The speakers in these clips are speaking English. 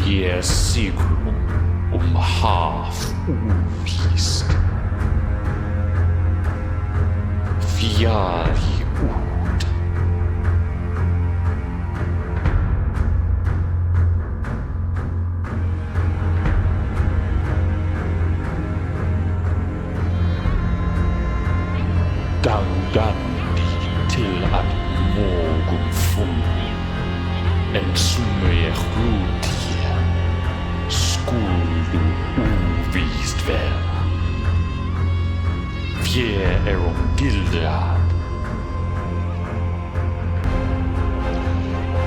Ég sigur haf úvíst. Fjari út. Gangandi til að morgun fundi, en sumu ég hluti skuldu úvíst vera. Fjær gildrað.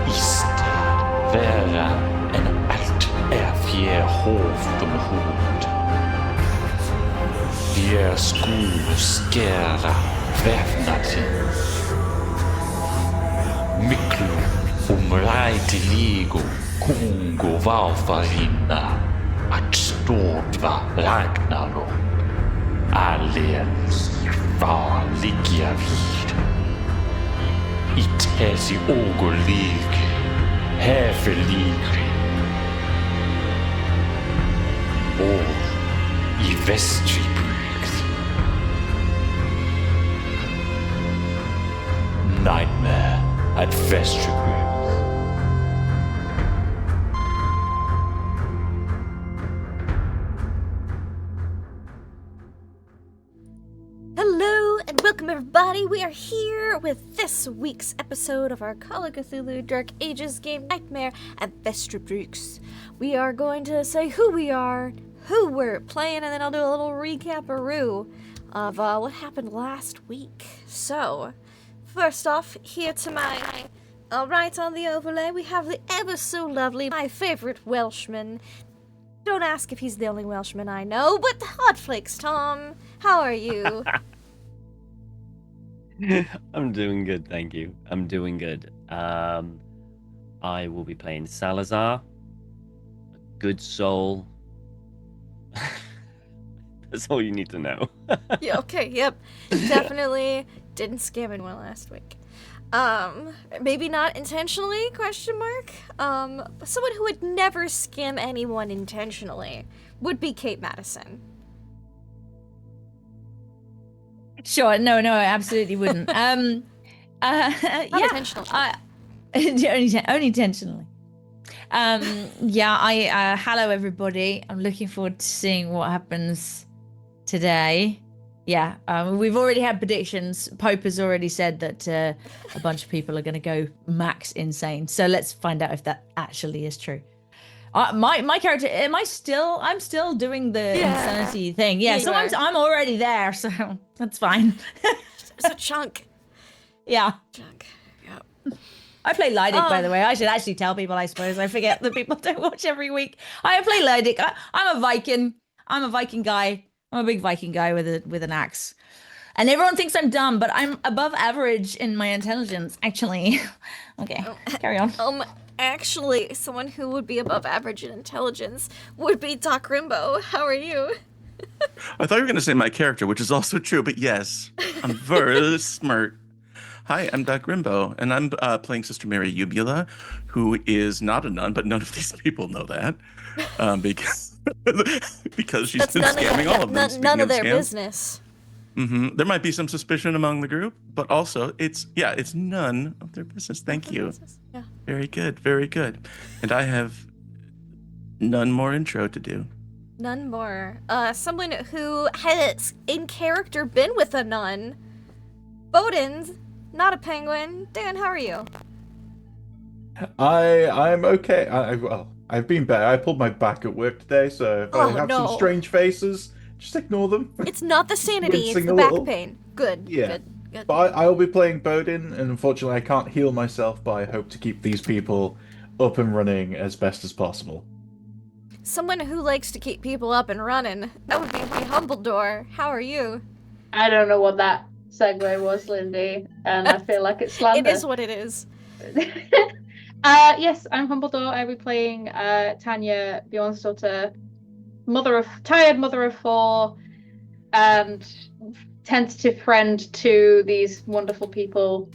Íst vera en allt fjær hóftum húd. Ég skulu skera vefnatin. Miklu rætilígu kungu váfarinna að stóðva Ragnarok. Alens var liggja vid. I þessi ógurlík hefurlíkri. Og í Vestribyggð. Nightmare at Vestribyggð. Hello and welcome everybody. We are here with this week's episode of our Call of Cthulhu Dark Ages game Nightmare at Vestribyggð. We are going to say who we are, who we're playing, and then I'll do a little recap-a-roo of what happened last week. So, first off, here to my right on the overlay, we have the ever so lovely, my favorite Welshman. Don't ask if he's the only Welshman I know, but Hotflakes Tom, how are you? I'm doing good, thank you. I'm doing good. I will be playing Salazar, a good soul. That's all you need to know. Yeah, okay, yep. Definitely didn't scam anyone last week. Maybe not intentionally, question mark. But someone who would never scam anyone intentionally would be Kate Madison. Sure, no, I absolutely wouldn't. Not Yeah, intentionally. only intentionally. Hello everybody. I'm looking forward to seeing what happens today. Yeah, we've already had predictions. Pope has already said that a bunch of people are going to go max insane. So let's find out if that actually is true. My character, I'm still doing the insanity thing. Yeah, so I'm already there, so that's fine. It's a chunk. Yeah. Chunk. Yep. I play Lydic, by the way. I should actually tell people, I suppose. I forget that people don't watch every week. I play Lydic. I'm a Viking. I'm a Viking guy. I'm a big Viking guy with an axe. And everyone thinks I'm dumb, but I'm above average in my intelligence, actually. Okay, carry on. Actually, someone who would be above average in intelligence would be Doc Rimbo. How are you? I thought you were going to say my character, which is also true, but yes, I'm very smart. Hi, I'm Doc Rimbo, and I'm playing Sister Mary Uvula, who is not a nun, but none of these people know that because she's been scamming all of them. None of their business. Mm-hmm. There might be some suspicion among the group, but also it's none of their business. Thank you. Yeah. Very good, very good. And I have none more intro to do. None more. Someone who has in character been with a nun. Bowden's NotAPenguin. Dan, how are you? I'm okay. I've been better. I pulled my back at work today, so if I have some strange faces, just ignore them. It's not the sanity, it's the back pain. Good. Yeah. Good. But I'll be playing Bowden, and unfortunately I can't heal myself, but I hope to keep these people up and running as best as possible. Someone who likes to keep people up and running. That would be my Humbledore. How are you? I don't know what that segue was, Lindy, and I feel like it's slander. It is what it is. Yes, I'm Humbledore. I'll be playing Tanya Bjornsdottir, tired mother of four, and tentative friend to these wonderful people.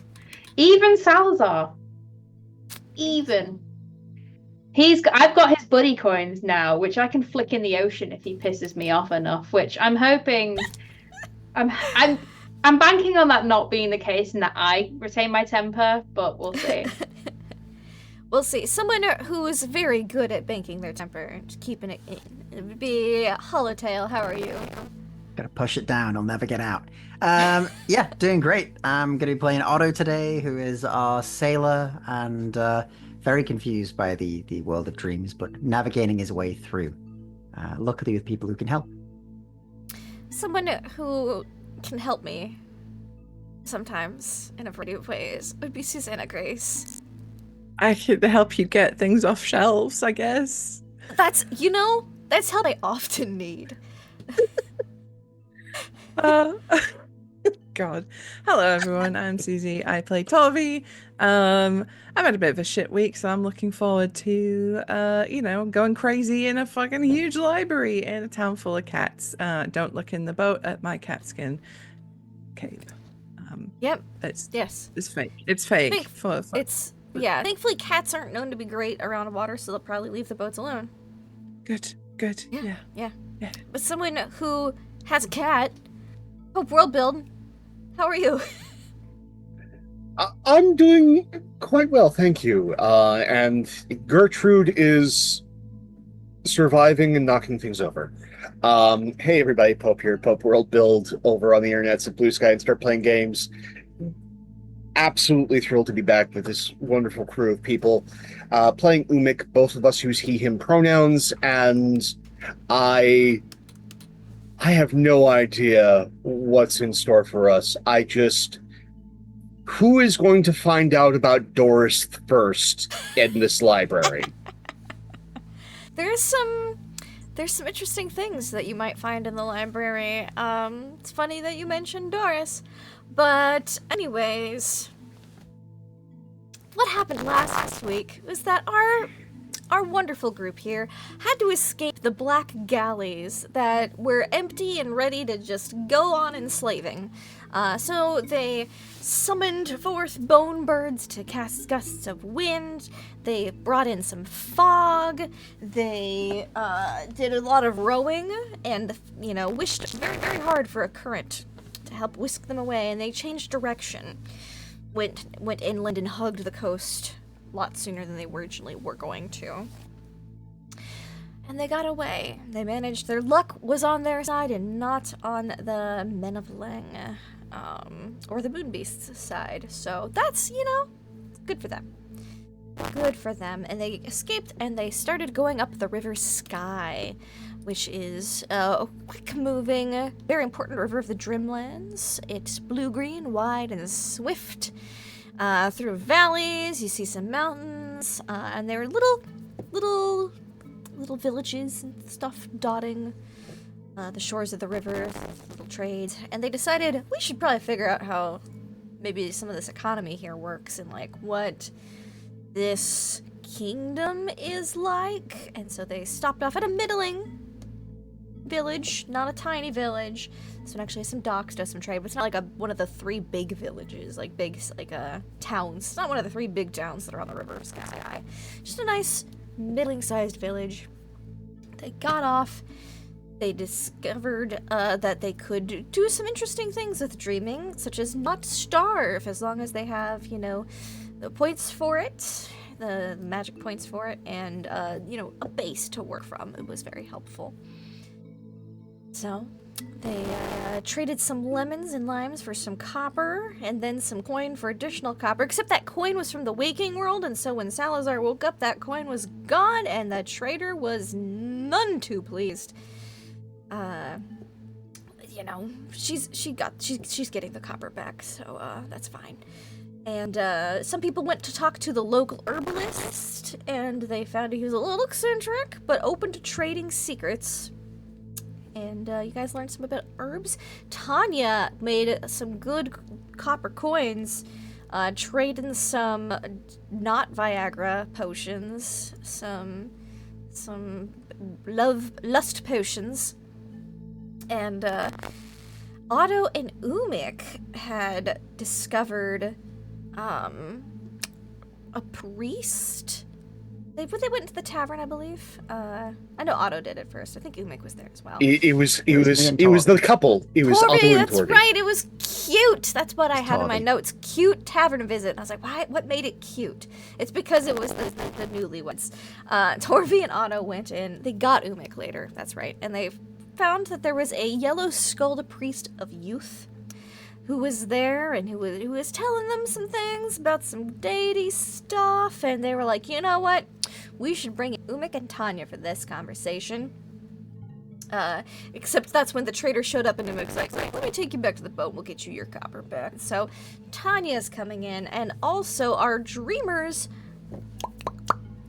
Even Salazar. I've got his best buddy coins now, which I can flick in the ocean if he pisses me off enough. Which I'm hoping, I'm banking on that not being the case and that I retain my temper, but we'll see. We'll see. Someone who is very good at banking their temper and keeping it in. It would be HollowTale. How are you? Gotta push it down. I'll never get out. Yeah, doing great. I'm gonna be playing Otto today, who is our sailor and very confused by the world of dreams, but navigating his way through. Luckily with people who can help. Someone who can help me sometimes in a variety of ways would be Susanna Grace. I could help you get things off shelves, I guess. That's how they often need. God. Hello, everyone. I'm Susie. I play Torvi. I've had a bit of a shit week, so I'm looking forward to, going crazy in a fucking huge library in a town full of cats. Don't look in the boat at my cat skin cape. Yep. It's fake. It's fake. Yeah. Thankfully, cats aren't known to be great around water, so they'll probably leave the boats alone. Good. Yeah. But someone who has a cat. Hope World Build. How are you? I'm doing quite well, thank you. And Gertrude is surviving and knocking things over. Hey everybody, Pope here, Pope World Build over on the internets at Blue Sky and Start Playing Games. Absolutely thrilled to be back with this wonderful crew of people. Playing Umik, both of us use he, him pronouns, and I have no idea what's in store for us. Who is going to find out about Doris first in this library? There's some interesting things that you might find in the library. It's funny that you mentioned Doris. But anyways, what happened last week was that our wonderful group here had to escape the black galleys that were empty and ready to just go on enslaving. So they summoned forth bone birds to cast gusts of wind. They brought in some fog. They did a lot of rowing and, wished very, very hard for a current to help whisk them away. And they changed direction, went inland and hugged the coast a lot sooner than they originally were going to. And they got away. They managed. Their luck was on their side and not on the Men of Leng, or the Moonbeast's side. So that's, good for them. Good for them. And they escaped and they started going up the River Skye, which is a quick-moving, very important river of the Dreamlands. It's blue-green, wide, and swift. Through valleys, you see some mountains, and there are little villages and stuff dotting the shores of the river, little trades. And they decided we should probably figure out how maybe some of this economy here works and what this kingdom is like. And so they stopped off at a middling village, not a tiny village. This one actually has some docks, does some trade, but it's not one of the three big villages, towns. It's not one of the three big towns that are on the River Skye. Just a nice, middling-sized village. They got off. They discovered that they could do some interesting things with dreaming, such as not starve, as long as they have, the points for it, the magic points for it, and, a base to work from. It was very helpful. So they traded some lemons and limes for some copper, and then some coin for additional copper, except that coin was from the waking world, and so when Salazar woke up, that coin was gone, and the trader was none too pleased. She's getting the copper back, so that's fine. And some people went to talk to the local herbalist, and they found he was a little eccentric, but open to trading secrets. And you guys learned some about herbs. Tanya made some good copper coins, trading some not Viagra potions, some lust potions. And Otto and Umik had discovered a priest They went to the tavern, I believe. I know Otto did it first. I think Umik was there as well. It was me and the couple. It was Otto Torby, and that's Torby. right. It was cute. That's what I had in my Torby. notes. Cute tavern visit. And I was like, why? What made it cute? It's because it was the newlyweds. Torby and Otto went in. They got Umik later. That's right. And they found that there was a yellow-skulled priest of youth who was there and who was telling them some things about some deity stuff. And they were like, you know what? We should bring Umik and Tanya for this conversation. Except that's when the trader showed up and Umik's like, let me take you back to the boat. We'll get you your copper back. So Tanya's coming in, and also our dreamers,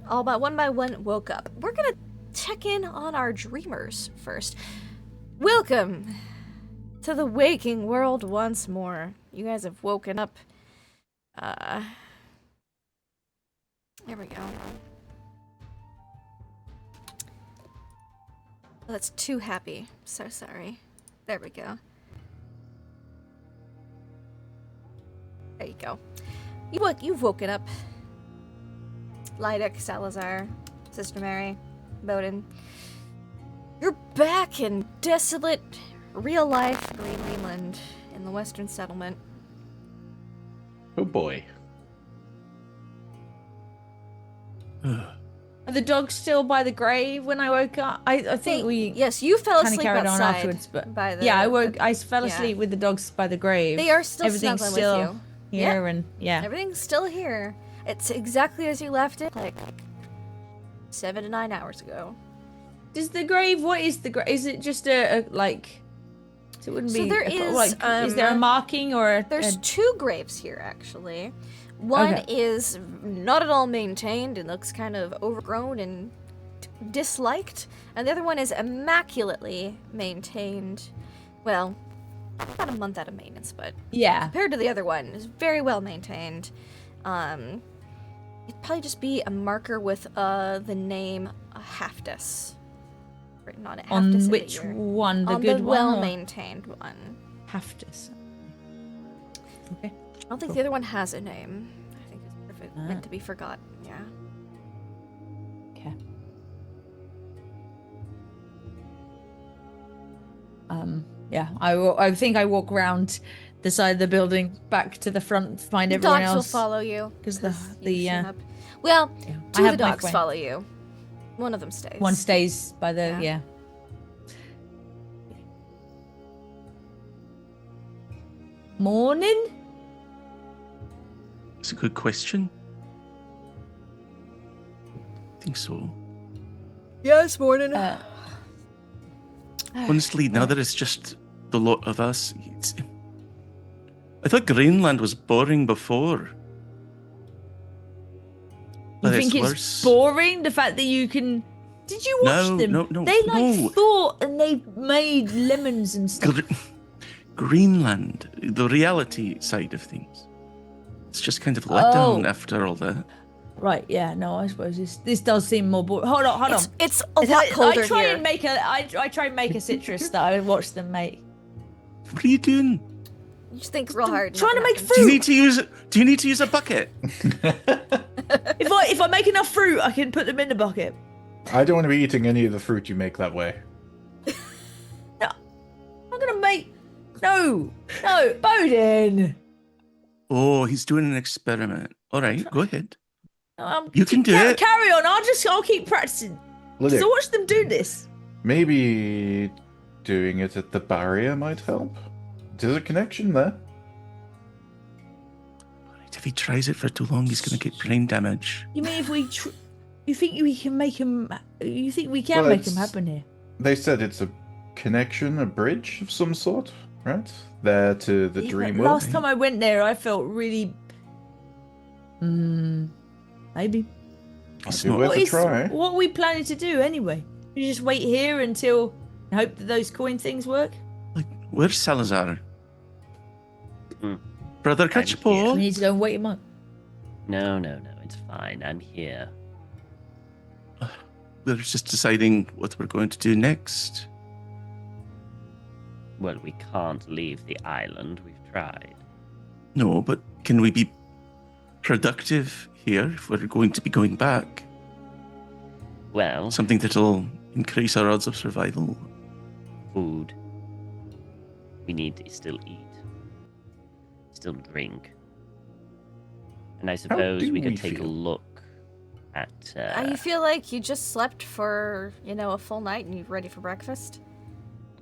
all by one, woke up. We're going to check in on our dreamers first. Welcome to the waking world once more. You guys have woken up. There we go. Oh, that's too happy. So sorry. There we go. There you go. You've woken up. Lydek, Salazar, Sister Mary, Bowden. You're back in desolate, real-life Greenland in the Western Settlement. Oh boy. Are the dogs still by the grave when I woke up? I think we Yes, you fell kind of asleep carried on outside. afterwards, but by the, yeah, I fell asleep with the dogs by the grave. They are still Everything's snuggling still with you. here, Yep. and yeah. Everything's still here. It's exactly as you left it, like 7 to 9 hours ago. Does the grave? What is the grave? Is it just a like? So it wouldn't So be. there is is there a marking or? There's two graves here, actually. One Okay. is not at all maintained and looks kind of overgrown and disliked, and the other one is immaculately maintained. Well, about a month out of maintenance, but Yeah. compared to the other one, it's very well maintained. It'd probably just be a marker with the name Haftus written on it. On Haftus which Idiot. one? The On good the one? or- well-maintained one. Haftus. Okay. I don't think the other one has a name. I think it's perfect, meant to be forgotten. Yeah. Okay. Yeah. I think I walk around the side of the building back to the front, find The everyone dogs else. will follow you. Because you've shown up. Well, yeah. two I of the have my dogs queen. follow you. One of them stays. One stays by the Yeah. yeah. Morning? It's a good question. I think so. Yes, morning. Honestly, now that it's just the lot of us, I thought Greenland was boring before. You But think it's worse. boring? The fact that you can. Did you watch No, them? no, They like no. thought and they made lemons and stuff. Greenland, the reality side of things. It's just kind of let down after all that. Right? Yeah. No, I suppose this does seem more boring. Hold on. It's a lot colder I try here. and make I try and make a citrus that I watch them make. What are you doing? You just think real hard. Trying to make Do you fruit. need to use a bucket? If I make enough fruit, I can put them in the bucket. I don't want to be eating any of the fruit you make that way. No, I'm gonna make. No, Bowden. Oh, he's doing an experiment. All right, go ahead. No, You can do it. Carry on. I'll keep practicing. Lydia, So watch them do this. maybe doing it at the barrier might help. There's a connection there. If he tries it for too long, he's going to get brain damage. You mean if we? You think we can make him? You think we can Well, make him it's- happen here? They said it's a connection, a bridge of some sort, right? There to the dream world. Last time I went there, I felt really. Maybe. It's Might be not, worth a try. What are we planning to do anyway? We just wait here until and hope that those coin things work. like, where's Salazar? Hmm. Brother, catch a I'm here. We ball. need to go and wait him up. No, it's fine. I'm here. We're just deciding what we're going to do next. Well, we can't leave the island. We've tried. No, but can we be productive here if we're going to be going back? Well, Something that'll increase our odds of survival. food. We need to still eat. Still drink. And I suppose do we could we take a feel? look at... You feel like you just slept for, a full night and you're ready for breakfast?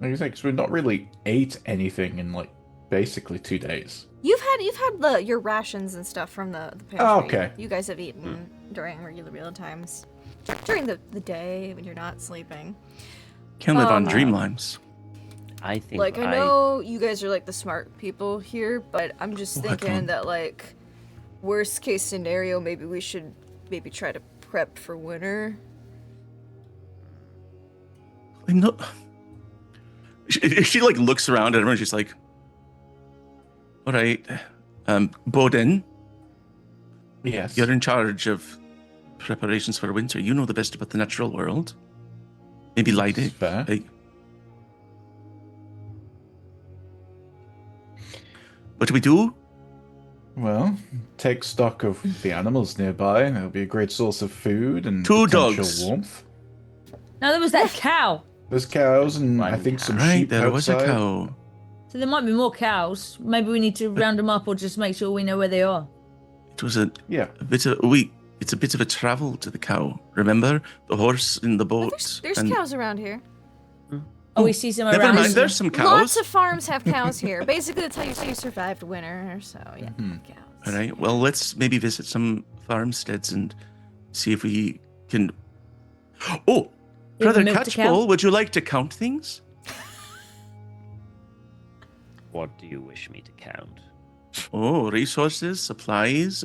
Like I say, 'cause we've not really ate anything in like basically 2 days. You've had your rations and stuff from the pantry. Oh, okay. You guys have eaten during regular meal times. During the day when you're not sleeping. Can't live on dreamlimes. I think Like, I know you guys are like the smart people here, but I'm just What thinking one? that like worst case scenario, maybe we should try to prep for winter. I'm not. She like looks around at everyone. She's like, "All right, Bodin, Yes. you're in charge of preparations for winter. You know the best about the natural world. Maybe Lydic. Fair. Like, what do we do? Well, take stock of the animals nearby. That'll be a great source of food and Two potential dogs. warmth. No, there was that cow. There's cows and I One think some Right, sheep there was a outside. cow. So there might be more cows. Maybe we need to round them up or just make sure we know where they are. It was a Yeah. bit of It's a bit of a travel to the cow. Remember the horse in the boat. There's and- cows around here. Oh, we see some Never around. mind. There's some cows. Lots of farms have cows here. Basically, that's how you survived winter. So yeah, cows. All right. Well, let's maybe visit some farmsteads and see if we can. Oh, You have a Brother milk to count? Catchpole, would you like to count things? What do you wish me to count? Oh, resources, supplies,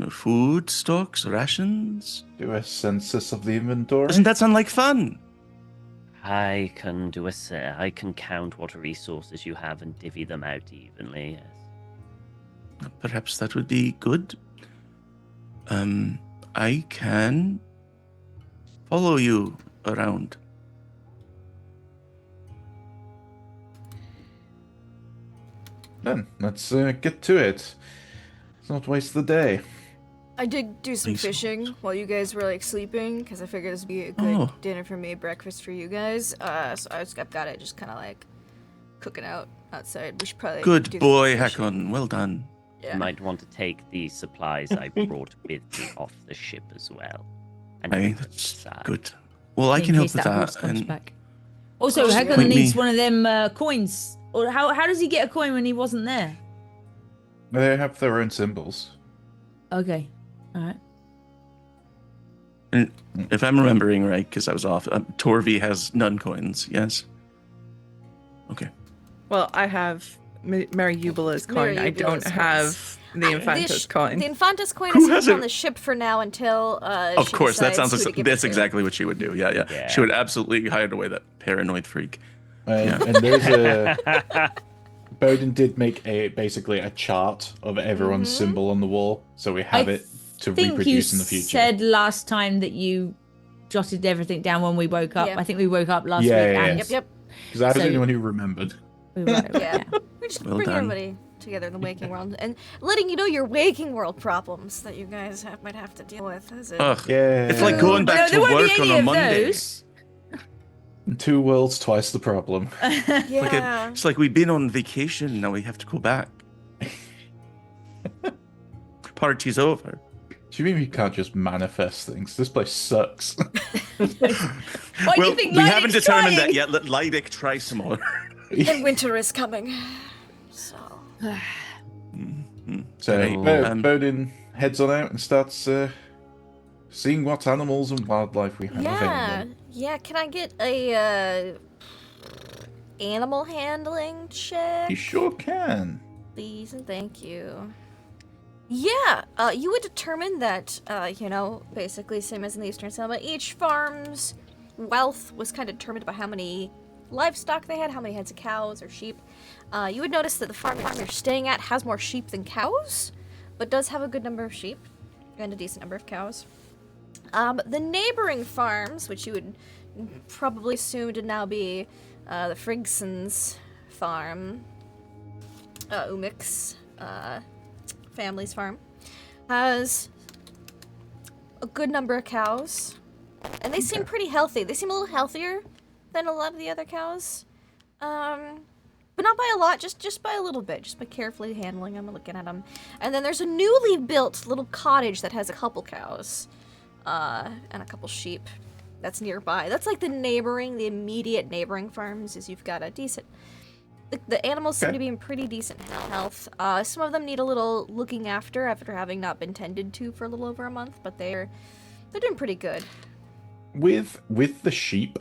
food stocks, rations. Do a census of the inventory. Doesn't that sound like fun? I can I can count what resources you have and divvy them out evenly. Yes. Perhaps that would be good. I can follow you around. Then let's get to it. Let's not waste the day. I did do some Please. fishing while you guys were like sleeping because I figured this would be a good Oh. dinner for me, breakfast for you guys. So I've got it just kind of like cooking out outside. We should probably Good do the boy, fishing. Hakon. Well done. Yeah. You might want to take the supplies I brought with me off the ship as well. And Aye, put them that's aside. good. Well, I in can help case with horse that. comes And back. Also, course, Hakon yeah. needs Me. one of them coins. Or how does he get a coin when he wasn't there? They have their own symbols. Okay, all right. And if I'm remembering right, because I was off, Torvi has none coins. Yes. Okay. Well, I have Mary Eubula's coin. I don't Eubula's have the Infanta's coin. The Infanta's coin Who is has held on it? the ship for now until Of she course, that decides sounds who like to give it that's to. exactly what she would do. Yeah. Yeah. She would absolutely hide away that paranoid freak. And there's a. Bowden did make basically a chart of everyone's Mm-hmm. symbol on the wall, so we have it to I think you reproduce in the future. said last time that you jotted everything down when we woke up. Yeah. I think we woke up last Yeah, week. yeah, And yeah. Yep. Because I was So- the only one who remembered. we wrote it, Yeah. yeah. We're just Well bringing done. everybody together in the waking world and letting you know your waking world problems that you guys might have to deal with. Is it? Ugh. Yeah. It's like going No, back there to won't be work on any a of Monday. those. 2 worlds, twice the problem. Yeah. It's like we've been on vacation, now we have to go back. Party's over. Do you mean we can't just manifest things? This place sucks. Why do Well, you think we haven't Lydic's determined that trying? yet. Let Lydic try some more. And winter is coming. So. So Right. Bowden heads on out and starts seeing what animals and wildlife we have Yeah. available. Yeah. Can I get a animal handling check? You sure can. Please and thank you. Yeah, you would determine that, basically same as in the Eastern Settlement, each farm's wealth was kind of determined by how many livestock they had, how many heads of cows or sheep. You would notice that the farm you're staying at has more sheep than cows, but does have a good number of sheep and a decent number of cows. The neighboring farms, which you would probably assume to now be the Frigson's farm, Umik's family's farm, has a good number of cows, And they seem pretty healthy. They seem a little healthier than a lot of the other cows. But not by a lot, just by a little bit. Just by carefully handling them and looking at them. And then there's a newly built little cottage that has a couple cows. And a couple sheep that's nearby. That's like the immediate neighboring farms is you've got a decent... The animals seem to be in pretty decent health. Some of them need a little looking after having not been tended to for a little over a month, but they're doing pretty good. With the sheep,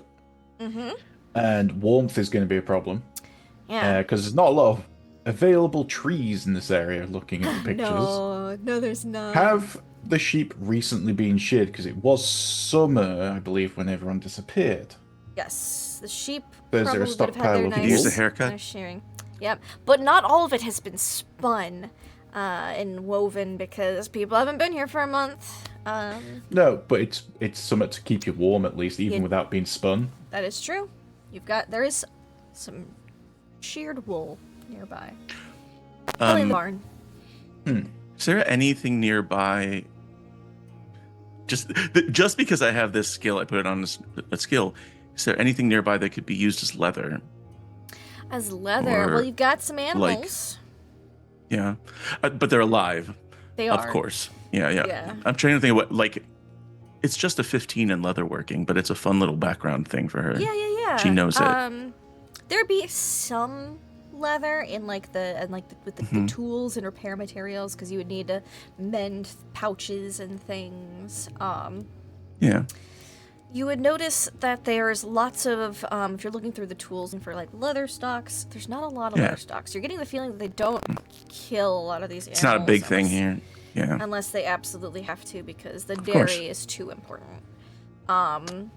and warmth is going to be a problem. Yeah. Because there's not a lot of available trees in this area. Looking at the pictures, no, there's not. Have the sheep recently been sheared? Because it was summer, I believe, when everyone disappeared. Yes, the sheep There's probably a would have had stockpile their of nice, wool. Use a haircut. nice shearing. Yep, but not all of it has been spun and woven because people haven't been here for a month. No, but it's something to keep you warm at least, even without being spun. That is true. There is some sheared wool nearby. Probably in the barn. Is there anything nearby? Just because I have this skill, I put it on a skill. Is there anything nearby that could be used as leather? As leather? Or, well, you've got some animals. Yeah, but they're alive. They are. Of course. Yeah. Yeah. I'm trying to think of what, like, it's just a 15 in leatherworking, but it's a fun little background thing for her. Yeah. She knows it. There'd be some leather in with the tools and repair materials because you would need to mend pouches and things. Yeah. You would notice that there's lots of if you're looking through the tools and for like leather stocks, there's not a lot of leather stocks. You're getting the feeling that they don't kill a lot of these animals. It's not a big thing here. Yeah. Unless they absolutely have to because the dairy is too important. But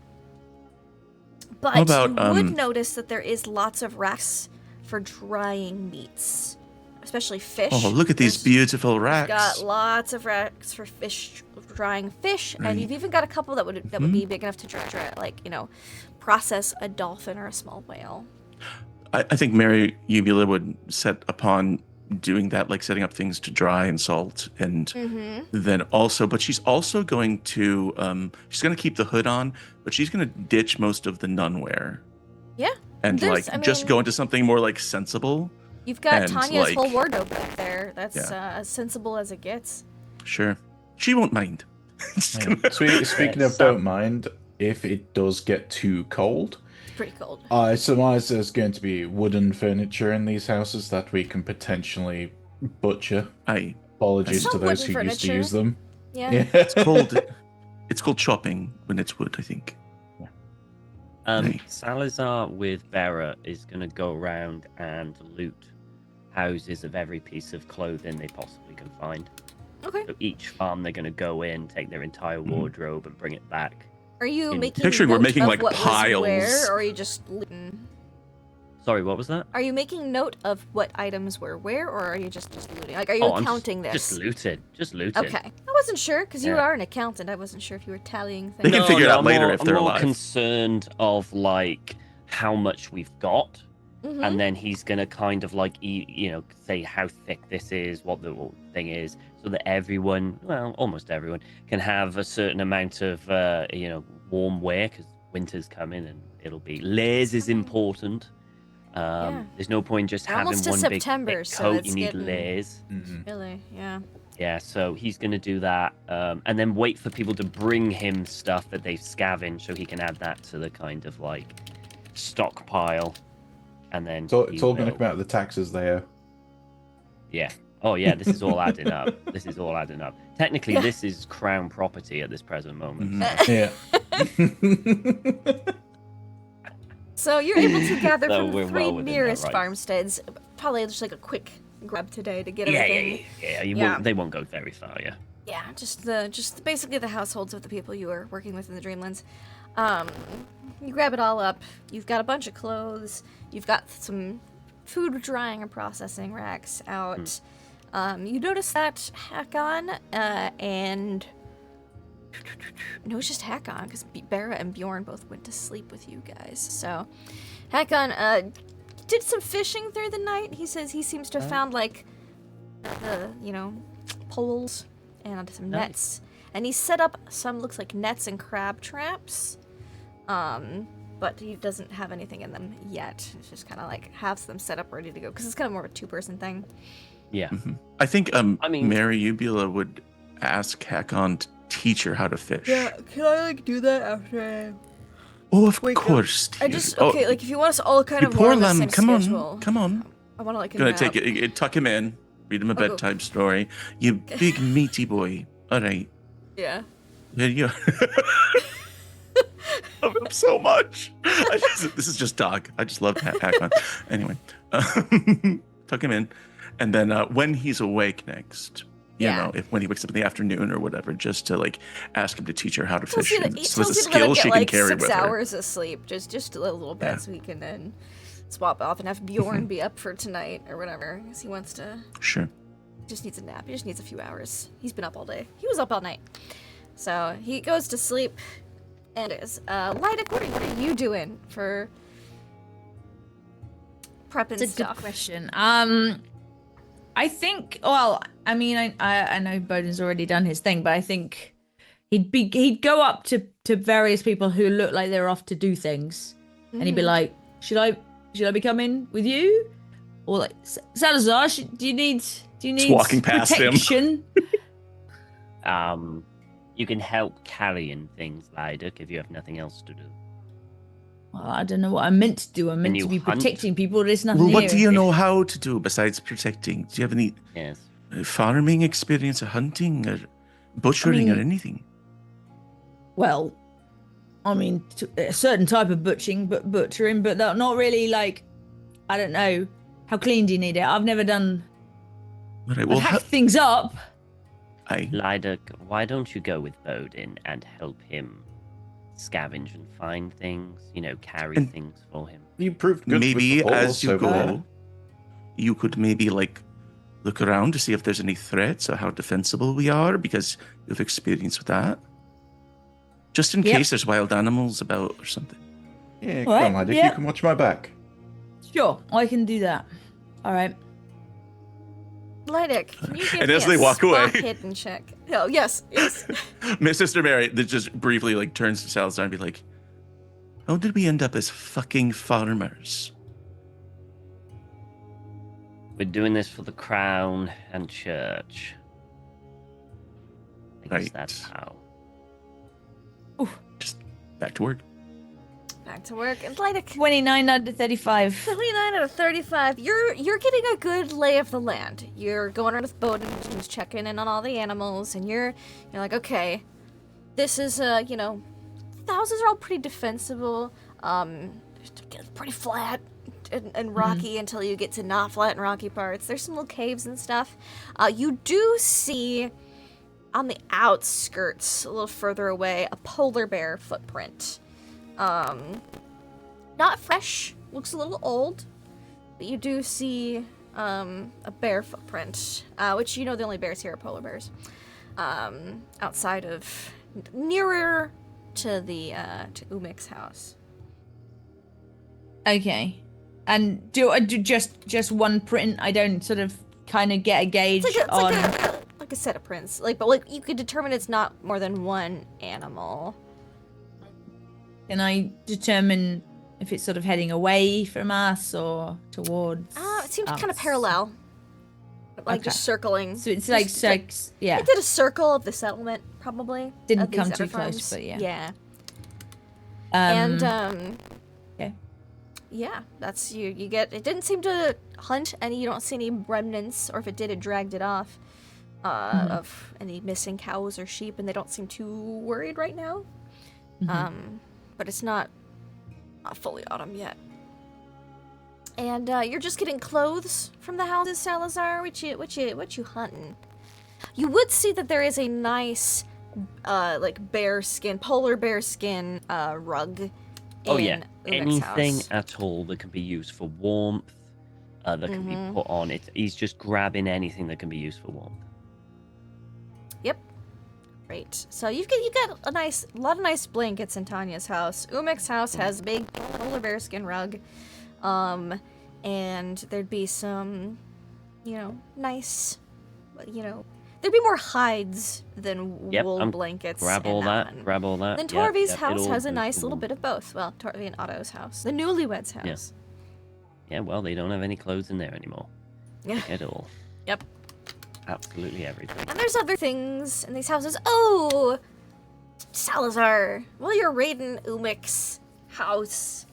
you would notice that there is lots of racks for drying meats, especially fish. Oh, look at these beautiful racks. You've got lots of racks for drying fish, and you've even got a couple that would be big enough to process a dolphin or a small whale. I think Mary Ubula would set upon doing that, like setting up things to dry and salt, and then also, but she's also going to, she's going to keep the hood on, but she's going to ditch most of the nunwear. Yeah. And just go into something more like sensible. You've got and, Tanya's whole wardrobe back there. That's as sensible as it gets. Sure. She won't mind. Speaking of don't mind, if it does get too cold, it's pretty cold. I surmise there's going to be wooden furniture in these houses that we can potentially butcher. Apologies to those who used to use them. Yeah. It's called chopping when it's wood, I think. Salazar with Vera is going to go around and loot houses of every piece of clothing they possibly can find. Okay. So each farm they're going to go in, take their entire wardrobe and bring it back. Are you making Picturing we're note making of like what piles. Was where, or are you just looting? Sorry, what was that? Are you making note of what items were where, or are you just looting? Like, are you accounting this? Just looted. Okay. I wasn't sure, because you are an accountant. I wasn't sure if you were tallying things. They can figure it out later if they're I'm more alive. concerned of, like, how much we've got. And then he's going to kind of, like, say how thick this is, what the thing is, so that everyone, well, almost everyone, can have a certain amount of, warm wear, because winter's coming and it'll be. Layers is important. There's no point just having almost to one September, big so coat. it's You need getting- layers. Really, yeah. Yeah, so he's going to do that, and then wait for people to bring him stuff that they've scavenged, so he can add that to the kind of like stockpile, and then So it's all going to come out of the taxes there. Yeah. Oh yeah, this is all adding up. Technically, this is crown property at this present moment. Yeah. So you're able to gather So from the we're three well within that nearest right. farmsteads. Probably just like a quick grab today to get everything. Yeah. They won't go very far. Yeah. Yeah, just basically the households of the people you are working with in the Dreamlands. You grab it all up. You've got a bunch of clothes. You've got some food drying and processing racks out. You notice that Hakon and no, it's just Hakon because Bera and Bjorn both went to sleep with you guys. So Hakon did some fishing through the night. He says he seems to have found like the poles and some nets. and he set up some looks like nets and crab traps, but he doesn't have anything in them yet. It's just kind of like has them set up ready to go because it's kind of more of a 2-person thing. Yeah. Mm-hmm. I think Mary Ubula would ask Hakon to teach her how to fish. Yeah, can I like do that after I? Oh, of course. I just like if you want us all kind you of poor more on the lamb, same come schedule. on. I want to like. Gonna take it, tuck him in, read him a bedtime story. You big meaty boy. All right. Yeah. There you are. I love him so much. This is just dog. I just love Hakon. Anyway, tuck him in, and then when he's awake next, you know, when he wakes up in the afternoon or whatever, just to like ask him to teach her how to fish. So it's a skill she can carry with her. 6 hours of sleep, just a little bit, so he can then swap off and have Bjorn be up for tonight or whatever, because he wants to. Sure. He just needs a nap. He just needs a few hours. He's been up all day. He was up all night. So he goes to sleep. And is Lydic, what are you doing for prepping That's a stuff? good question. I think. Well, I mean, I know Bowden's already done his thing, but I think he'd go up to various people who look like they're off to do things, and he'd be like, "Should I be coming with you?" Or like, Salazar, do you need walking past protection? You can help carrying things, Lydic, if you have nothing else to do. Well, I don't know what I'm meant to do. I'm meant to be protecting people. There's nothing. Well, what do you know how to do besides protecting? Do you have any Yes. farming experience, or hunting, or butchering, or anything? Well, I mean, a certain type of butchering, but not really like, I don't know. How clean do you need it? I've never done. All right, I've well, hacked things up. Lydic, why don't you go with Bowden and help him scavenge and find things, carry things for him? You proved good maybe with the as pole, you so go, you could maybe like look around to see if there's any threats or how defensible we are, because you've experience with that. Just in case there's wild animals about or something. Yeah, come on, Lydic, you can watch my back. Sure, I can do that. All right. Lydic, can you give And me as a they walk spot away- hidden check? Oh, yes. Miss Sister Mary that just briefly like turns to Salazar and be like, "How did we end up as fucking farmers?" We're doing this for the crown and church. I guess that's how. Just back to work. Back to work. And Lydic, 29 out of 35. 29 out of 35. You're getting a good lay of the land. You're going around with Bowden, just checking in on all the animals, and you're like, okay, this is houses are all pretty defensible. Pretty flat and rocky until you get to not flat and rocky parts. There's some little caves and stuff. You do see on the outskirts, a little further away, a polar bear footprint. Not fresh, looks a little old, but you do see a bear footprint, which the only bears here are polar bears. Outside of, nearer to the to Umik's house. Okay. And do I do just one print? I don't sort of kind of get a gauge on. Like a set of prints, but you could determine it's not more than one animal. Can I determine if it's sort of heading away from us or towards? It seems kind of parallel, but just circling. So it's like yeah. It did a circle of the settlement, probably. Didn't of these come too other close, farms. but yeah. Yeah. Okay. Yeah, that's you. You get. It didn't seem to hunt any. You don't see any remnants, or if it did, it dragged it off. Of any missing cows or sheep, and they don't seem too worried right now. But it's not fully autumn yet. And you're just getting clothes from the houses, Salazar. What you hunting? You would see that there is a nice, polar bear skin rug. Oh yeah, Umik's anything house. at all that can be used for warmth, that can be put on it. He's just grabbing anything that can be used for warmth. Yep. Great. So you got a lot of nice blankets in Tanya's house. Umik's house has a big polar bear skin rug, and there'd be some, nice, there'd be more hides than wool blankets. Grab all that. Then Torvi's house has a nice little bit of both. Well, Torvi and Otto's house. The newlyweds' house. Yeah, well, they don't have any clothes in there anymore. Yeah. At all. Yep. Absolutely everything. And there's other things in these houses. Oh! Salazar, while you're raiding Umik's house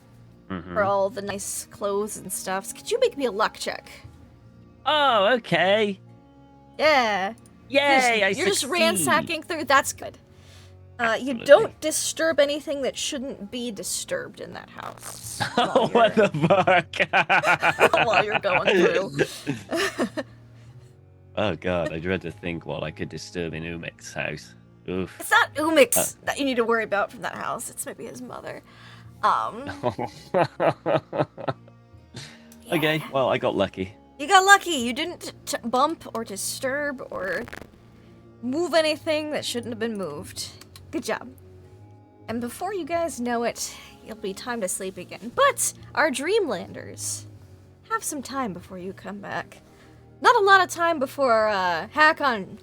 for all the nice clothes and stuff, could you make me a luck check? Oh, okay. Yeah. Yay, You're just ransacking through. That's good. You don't disturb anything that shouldn't be disturbed in that house. Oh, what the fuck? While you're going through. Oh god, I dread to think what I could disturb in Umik's house. Oof. It's not Umik's that you need to worry about from that house. It's maybe his mother. Okay, well, I got lucky. You got lucky. You didn't bump or disturb or move anything that shouldn't have been moved. Good job. And before you guys know it, it'll be time to sleep again. But our Dreamlanders have some time before you come back. Not a lot of time before Hakon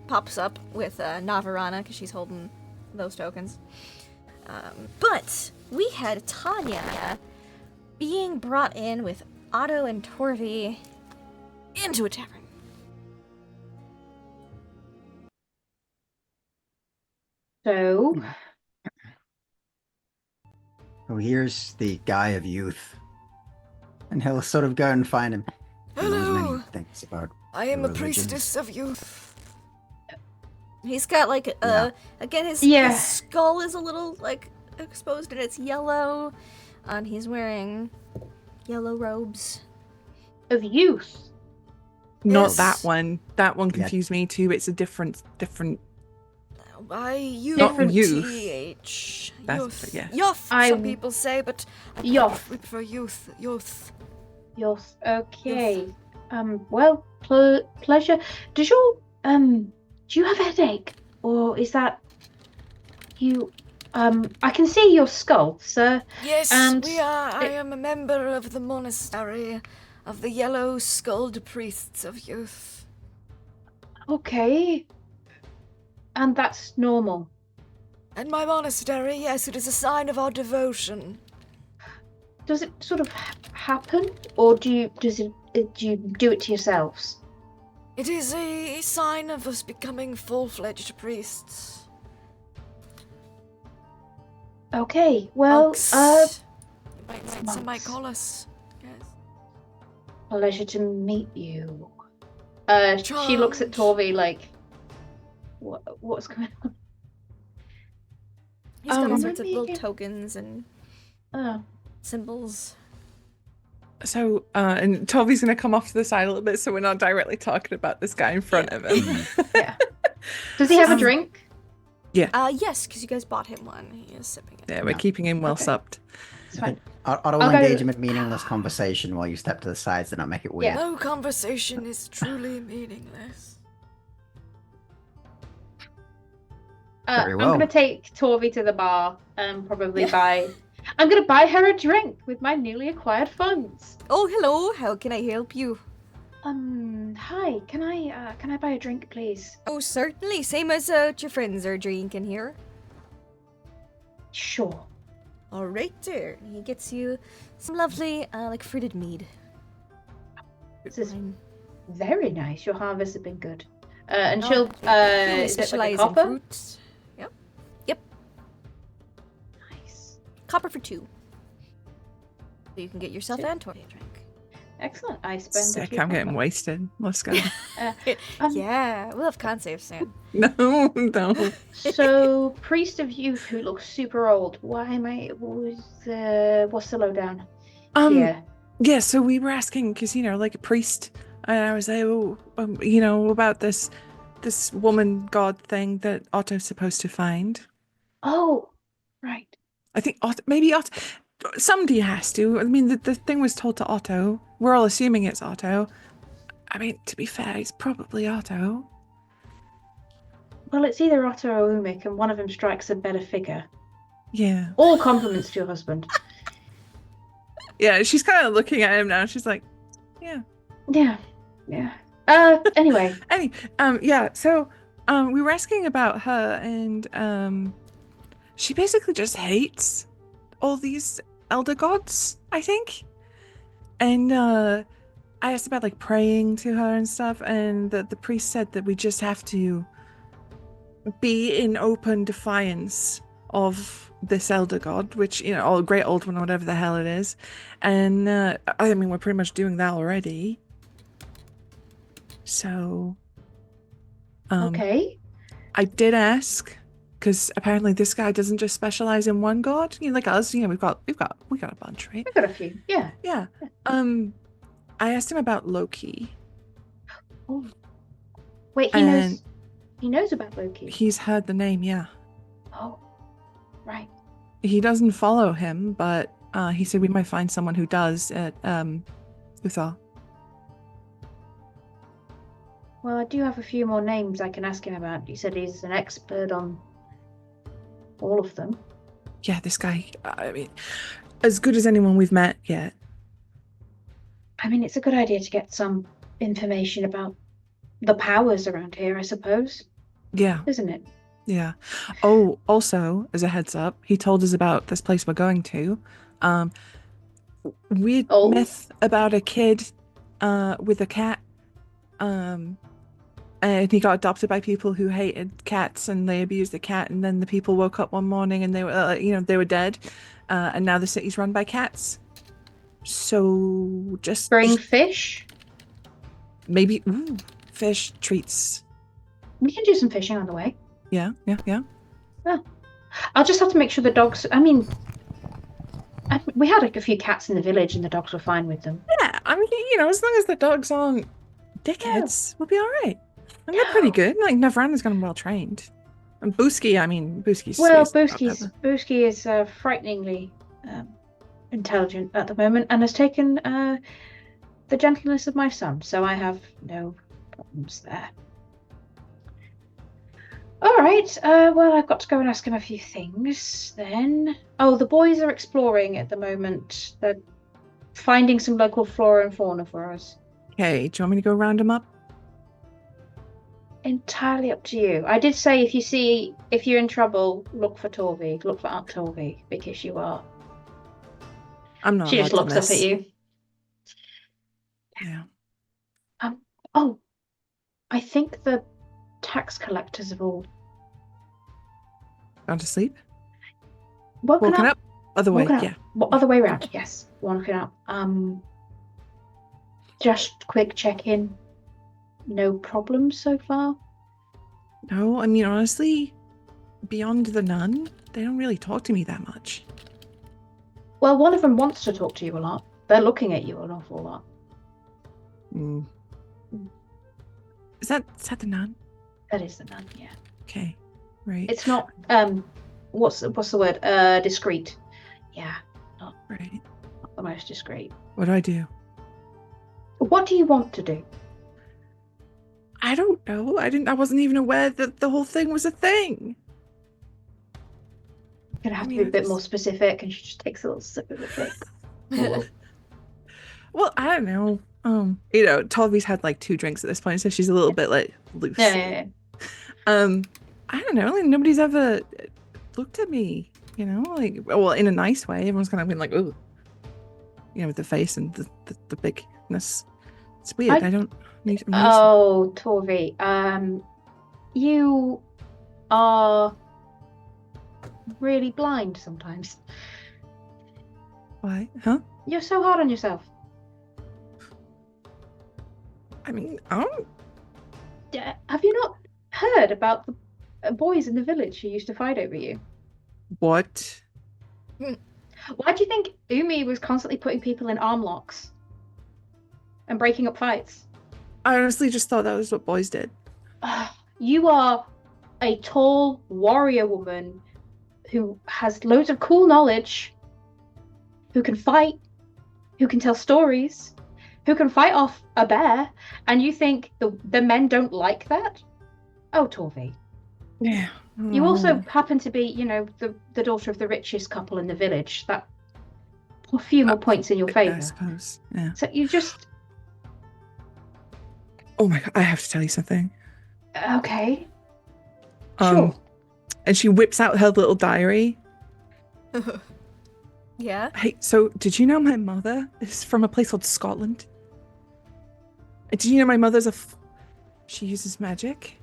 pops up with Navarana, because she's holding those tokens. But we had Tanya being brought in with Otto and Torvi into a tavern. So, here's the guy of youth. And he'll sort of go and find him. He knows many things about I am a religions. priestess of youth. He's got like again his skull is a little like exposed and it's yellow, and he's wearing yellow robes of youth. Not that one. That one confused me too. It's a different. Different youth. TH. That's Youth. Youth, some people say, but I prefer youth. Youth. Youth. Okay. Well, pleasure. Do you have a headache, or is that you? I can see your skull, sir. Yes, and we are. I am a member of the monastery of the yellow-skulled priests of youth. Okay. And that's normal. And my monastery, yes, it is a sign of our devotion. Does it sort of happen, or do you do it to yourselves? It is a sign of us becoming full-fledged priests. Okay, well, Some might call us. Yes. Pleasure to meet you. She looks at Torvi like, what's going on? He's got all sorts of little tokens and symbols. So, and Torvi's going to come off to the side a little bit so we're not directly talking about this guy in front of him. Yeah. Does he have a drink? Yeah. Yes, because you guys bought him one. He is sipping it. Yeah, we're keeping him well supped. It's fine. Otto will engage him in meaningless conversation while you step to the sides to not make it weird. No conversation is truly meaningless. Very well. I'm going to take Torvi to the bar and probably I'm going to buy her a drink with my newly acquired funds. Oh, hello. How can I help you? Hi. Can I buy a drink, please? Oh, certainly. Same as what your friends are drinking here. Sure. All right, there. He gets you some lovely, like fruited mead. This is very nice. Your harvests have been good. And she'll specialize in fruits. Yep. Nice. Copper for 2. So you can get yourself and Tori a drink. Excellent. I spend. Sick. I'm getting wasted. Let's go. Yeah, we'll have con save soon. No. So, priest of youth who looks super old. What's the lowdown? Yeah. So we were asking because like a priest, and I was like, about this woman god thing that Otto's supposed to find. Oh, right. I think maybe Otto. Somebody has to. I mean, the thing was told to Otto. We're all assuming it's Otto. I mean, to be fair, it's probably Otto. Well, it's either Otto or Umik, and one of them strikes a better figure. Yeah. All compliments to your husband. Yeah, she's kind of looking at him now. She's like, yeah. Yeah. Anyway. Yeah, so we were asking about her, and she basically just hates all these elder gods, I think. And I asked about like praying to her and stuff, and the priest said that we just have to be in open defiance of this elder god, which, you know, or great old one, or whatever the hell it is. And I mean, we're pretty much doing that already. So Okay. I did ask, because apparently this guy doesn't just specialize in one god. You know, like us, you know, we've got a bunch, right? We've got a few. Yeah. Yeah. I asked him about Loki. Oh. Wait, he knows about Loki. He's heard the name, yeah. Oh. Right. He doesn't follow him, but he said we might find someone who does at Uthar. Well, I do have a few more names I can ask him about. He said he's an expert on all of them. Yeah, this guy, I mean, as good as anyone we've met yet. I mean, it's a good idea to get some information about the powers around here, I suppose. Yeah. Isn't it? Yeah. Oh, also, as a heads up, he told us about this place we're going to. Weird myth about a kid with a cat. And he got adopted by people who hated cats, and they abused the cat, and then the people woke up one morning and they were, they were dead. And now the city's run by cats. So just bring fish. Maybe fish treats. We can do some fishing on the way. Yeah. Oh. I'll just have to make sure the dogs. I mean, we had a few cats in the village, and the dogs were fine with them. Yeah, I mean, you know, as long as the dogs aren't dickheads, we'll be all right. And they're pretty good. Like, Navran's got them well trained. And Booski, well, Booski is frighteningly intelligent at the moment, and has taken the gentleness of my son, so I have no problems there. All right. Well, I've got to go and ask him a few things then. Oh, the boys are exploring at the moment. They're finding some local flora and fauna for us. Okay, do you want me to go round them up? Entirely up to you. I did say if you're in trouble, look for Torvi. Look for Aunt Torvi, because you are. I'm not. She just looks up at you. Yeah. Oh, I think the tax collectors have all gone to sleep. Woken up. Other way, up. Yeah. Well, other way around. Yes, woken up. Just quick check-in. No problems so far? No, I mean, honestly, beyond the nun, they don't really talk to me that much. Well, one of them wants to talk to you a lot. They're looking at you an awful lot. Is that the nun? That is the nun, yeah. Okay, right. It's not, what's the word? Discreet. Yeah, not the most discreet. What do I do? What do you want to do? I don't know. I wasn't even aware that the whole thing was a thing. You're gonna have to be a bit more specific, and she just takes a little sip of the drink. Well, I don't know. You know, Tolvi's had like 2 drinks at this point, so she's a little bit like loose. Yeah. I don't know. Like, nobody's ever looked at me, you know, like, well, in a nice way. Everyone's kind of been like, ooh, you know, with the face and the bigness. It's weird. I don't. Oh, Torvi, you are really blind sometimes. Why? Huh? You're so hard on yourself. I mean, have you not heard about the boys in the village who used to fight over you? What? Why do you think Umi was constantly putting people in arm locks and breaking up fights? I honestly just thought that was what boys did. You are a tall warrior woman who has loads of cool knowledge, who can fight, who can tell stories, who can fight off a bear, and you think the men don't like that? Oh, Torvi. Yeah. You also happen to be, you know, the daughter of the richest couple in the village. That a few more points in your favour. I suppose. Yeah. So you just... Oh my god, I have to tell you something. Okay. Sure. And she whips out her little diary. Yeah? Hey, so did you know my mother is from a place called Scotland? Did you know my mother's she uses magic?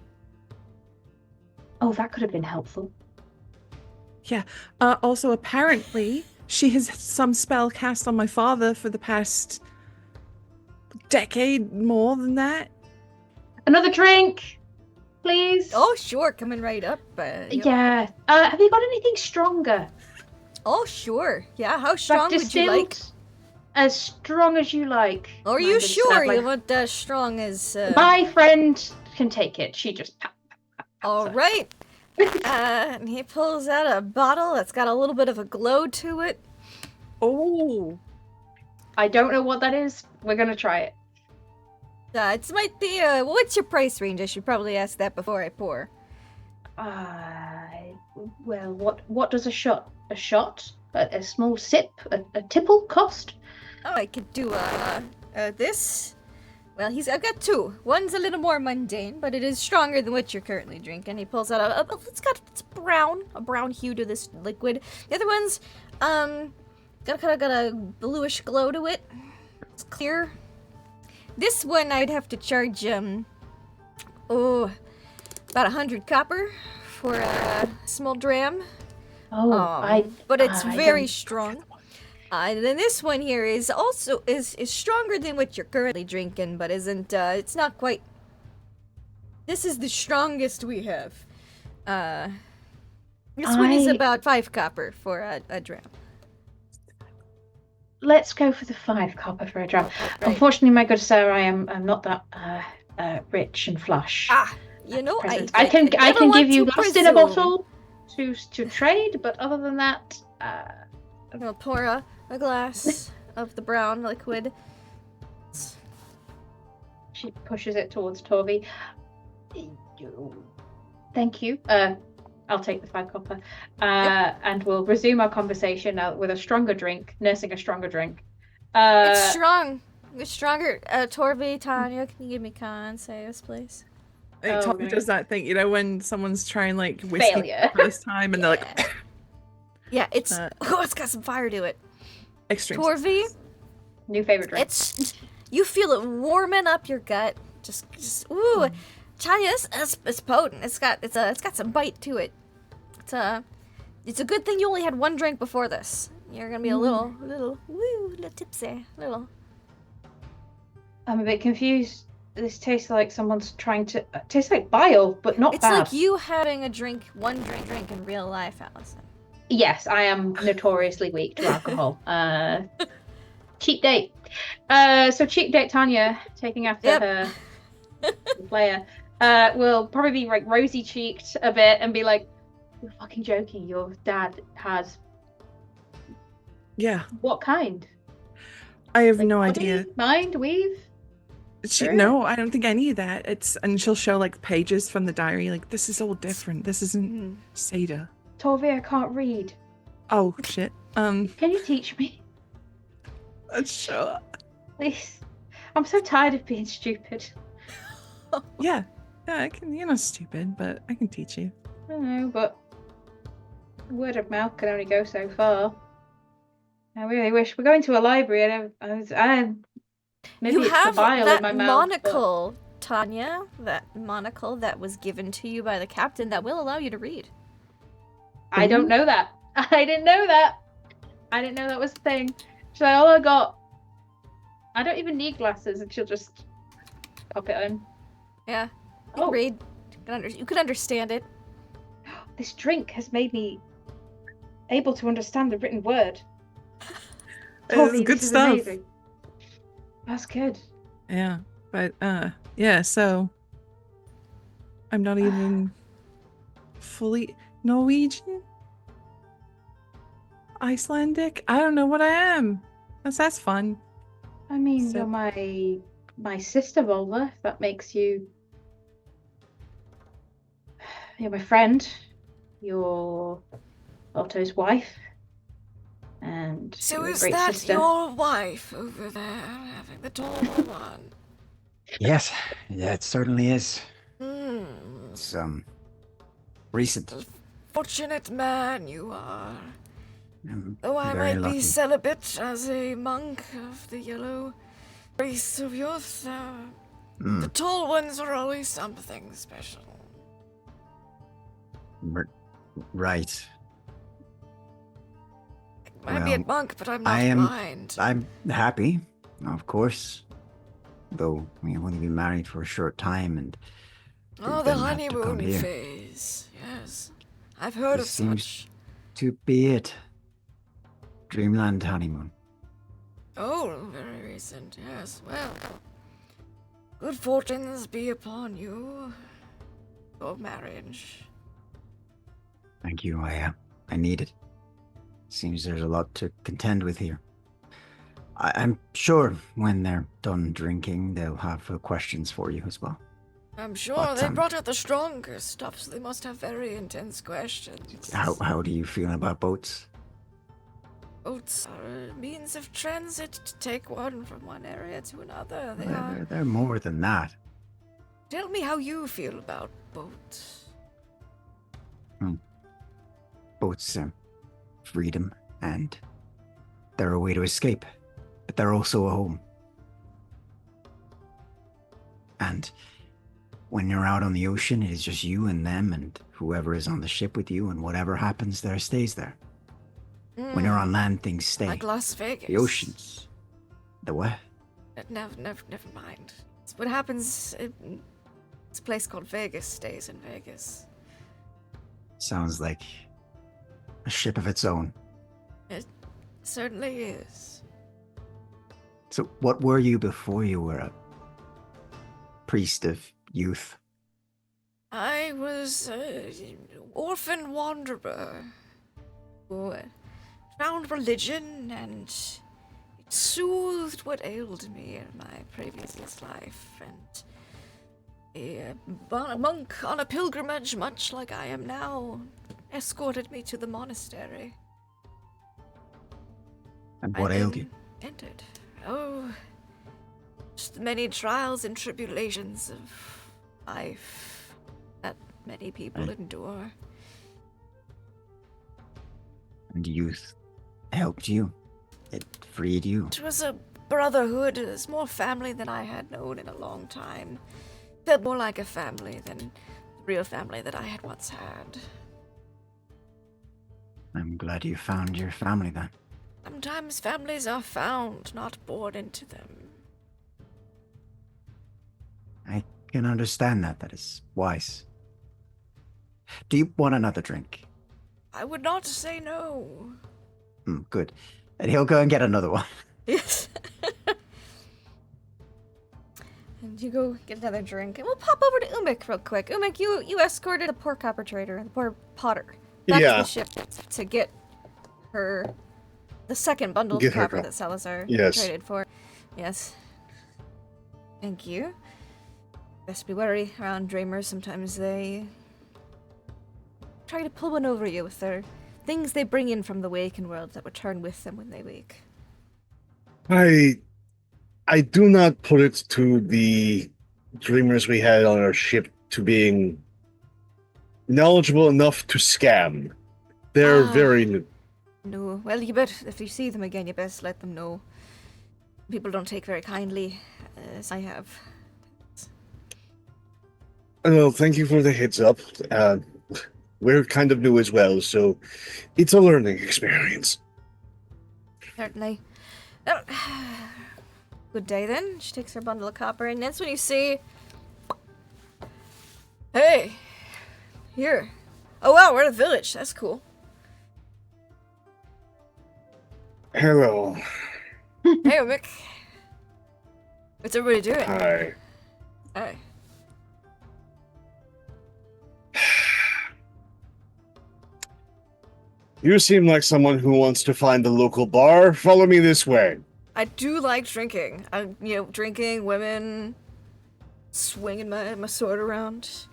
Oh, that could have been helpful. Yeah. Also, apparently, she has some spell cast on my father for the past decade, more than that. Another drink, please. Oh, sure, coming right up. Yep. Yeah. Have you got anything stronger? Oh, sure. Yeah, how strong would you like? Distilled as strong as you like. Are you sure you want as strong as... My friend can take it. She just... All right. And he pulls out a bottle that's got a little bit of a glow to it. Oh. I don't know what that is. We're going to try it. It might be, what's your price range? I should probably ask that before I pour. Well, what does a shot, a small sip, a tipple cost? Oh, I could do, this. Well, I've got two. One's a little more mundane, but it is stronger than what you're currently drinking. He pulls out it's a brown hue to this liquid. The other one's, got a bluish glow to it. It's clear. This one I'd have to charge, about 100 copper for a small dram. But it's very strong. And then this one here is also is stronger than what you're currently drinking, but isn't it's not quite. This is the strongest we have. This one is about 5 copper for a dram. Let's go for the 5 copper for a dram. Right. Unfortunately, my good sir, I'm not that rich and flush. You know, I can give you lost in a bottle to trade, but other than that, I'm gonna pour a glass of the brown liquid. She pushes it towards Torvi. Thank you. I'll take the 5 copper. And we'll resume our conversation now with a stronger drink, nursing a stronger drink. It's strong. It's stronger. Torvi, Tanya, can you give me con saves, please? Tommy does that thing, when someone's trying like whiskey failure for the first time and they're like, yeah, it's got some fire to it. Extreme. Torvi, new favorite drink. You feel it warming up your gut. Just ooh, Tanya, it's potent. It's got some bite to it. It's a good thing you only had one drink before this. You're gonna be a little tipsy, little. I'm a bit confused. This tastes like someone's trying to. Tastes like bile, but not bad. It's like you having one drink in real life, Allison. Yes, I am notoriously weak to alcohol. Cheap date. So cheap date Tanya, taking after her player, will probably be like rosy cheeked a bit and be like, "You're fucking joking. Your dad has." Yeah. What kind? I have no body, idea. Mind, weave. No, I don't think any of that. And she'll show like pages from the diary, like this is all different. This isn't Seda. Torvi, I can't read. Oh shit. Can you teach me? Sure. Please. I'm so tired of being stupid. Yeah, I can. You're not stupid, but I can teach you. I don't know, but word of mouth can only go so far. I really wish we're going to a library, and maybe you it's have the bile that in my mouth. monocle, Tanya. That monocle that was given to you by the captain that will allow you to read. I don't know that. I didn't know that. I didn't know that was a thing. So all I got. I don't even need glasses, and she'll just pop it on. Yeah. You can read. You can understand it. This drink has made me able to understand the written word. It's good stuff. Amazing. That's good. Yeah, but yeah. So I'm not even fully Norwegian, Icelandic. I don't know what I am. That's fun. I mean, you're my sister, Volva. If that makes you. You're my friend. You're Otto's wife. And so you're a is great that sister. your wife over there having the tall one? Yes, yeah, it certainly is. Hmm. It's recent. Fortunate man you are. I'm Though I very might be lucky. celibate as a monk of the yellow race of youth, the tall ones are always something special. Right. I might be a monk, but I'm not blind. I'm happy, of course. Though we've only been married for a short time, and Oh, the honeymoon phase. Yes, I've heard of such. To be it. Dreamland honeymoon. Oh, very recent. Yes. Well, good fortunes be upon you. Your marriage. Thank you. I need it. Seems there's a lot to contend with here. I'm sure when they're done drinking, they'll have questions for you as well. I'm sure they brought out the stronger stuff, so they must have very intense questions. How do you feel about boats? Boats are a means of transit to take one from one area to another. They're more than that. Tell me how you feel about boats. Boats are freedom, and they're a way to escape, but they're also a home. And when you're out on the ocean, it is just you and them and whoever is on the ship with you, and whatever happens there stays there. When you're on land, things stay. Like Las Vegas. The oceans. The what? Never mind. It's what happens. It's a place called Vegas stays in Vegas. Sounds like a ship of its own. It certainly is. So what were you before you were a priest of youth? I was an orphan wanderer who found religion, and it soothed what ailed me in my previous life, and a monk on a pilgrimage, much like I am now, escorted me to the monastery. And what ailed you? Entered. Oh, just the many trials and tribulations of life that many people endure. And youth helped you. It freed you. It was a brotherhood. It was more family than I had known in a long time. Felt more like a family than the real family that I had once had. I'm glad you found your family then. Sometimes families are found, not born into them. I can understand that. That is wise. Do you want another drink? I would not say no. Good. And he'll go and get another one. Yes. And you go get another drink, and we'll pop over to Umik real quick. Umik, you escorted the poor copper trader, the poor potter, back to the ship to get her the second bundle of copper that Salazar traded for. Yes. Thank you. Best be wary around dreamers. Sometimes they try to pull one over you with their things they bring in from the waking world that return with them when they wake. I do not put it to the dreamers we had on our ship to being knowledgeable enough to scam. They're very new. No. Well, if you see them again, you best let them know. People don't take very kindly, as I have. Well, thank you for the heads up. We're kind of new as well, so it's a learning experience. Certainly. Oh, good day then. She takes her bundle of copper, and that's when you see... Hey! Here. Oh wow, we're at a village. That's cool. Hello. Hey, Mick. What's everybody doing? Hi. Hi. You seem like someone who wants to find the local bar. Follow me this way. I do like drinking. Drinking, women, swinging my sword around.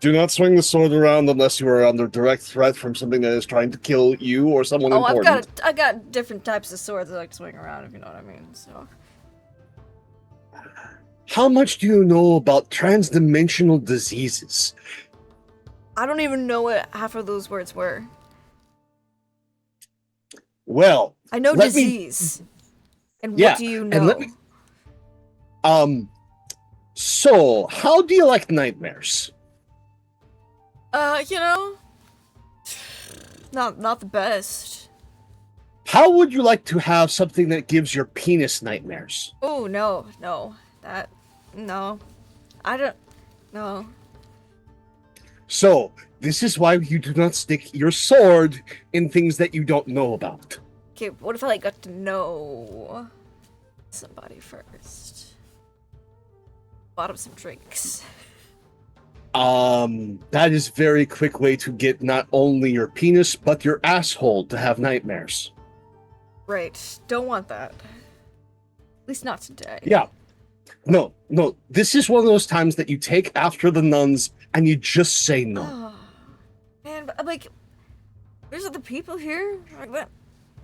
Do not swing the sword around unless you are under direct threat from something that is trying to kill you or someone important. I've got different types of swords I like to swing around, if you know what I mean. So. how much do you know about transdimensional diseases? I don't even know what half of those words were. Well, I know disease. And what do you know? So, how do you like nightmares? You know, not the best. How would you like to have something that gives your penis nightmares? Oh, no. I don't, no. So, this is why you do not stick your sword in things that you don't know about. Okay, what if I got to know somebody first? Bought him some drinks. That is a very quick way to get not only your penis, but your asshole to have nightmares. Right, don't want that. At least not today. Yeah. No. This is one of those times that you take after the nuns and you just say no. Oh, man, but, like, there's other people here. Like that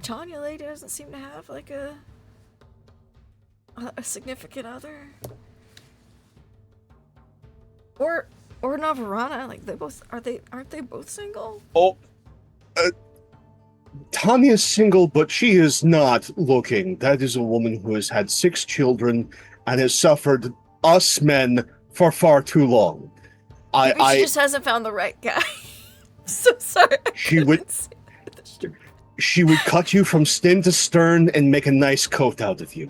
Tanya lady doesn't seem to have, like, a significant other. Or Navarana, like, aren't they both single? Oh, Tanya's single, but she is not looking. That is a woman who has had 6 children and has suffered us men for far too long. Maybe she just hasn't found the right guy. I'm so sorry. She would cut you from stem to stern and make a nice coat out of you.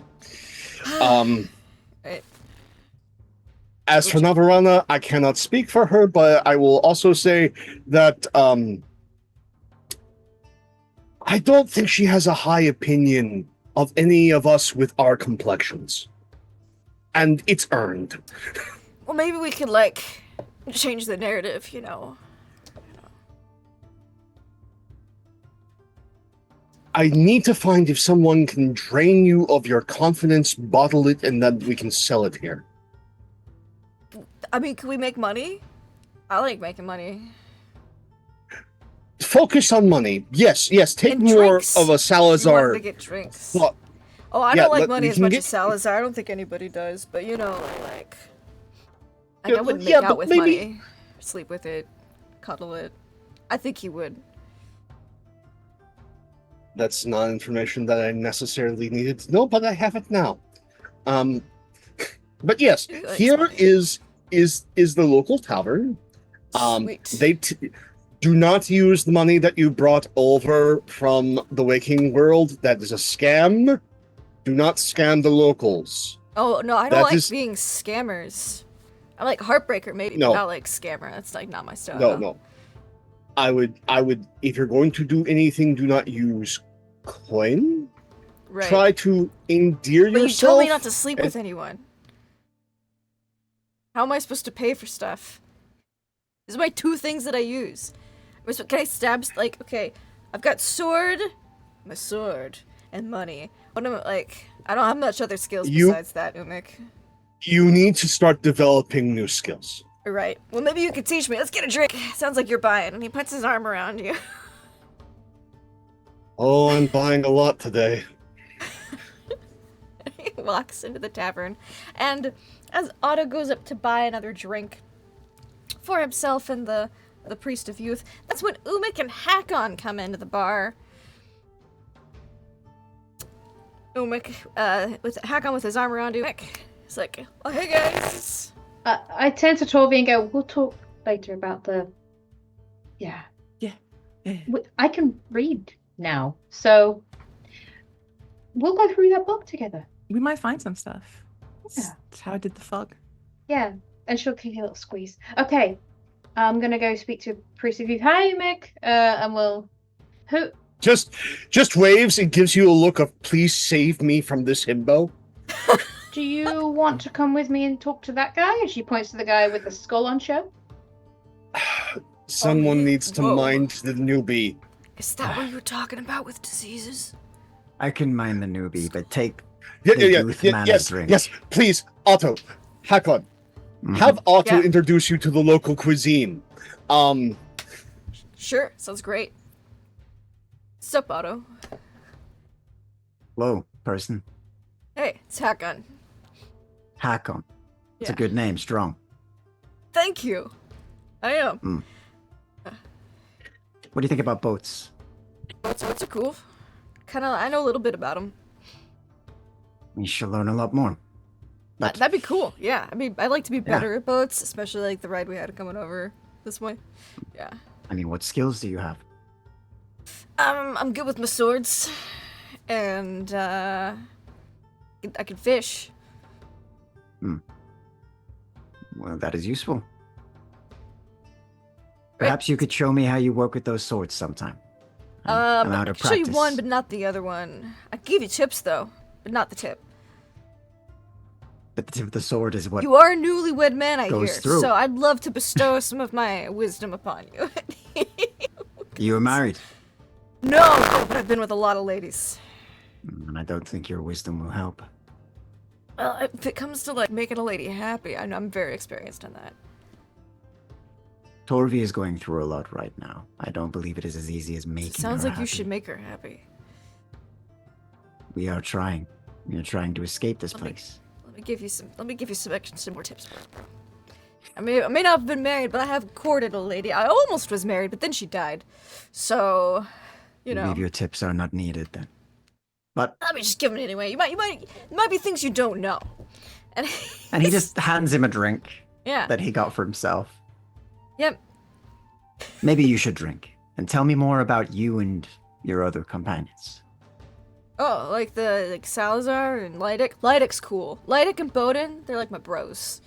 Right. As for Navarana, I cannot speak for her, but I will also say that I don't think she has a high opinion of any of us with our complexions. And it's earned. Well, maybe we could, like, change the narrative, you know. I need to find if someone can drain you of your confidence, bottle it, and then we can sell it here. I mean, can we make money? I like making money. Focus on money. Yes. Take And more drinks. of a Salazar. We wanted to get drinks. Well, I yeah, don't like money we as can much get- as Salazar. I don't think anybody does, but you know, like Yeah, I wouldn't yeah, make but out with maybe- money, sleep with it, cuddle it. I think he would. That's not information that I necessarily needed to know, but I have it now. But yes, He likes here money. is the local tavern. Sweet. They do not use the money that you brought over from the waking world. That is a scam. Do not scam the locals. Oh no, I don't that like is- being scammers. I like Heartbreaker maybe, No. but not like scammer. That's like not my style. No. I would, if you're going to do anything, do not use coin. Right. Try to endear But you yourself. told me not to sleep and- with anyone. How am I supposed to pay for stuff? These are my 2 things that I use. Can I stab? Like, okay, I've got my sword, and money. What am I like? I don't have much other skills besides that, Umik. You need to start developing new skills. Right. Well, maybe you could teach me. Let's get a drink. Sounds like you're buying. And he puts his arm around you. Oh, I'm buying a lot today. He walks into the tavern, and as Otto goes up to buy another drink for himself and the priest of youth, that's when Umik and Hakon come into the bar. Umik, with Hakon with his arm around Umik, he's like, "Oh, hey guys." I turn to Torvi and go, we'll talk later about the... Yeah. Yeah. I can read now, so we'll go through that book together. We might find some stuff. Yeah. That's how I did the fog. Yeah, and she'll give you a little squeeze. Okay, I'm gonna go speak to Priest of Youth. Hi, Mick. And we'll... Who? Just waves and gives you a look of please save me from this himbo. Do you want to come with me and talk to that guy? And she points to the guy with the skull on show. Someone needs to whoa. mind the newbie. Is that what you were talking about with diseases? I can mind the newbie, but take Yeah, the yeah, youth yeah, man a yes, drink. yes, please, Otto, Hakon, Mhm. have Otto Yeah. introduce you to the local cuisine. Sure, sounds great. Sup, Otto? Hello, person. Hey, it's Hakon. Hakon. It's a good name, Strong. Thank you. I am. What do you think about boats? Boats are cool. I know a little bit about them. You should learn a lot more. But That'd be cool. Yeah. I mean, I'd like to be better at boats, especially like the ride we had coming over this way. Yeah. I mean, what skills do you have? I'm good with my swords, and I can fish. Well, that is useful. Perhaps you could show me how you work with those swords sometime. I'm out I of can show you practice. one, but not the other one. I can give you tips though, but not the tip. But the tip of the sword is what You are a newlywed man, I hear, goes through. so I'd love to bestow some of my wisdom upon you. You are married. No, but I've been with a lot of ladies. And I don't think your wisdom will help. Well, if it comes to like making a lady happy, I'm very experienced in that. Torvi is going through a lot right now. I don't believe it is as easy as making Sounds her like you happy. should make her happy. We are trying. We are trying to escape this place. Let me give you some more tips. I may not have been married, but I have courted a lady. I almost was married, but then she died. So, you know. Maybe your tips are not needed then. But Let me just give them anyway. There might be things you don't know. And he just hands him a drink yeah. that he got for himself. Yep. Maybe you should drink and tell me more about you and your other companions. Oh, like Salazar and Lydic. Lydic's cool. Lydic and Bowden, they're like my bros.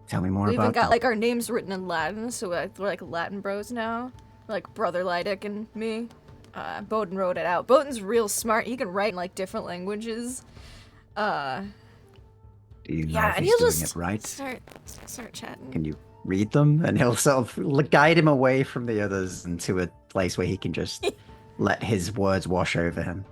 Tell me more We even about got them. like our names written in Latin, so we're like Latin bros now. Like brother Lydic and me. Bowden wrote it out. Bowden's real smart. He can write in like different languages. Do you know Yeah, if and he's he'll doing just it right? start chatting. Can you read them? And he'll sort of guide him away from the others into a place where he can just let his words wash over him.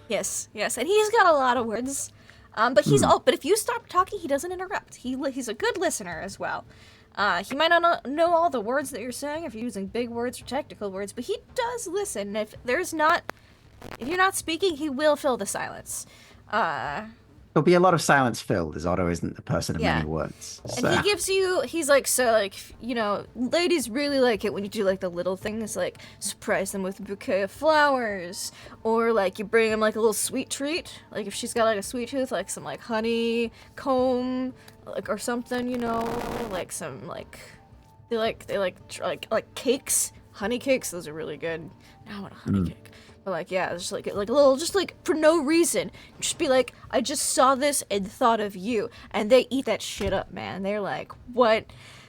Yes, and he's got a lot of words. But but if you stop talking, he doesn't interrupt. He's a good listener as well. He might not know all the words that you're saying if you're using big words or technical words, but he does listen. If you're not speaking, he will fill the silence. There'll be a lot of silence filled, as Otto isn't the person of Yeah. many words. And So. he gives you, ladies really like it when you do like the little things, like surprise them with a bouquet of flowers, or like you bring them like a little sweet treat, like if she's got like a sweet tooth, like some like honey comb, like or something, like some like they like cakes, honey cakes. Those are really good. Now I want a honey cake. But like, yeah, it's just like a little, just like for no reason. Just be like, I just saw this and thought of you. And they eat that shit up, man. They're like, what?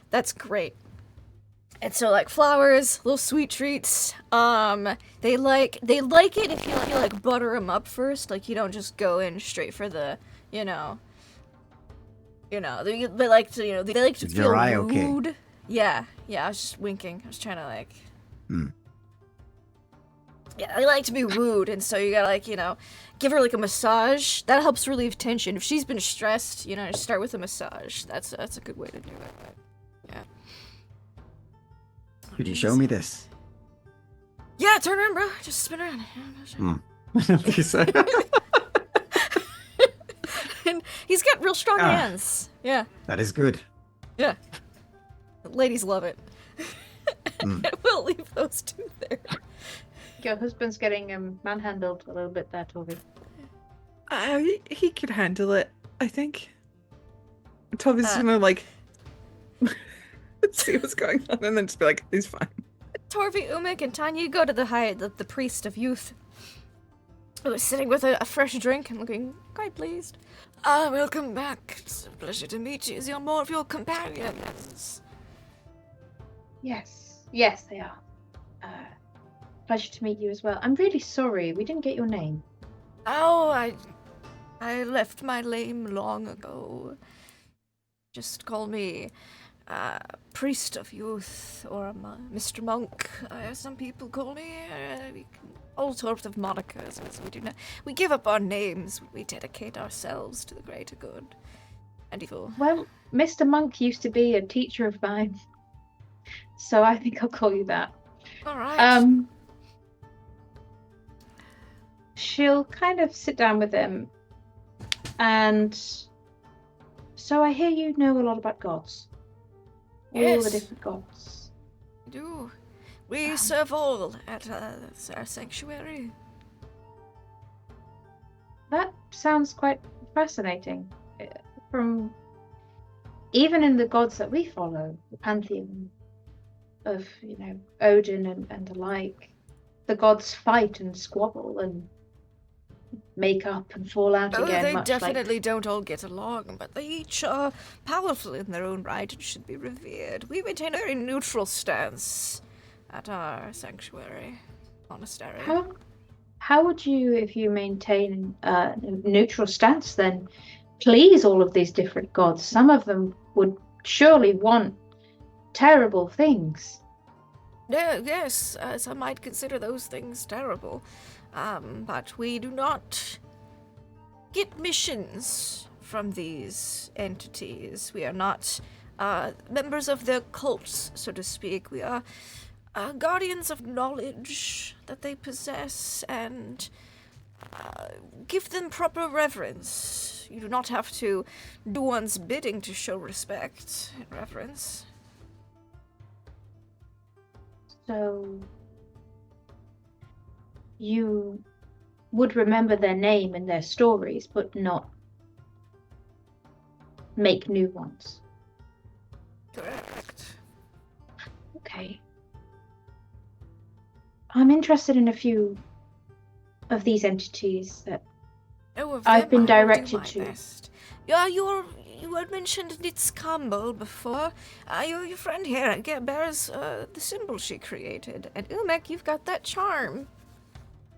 That's great. And so like flowers, little sweet treats. They like it if you like butter them up first. Like you don't just go in straight for the, they like to, they like to Is feel your eye okay? wooed. Yeah, I was just winking. I was trying to like. Yeah, they like to be wooed, and so you gotta give her like a massage. That helps relieve tension. If she's been stressed, just start with a massage. That's a good way to do it. But, yeah. Could you show me this? Yeah, turn around, bro. Just spin around. And he's got real strong hands. Yeah. That is good. Yeah. Ladies love it. We'll leave those two there. Your husband's getting manhandled a little bit there, Toby. He could handle it, I think. Toby's gonna see what's going on and then just be like, he's fine. Torvi, Umik, and Tanya, you go to the priest of youth, who is sitting with a fresh drink and looking quite pleased. Welcome back. It's a pleasure to meet you. Is there more of your companions? Yes, they are. Pleasure to meet you as well. I'm really sorry, we didn't get your name. Oh, I left my name long ago. Just call me priest of youth or Mr. Monk. Some people call me all sorts of monikers. We give up our names. We dedicate ourselves to the greater good and evil. Well, Mr. Monk used to be a teacher of mine, so I think I'll call you that. All right. She'll kind of sit down with him, and So I hear you know a lot about gods. All Yes. the different gods. We do. We serve all at our sanctuary. That sounds quite fascinating. From even in the gods that we follow, the pantheon of, Odin and the like, the gods fight and squabble and make up and fall out again. They much definitely don't all get along, but they each are powerful in their own right and should be revered. We maintain a very neutral stance at our sanctuary, monastery. How would you, if you maintain a neutral stance, then please all of these different gods? Some of them would surely want terrible things. Yes, some might consider those things terrible, but we do not get missions from these entities. We are not members of their cults, so to speak. We are guardians of knowledge that they possess and give them proper reverence. You do not have to do one's bidding to show respect and reverence. So you would remember their name and their stories, but not make new ones. Correct. Okay. I'm interested in a few of these entities that I've been directed to. You had mentioned Nitz Campbell before. Your friend here bears the symbol she created. And Umek, you've got that charm.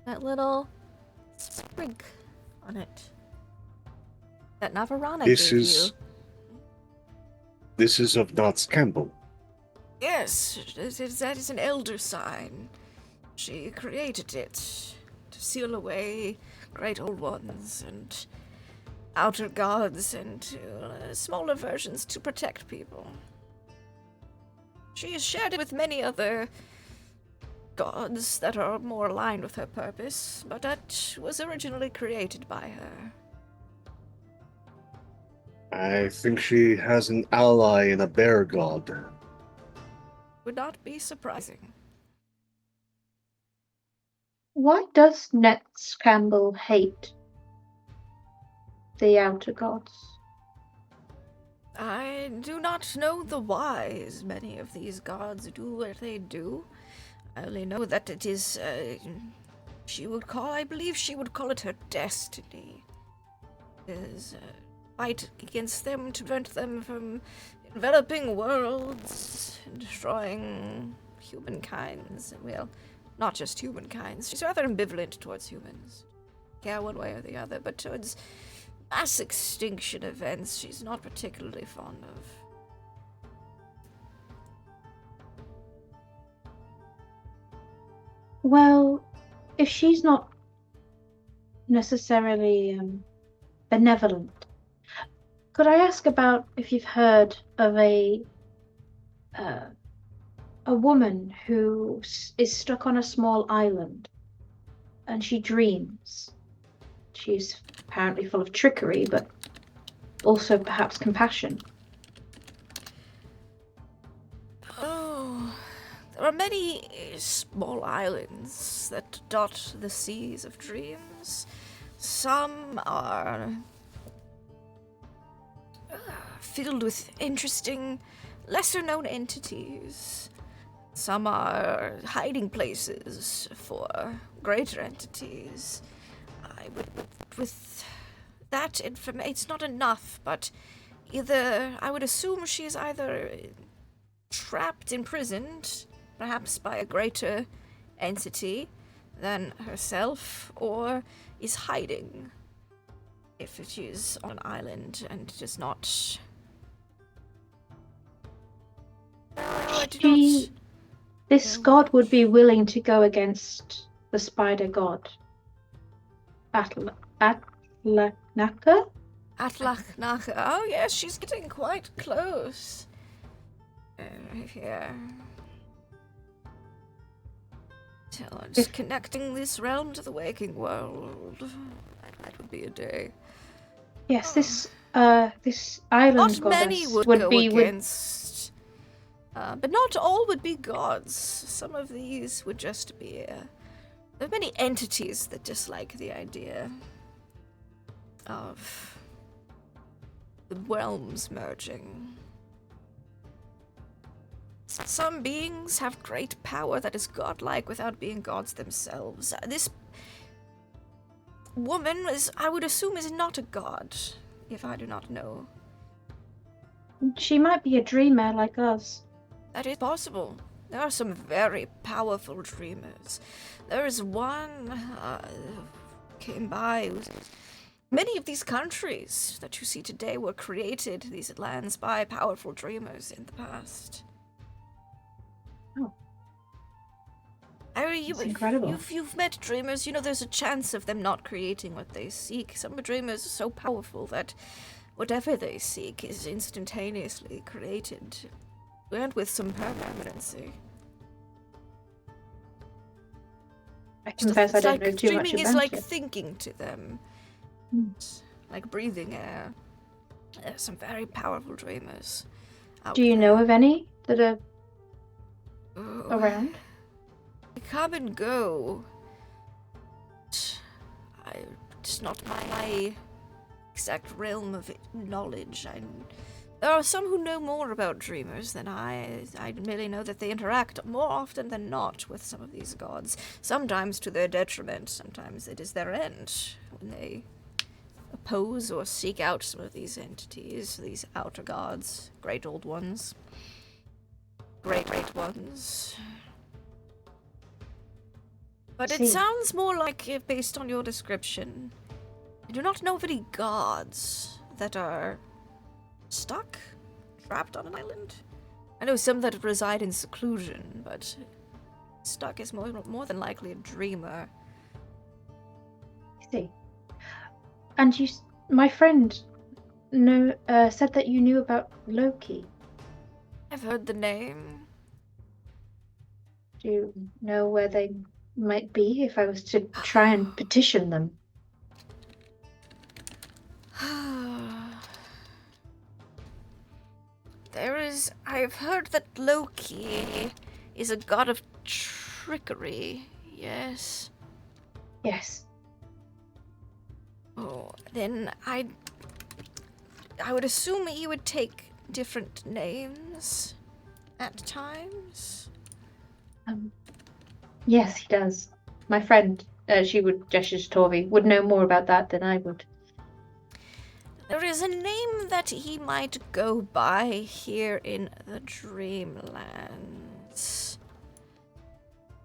That little sprig on it. That Navarana gave you. This is of Nitz Campbell. Yes, that is an elder sign. She created it to seal away great old ones and outer gods and smaller versions to protect people. She has shared it with many other gods that are more aligned with her purpose, but that was originally created by her. I think she has an ally in a bear god. Would not be surprising. Why does Nitz Campbell hate the outer gods? I do not know the whys many of these gods do what they do. I only know that it is, I believe she would call it her destiny. Is fight against them to prevent them from enveloping worlds and destroying humankind. Well, not just humankind. She's rather ambivalent towards humans. Yeah, one way or the other, but towards mass extinction events, she's not particularly fond of. Well, if she's not necessarily benevolent, could I ask about if you've heard of a woman who is stuck on a small island and she dreams? She's apparently full of trickery, but also perhaps compassion. Oh, there are many small islands that dot the seas of dreams. Some are filled with interesting, lesser-known entities. Some are hiding places for greater entities. With that information, it's not enough, but I would assume she's either trapped, imprisoned, perhaps by a greater entity than herself, or is hiding. If she's on an island and does not... This god would be willing to go against the spider god. Atlach-Nacha? Atlach-Nacha. Oh yes, she's getting quite close. Here. Just connecting this realm to the waking world. That would be a day. Yes, this island Not many goddess would go be against, but not all would be gods. Some of these would just be. There are many entities that dislike the idea of the realms merging. Some beings have great power that is godlike without being gods themselves. This woman I would assume, is not a god, if I do not know. She might be a dreamer like us. That is possible. There are some very powerful dreamers. There is one came by. Many of these countries that you see today were created, these lands, by powerful dreamers in the past. Oh. That's incredible. You've met dreamers, you know there's a chance of them not creating what they seek. Some dreamers are so powerful that whatever they seek is instantaneously created, and with some permanency. I confess I don't know too much dreaming about is like it. thinking to them. Like breathing air. There's some very powerful dreamers out Do you know of any that are there. around? They come and go. It's not my exact realm of knowledge. There are some who know more about dreamers than I. I merely know that they interact more often than not with some of these gods. Sometimes to their detriment, sometimes it is their end when they oppose or seek out some of these entities, these outer gods, great old ones. Great ones. But it sounds more like, based on your description, I do not know of any gods that are stuck, trapped on an island. I know some that reside in seclusion, but stuck is more than likely a dreamer. I see. And my friend, said that you knew about Loki. I've heard the name. Do you know where they might be if I was to try and petition them? I've heard that Loki is a god of trickery, yes? Yes. Oh, then I would assume he would take different names at times. Yes, he does. My friend, she would gesture to Torvi, would know more about that than I would. There is a name that he might go by here in the Dreamlands.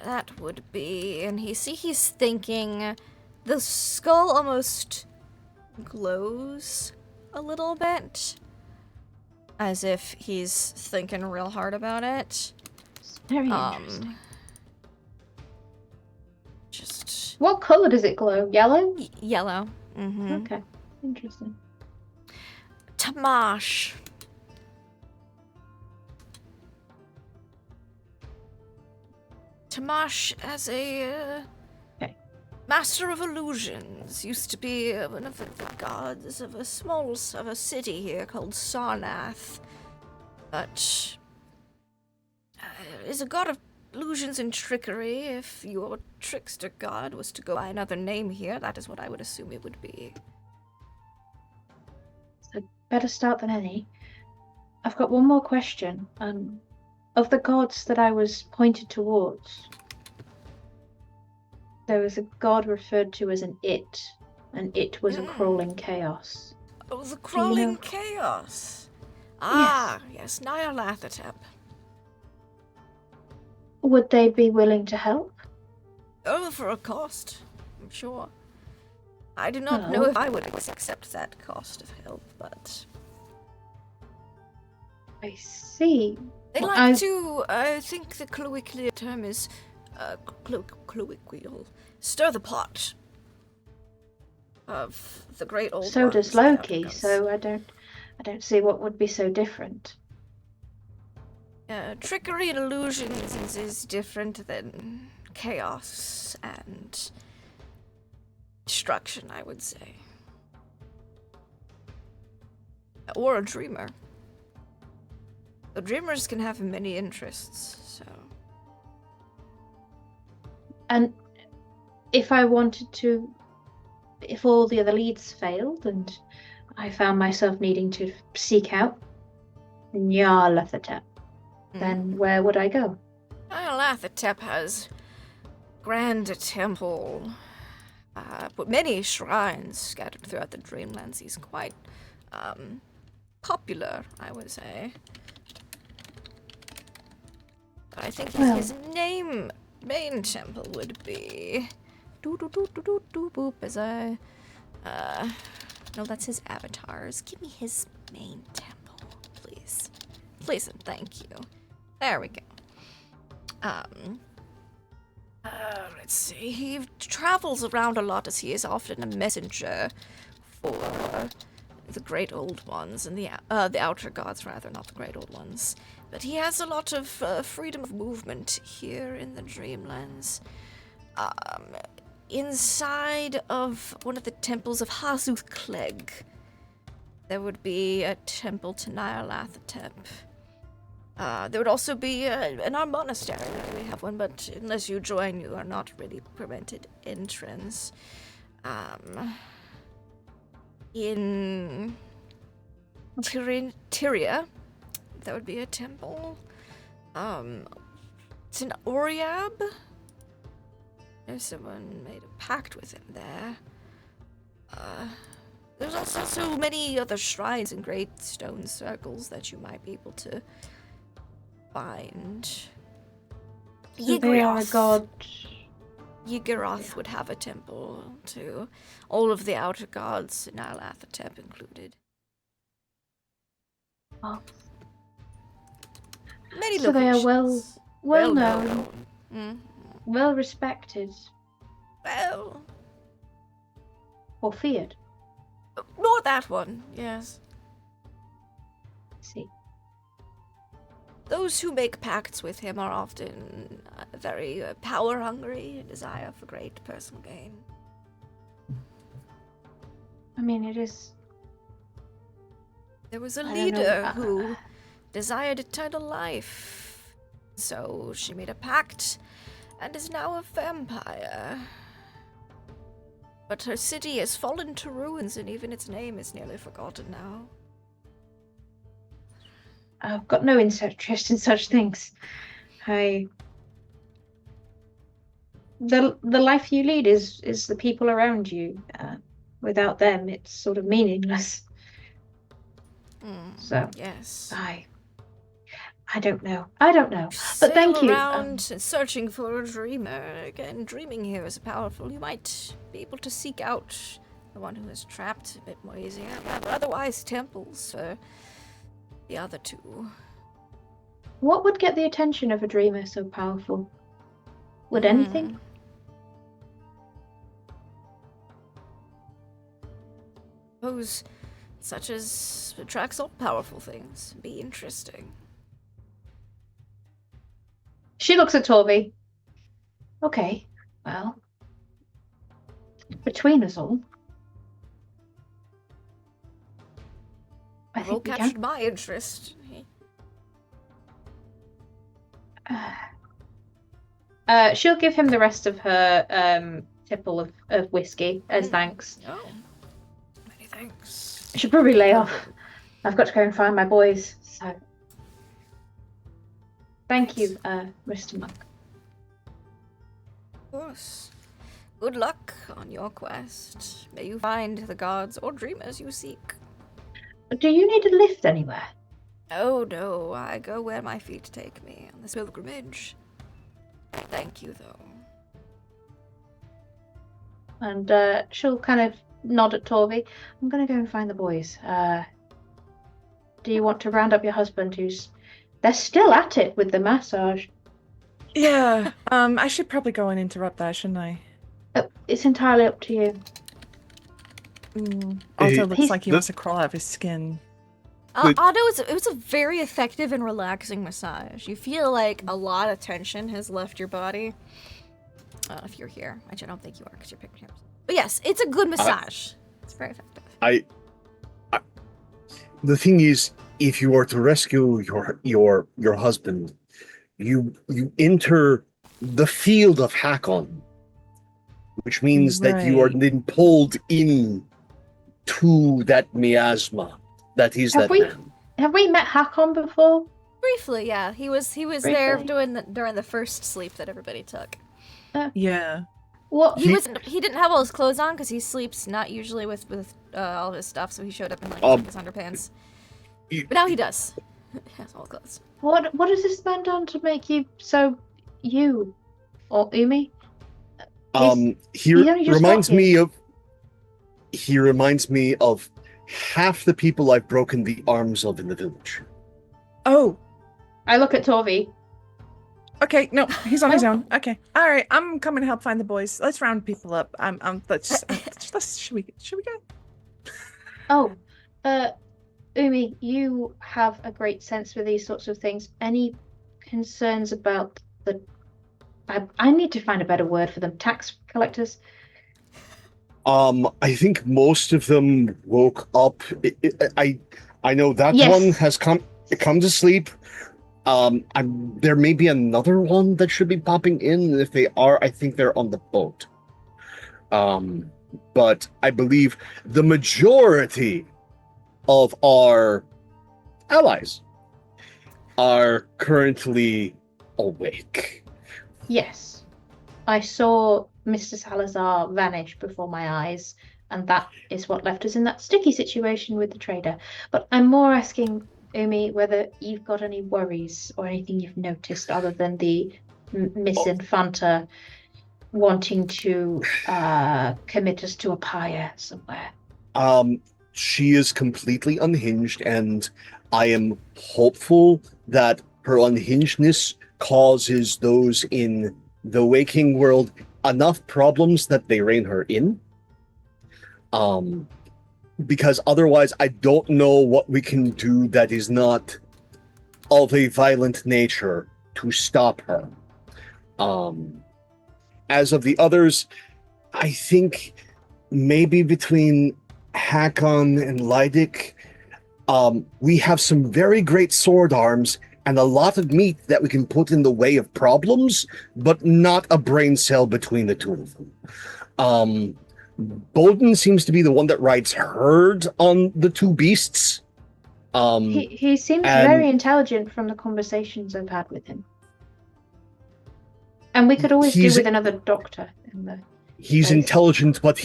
That would be, and he's thinking, the skull almost glows a little bit, as if he's thinking real hard about it. It's very interesting. Just What color does it glow? Yellow? yellow. Mm-hmm. Okay, interesting. Tamash. Tamash, as a master of illusions, used to be one of the gods of a city here called Sarnath, but is a god of illusions and trickery. If your trickster god was to go by another name here, that is what I would assume it would be. So better start than any. I've got one more question. Of the gods that I was pointed towards, there was a god referred to as an it, and it was a crawling chaos. Oh, the crawling chaos. Ah, yes, Nyarlathotep. Would they be willing to help? Oh, for a cost, I'm sure. I do not know if I would accept that cost of help, but I see. they like to, I think the colloquial term is, colloquial, stir the pot of the great old So ones does that have Loki, begun. so I don't see what would be so different. Trickery and illusions is different than chaos and destruction, I would say. Or a dreamer. The dreamers can have many interests, so... And if I wanted to... If all the other leads failed and I found myself needing to seek out Nyarlathotep, then where would I go? Nyarlathotep has grand temple, but many shrines scattered throughout the Dreamlands. He's quite popular, I would say. But I think his main temple would be boop as I no, that's his avatars. Give me his main temple, please. Please and thank you. There we go. Let's see. He travels around a lot as he is often a messenger for the Great Old Ones and the Outer Gods, rather, not the Great Old Ones. But he has a lot of freedom of movement here in the Dreamlands. Inside of one of the temples of Hazuth-Clegg, there would be a temple to Nyarlathotep. There would also be in our monastery. We have one, but unless you join, you are not really permitted entrance. In Tyria, there would be a temple. It's in Oriab. There's someone made a pact with him there. There's also so many other shrines and great stone circles that you might be able to find. So they are a god. Yiggorath would have a temple too. All of the outer gods, Nyarlathotep included. Oh. Many so they are locations. well known. Mm. Well respected. Well. Or feared. Nor that one, yes. See. Those who make pacts with him are often very power-hungry, desire for great personal gain. I mean, it is... There was a leader who desired eternal life, so she made a pact and is now a vampire. But her city has fallen to ruins, and even its name is nearly forgotten now. I've got no interest in such things. The life you lead is the people around you. Without them, it's sort of meaningless. So yes, I don't know. But thank you. Around searching for a dreamer. Again, dreaming here is powerful. You might be able to seek out the one who is trapped a bit more easier. But otherwise, temples for the other two. What would get the attention of a dreamer so powerful? Would anything? Suppose such as attracts all powerful things. Be interesting. She looks at Torby. Okay, well, between us all, I think we captured my interest. She'll give him the rest of her tipple of whiskey as thanks. Oh, many thanks. I should probably lay off. I've got to go and find my boys. So, thank you, Mr. Monk. Of course. Good luck on your quest. May you find the gods or dreamers you seek. Do you need a lift anywhere? Oh no, I go where my feet take me on this pilgrimage. Thank you, though. And she'll kind of nod at Torby. I'm going to go and find the boys. Do you want to round up your husband they're still at it with the massage? Yeah, I should probably go and interrupt that, shouldn't I? It's entirely up to you. Also looks like he wants to crawl out of his skin. Otto, it was a very effective and relaxing massage. You feel like a lot of tension has left your body. If you're here, which I don't think you are because you're picking up. But yes, it's a good massage. It's very effective. the thing is, if you are to rescue your husband, you enter the field of Hakon, which means that you are then pulled in to that miasma that is that man. Have we met Hakon before? Briefly, yeah. He was there during the first sleep that everybody took. Yeah. Well, he didn't have all his clothes on because he sleeps not usually with all of his stuff, so he showed up in like his underpants. But now he does. He has all clothes. What has this man done to make you so you, or Umi? He reminds me of half the people I've broken the arms of in the village. Oh. I look at Torvi. Okay, no, he's on his own. Okay, all right, I'm coming to help find the boys. Let's round people up. Should we go? Oh, Umi, you have a great sense for these sorts of things. Any concerns about the? I need to find a better word for them. Tax collectors. I think most of them woke up. I know that one has come to sleep. There may be another one that should be popping in. If they are, I think they're on the boat. But I believe the majority of our allies are currently awake. Yes. I saw Mr. Salazar vanish before my eyes, and that is what left us in that sticky situation with the trader. But I'm more asking, Umi, whether you've got any worries or anything you've noticed other than the Miss Infanta wanting to commit us to a pyre somewhere. She is completely unhinged, and I am hopeful that her unhingedness causes those in the waking world enough problems that they rein her in. Because otherwise I don't know what we can do that is not of a violent nature to stop her. As of the others, I think maybe between Hakon and Lydic, we have some very great sword arms and a lot of meat that we can put in the way of problems, but not a brain cell between the two of them. Bowden seems to be the one that rides herd on the two beasts. He seems very intelligent from the conversations I've had with him. And we could always do with another doctor in the He's intelligent, but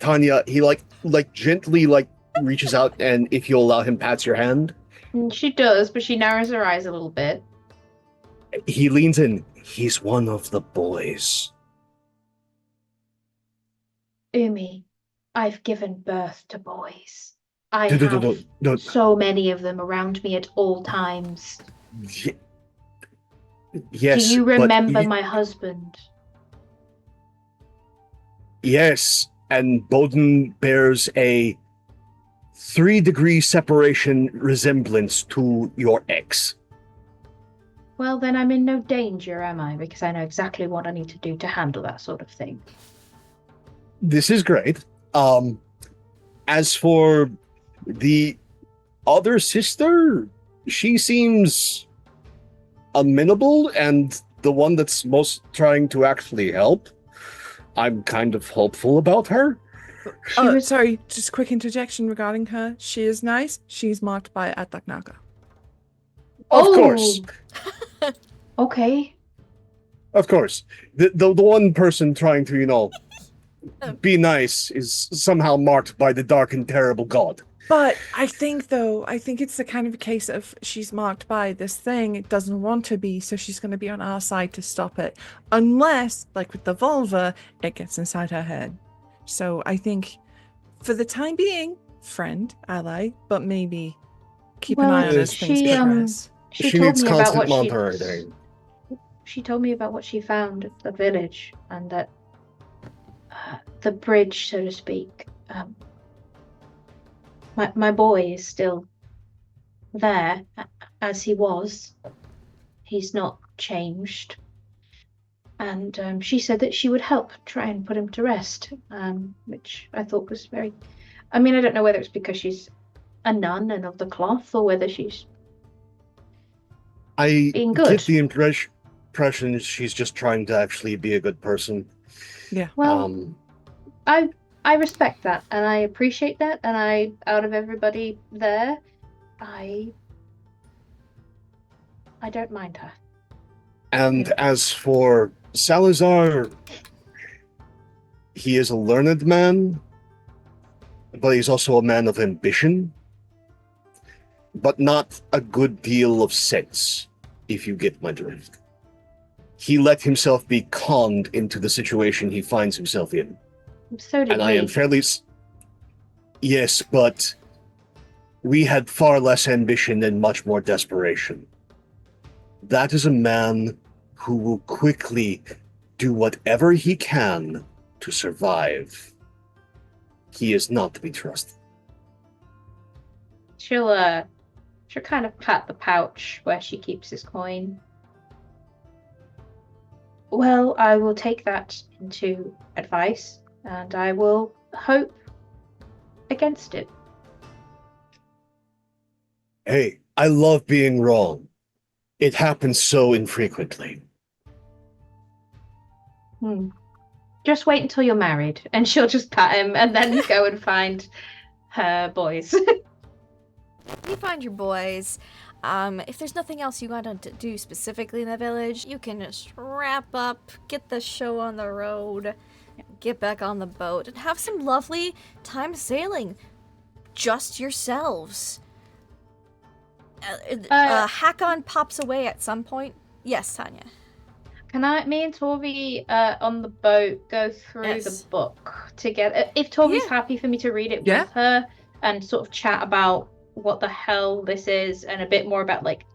Tanya, he gently reaches out, and if you allow him, pats your hand. She does, but she narrows her eyes a little bit. He leans in. He's one of the boys. Umi, I've given birth to boys. I have so many of them around me at all times. Yes. Do you remember my husband? Yes, and Bowden bears a 3-degree separation resemblance to your ex. Well, then I'm in no danger, am I? Because I know exactly what I need to do to handle that sort of thing. This is great. As for the other sister, she seems amenable and the one that's most trying to actually help. I'm kind of hopeful about her. Sorry, just a quick interjection regarding her. She is nice. She's marked by Atlach-Nacha. Of course. Okay. Of course. The one person trying to, be nice is somehow marked by the dark and terrible god. But I think it's the kind of a case of she's marked by this thing, it doesn't want to be, so she's going to be on our side to stop it. Unless, like with the vulva, it gets inside her head. So I think, for the time being, friend, ally, but maybe keep an eye on as things progress. She needs constant monitoring. She told me about what she found at the village, and that the bridge, so to speak. My boy is still there, as he was. He's not changed. And she said that she would help try and put him to rest, which I thought was very... I mean, I don't know whether it's because she's a nun and of the cloth, or whether she's I being good. get the impression she's just trying to actually be a good person. Yeah. Well, I respect that, and I appreciate that, and out of everybody there, I don't mind her. And as for Salazar, he is a learned man, but he's also a man of ambition, but not a good deal of sense, if you get my drift. He let himself be conned into the situation he finds himself in. So did and I am fairly... Yes, but we had far less ambition and much more desperation. That is a man who will quickly do whatever he can to survive. He is not to be trusted. She'll kind of pat the pouch where she keeps his coin. Well, I will take that into advice, and I will hope against it. Hey, I love being wrong. It happens so infrequently. Just wait until you're married, and she'll just pat him and then go and find her boys. You find your boys. If there's nothing else you want to do specifically in the village, you can just wrap up, get the show on the road, get back on the boat, and have some lovely time sailing. Just yourselves. Hakon pops away at some point. Yes, Tanya. Can me and Torvi on the boat go through the book together? If Torvi's happy for me to read it with her and sort of chat about what the hell this is and a bit more about, like,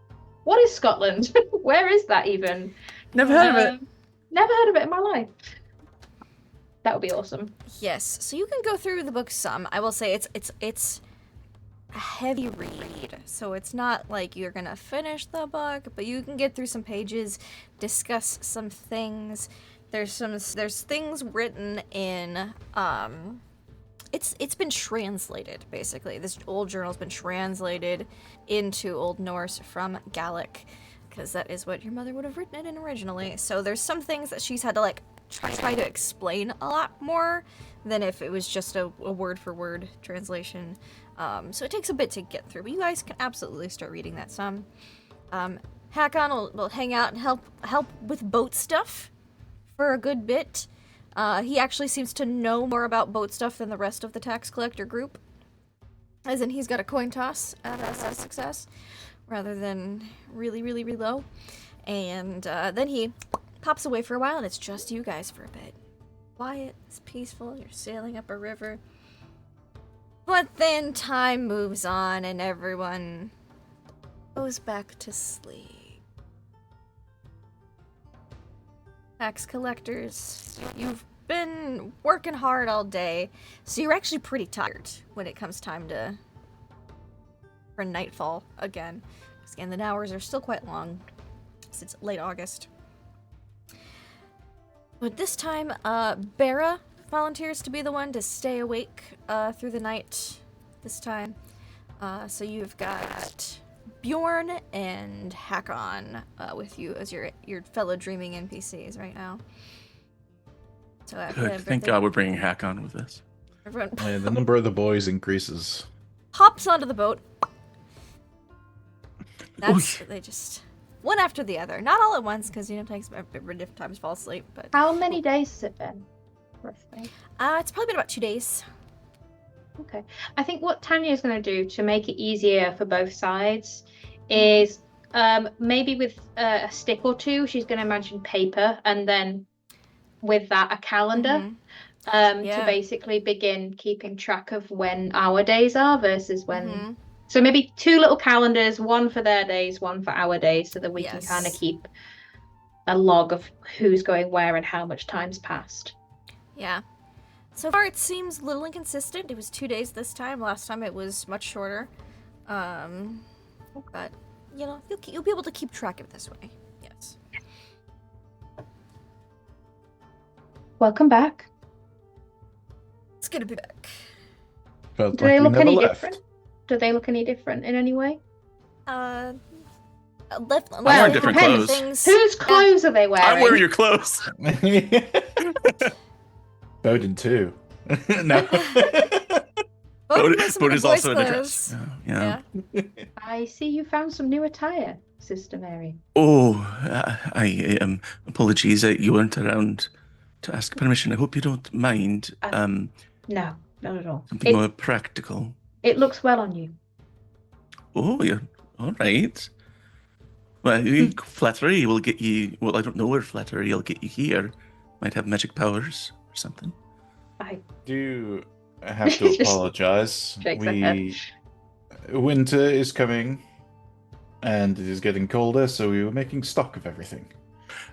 what is Scotland? Where is that even? Never heard of it. Never heard of it in my life. That would be awesome. Yes, so you can go through the book some. I will say it's a heavy read, so it's not like you're gonna finish the book, but you can get through some pages, discuss some things. There's things written in it's been translated, basically. This old journal's been translated into Old Norse from Gaelic, because that is what your mother would have written it in originally. So there's some things that she's had to, like, try to explain a lot more than if it was just a word-for-word translation. So it takes a bit to get through, but you guys can absolutely start reading that some. Hakon will hang out and help with boat stuff for a good bit. He actually seems to know more about boat stuff than the rest of the tax collector group. As in, he's got a coin toss at a success, rather than really, really, really low. And then he pops away for a while, and it's just you guys for a bit. Quiet, it's peaceful, you're sailing up a river. But then time moves on, and everyone goes back to sleep. Tax collectors, you've been working hard all day, so you're actually pretty tired when it comes time for nightfall again. Again, the hours are still quite long, since it's late August. But this time, Bera volunteers to be the one to stay awake through the night this time. So you've got Bjorn and Hakon with you as your fellow dreaming NPCs right now. So Good. Thank God we're bringing Hakon with us. Everyone The number of the boys increases. hops onto the boat. They just one after the other, not all at once, because it takes a bit of time to fall asleep. But How many days has it been, roughly? It's probably been about 2 days. Okay. I think what Tanya is going to do to make it easier for both sides is maybe with a stick or two, she's going to imagine paper, and then with that, a calendar to basically begin keeping track of when our days are versus when... So maybe 2 little calendars, one for their days, one for our days, so that we can kind of keep a log of who's going where and how much time's passed. Yeah. So far, it seems a little inconsistent. It was 2 days this time. Last time, it was much shorter. But, you know, you'll be able to keep track of it this way. Yes. Welcome back. It's good to be back. Felt Do like they we look never any left. different? Do they look any different in any way? Left. I'm wearing different clothes. Things. Whose clothes are they wearing? I'm wearing your clothes. Bowden too. No. Bowden is also in a dress. dress. Yeah. I see you found some new attire, Sister Mary. Oh, I apologies that you weren't around to ask permission. I hope you don't mind. No, not at all. Something more practical. It looks well on you. Oh, yeah. All right. Well, flattery will get you. Well, I don't know where flattery will get you here. Might have magic powers or something. I do have to apologize. Winter is coming, and it is getting colder, so we were making stock of everything.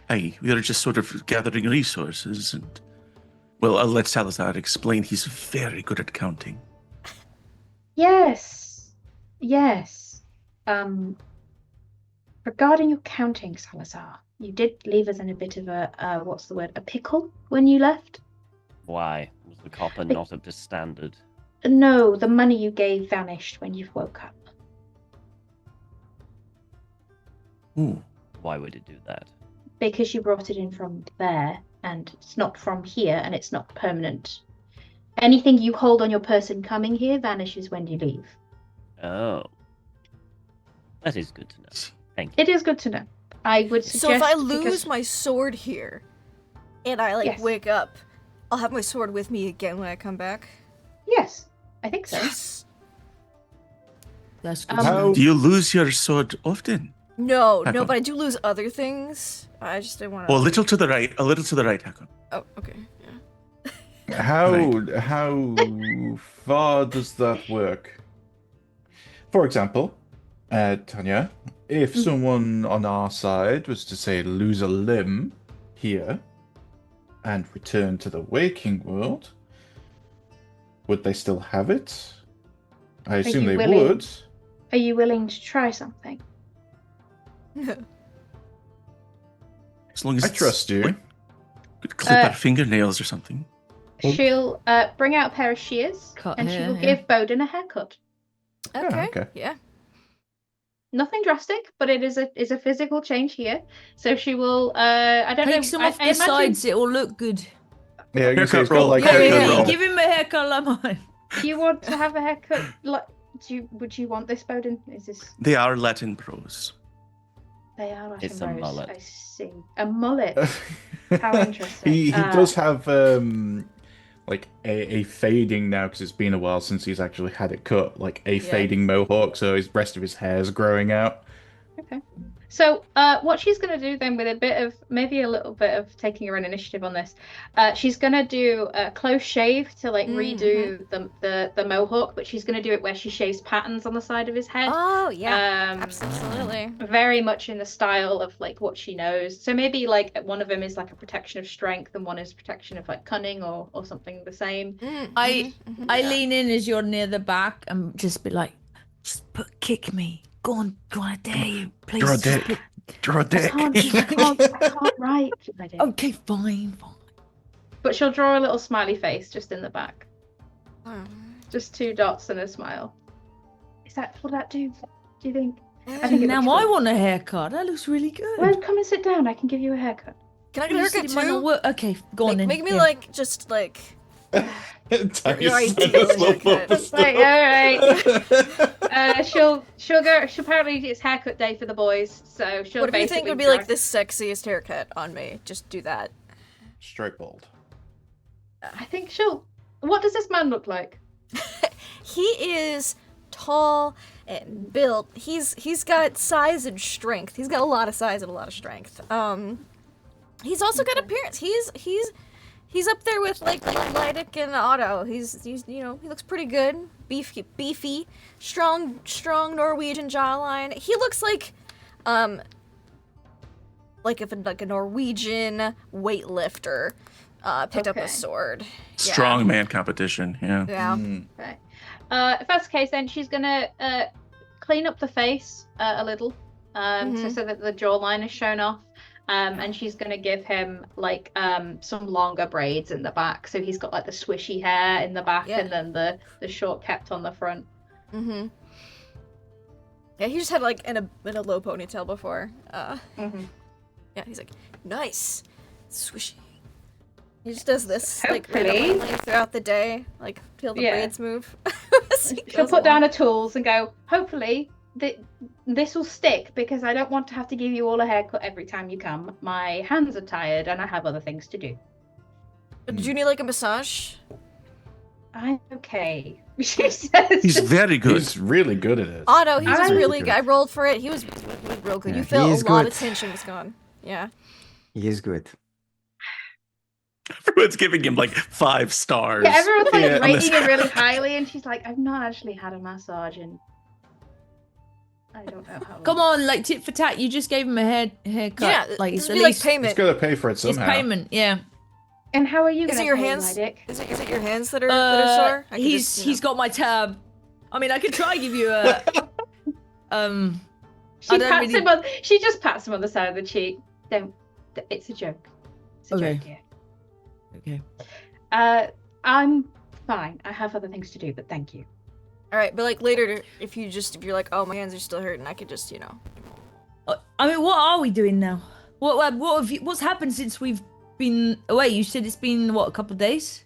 Aye, we are just sort of gathering resources, and well, I'll let Salazar explain. He's very good at counting. Yes. Regarding your counting, Salazar, you did leave us in a bit of a a pickle when you left. Why? Was the copper not up to standard? No, the money you gave vanished when you woke up. Ooh. Why would it do that? Because you brought it in from there, and it's not from here, and it's not permanent. Anything you hold on your person coming here vanishes when you leave. Oh. That is good to know. Thank you. It is good to know. I would suggest... So if I lose my sword here, and I wake up, I'll have my sword with me again when I come back? Yes, I think so. Yes. That's good. Do you lose your sword often? No, Hakon? but I do lose other things. I just didn't want to... Oh, a little to the right, Hakon. Oh, okay, yeah. How far does that work? For example, Tanya, if someone on our side was to say lose a limb here and return to the waking world, would they still have it? I assume they would. Are you willing to try something? As long as I trust you. Could clip our fingernails or something. She'll bring out a pair of shears, and she will give Bowden a haircut. Okay. Yeah. Nothing drastic, but it is a physical change here. So she will. I don't know. Take some off the sides; it will look good. Yeah, haircut roll. Give him a haircut like mine. Do you want to have a haircut? Would you want this, Bowden? Is this? They are Latin prose. They are Latin It's a prose. mullet. I see. A mullet. How interesting. He does have like a fading now because it's been a while since he's actually had it cut. Like a fading mohawk, so his rest of his hair is growing out. Okay. So what she's going to do then, with maybe a little bit of taking her own initiative on this, she's going to do a close shave to redo the mohawk, but she's going to do it where she shaves patterns on the side of his head. Oh yeah, absolutely. Very much in the style of what she knows. So maybe one of them is a protection of strength, and one is protection of cunning or something the same. I lean in as you're near the back and just be like, kick me. Go on, I dare you, please. Draw a dick. I can't write. Okay, fine. But she'll draw a little smiley face just in the back. Just 2 dots and a smile. Will that do? Do you think? I think now I want a haircut. That looks really good. Well, come and sit down. I can give you a haircut. Can I get a haircut too? Okay, go on then. Make me just You're It's all right. She'll go. Apparently it's haircut day for the boys, so she'll. What do you think would be the sexiest haircut on me? Just do that. Straight bald. I think she'll. What does this man look like? He is tall and built. He's got size and strength. He's got a lot of size and a lot of strength. He's also got appearance. He's up there with Lydic and Otto. He's he looks pretty good. Beefy, strong Norwegian jawline. He looks like a Norwegian weightlifter picked up a sword. Strong man competition. Yeah. Yeah. Right. If that's the case, then she's gonna clean up the face a little, so that the jawline is shown off. And she's gonna give him some longer braids in the back, so he's got the swishy hair in the back, and then the short kept on the front. Yeah, he just had like in a low ponytail before. Mhm. Yeah, he's like, nice, swishy. He just does this like Hopefully. randomly throughout the day, like feel the Yeah. braids move. as he She'll goes put down along. her tools and go, hopefully this will stick because I don't want to have to give you all a haircut every time you come. My hands are tired and I have other things to do. Did you need like a massage? I'm okay. She says. He's very good. He's really good at it. Oh no, he was I- really good. I rolled for it. He was real good. Yeah, You he felt is a lot good. of tension was gone. Yeah. He is good. Everyone's giving him like 5 stars. Yeah, everyone's like Yeah, on this- rating it really highly, and she's like, I've not actually had a massage in I don't know how long. Come on, like tit for tat. You just gave him a haircut. Yeah, like this it's would at be like least payment. He's got to pay for it it's somehow. payment. Yeah. And how are you Is gonna it your pay, hands? my dick? Is it your hands that are sore? I could He's just, he's got my tab. I mean, I could try give you a She I don't pats really- him on. She just pats him on the side of the cheek. Don't. It's a joke. It's a Okay. joke. Yeah. Okay. I'm fine. I have other things to do, but thank you. All right, but like later, if you're like, oh, my hands are still hurting, I could just, I mean, what are we doing now? What's happened since we've been away? You said it's been what, a couple of days?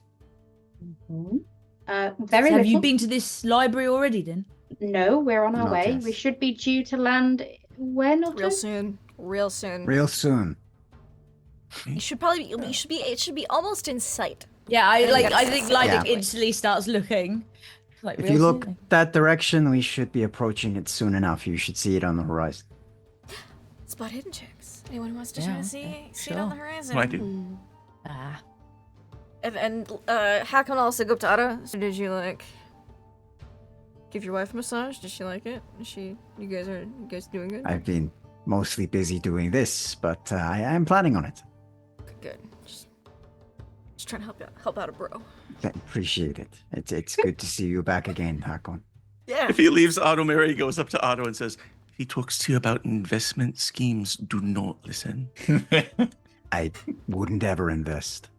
Very Have little. you been to this library already then? No, we're on our Not way. yet. We should be due to land when or real soon, real soon. Real soon. You should probably, it should be almost in sight. Yeah, I Yeah. think Lydic Yeah. instantly starts looking. Like, If real you look soon? that direction, we should be approaching it soon enough. You should see it on the horizon. Spot hidden checks. Anyone who wants to Yeah, try to okay, see it on the sure. horizon? I do. Ah. And Hakon also go up to Ada. So did you like give your wife a massage? Did she like it? You guys doing good? I've been mostly busy doing this, but I am planning on it. Good. Just trying to help out a bro. I appreciate it. It's good to see you back again, Hakon. Yeah. If he leaves Otto, Mary goes up to Otto and says, if he talks to you about investment schemes, do not listen. I wouldn't ever invest.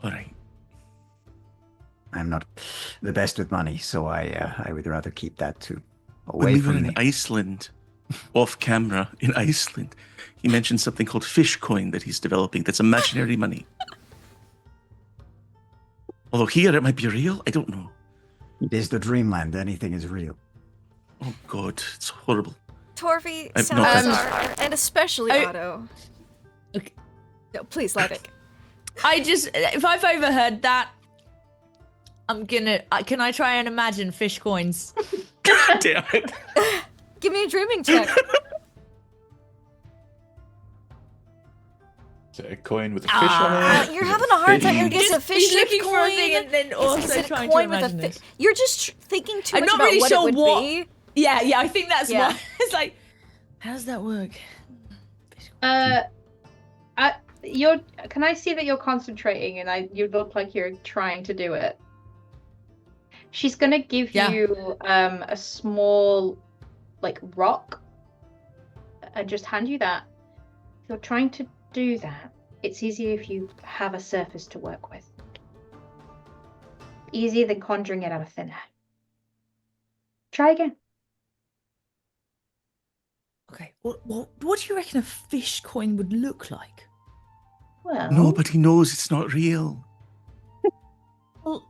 All right. I'm not the best with money, so I would rather keep that too When away we were from in me. Iceland, off camera in Iceland, he mentioned something called fish coin that he's developing that's imaginary money. Although here it might be real, I don't know. It is the dreamland. Anything is real. Oh God, it's horrible. Torvi, I've not Salazar, and especially I- Otto. Okay. No, please, Lydic. If I've overheard that, I'm gonna. Can I try and imagine fish coins? God damn it. Give me a dreaming check. Is it a coin with a fish on it? You're having a hard time. You're Fish. getting a fish He's looking coin. for a thing and then also is it a trying coin to with a imagine fi- this. You're just thinking too I'm much not about really what sure it would what- be. Yeah, I think that's Yeah. why. It's like, how does that work? You're. Can I see that you're concentrating and you look like you're trying to do it? She's gonna give Yeah. you a small, like rock, and just hand you that. If you're trying to do that, it's easier if you have a surface to work with. Easier than conjuring it out of thin air. Try again. Okay, what do you reckon a fish coin would look like? Well, Nobody knows it's not real. Well,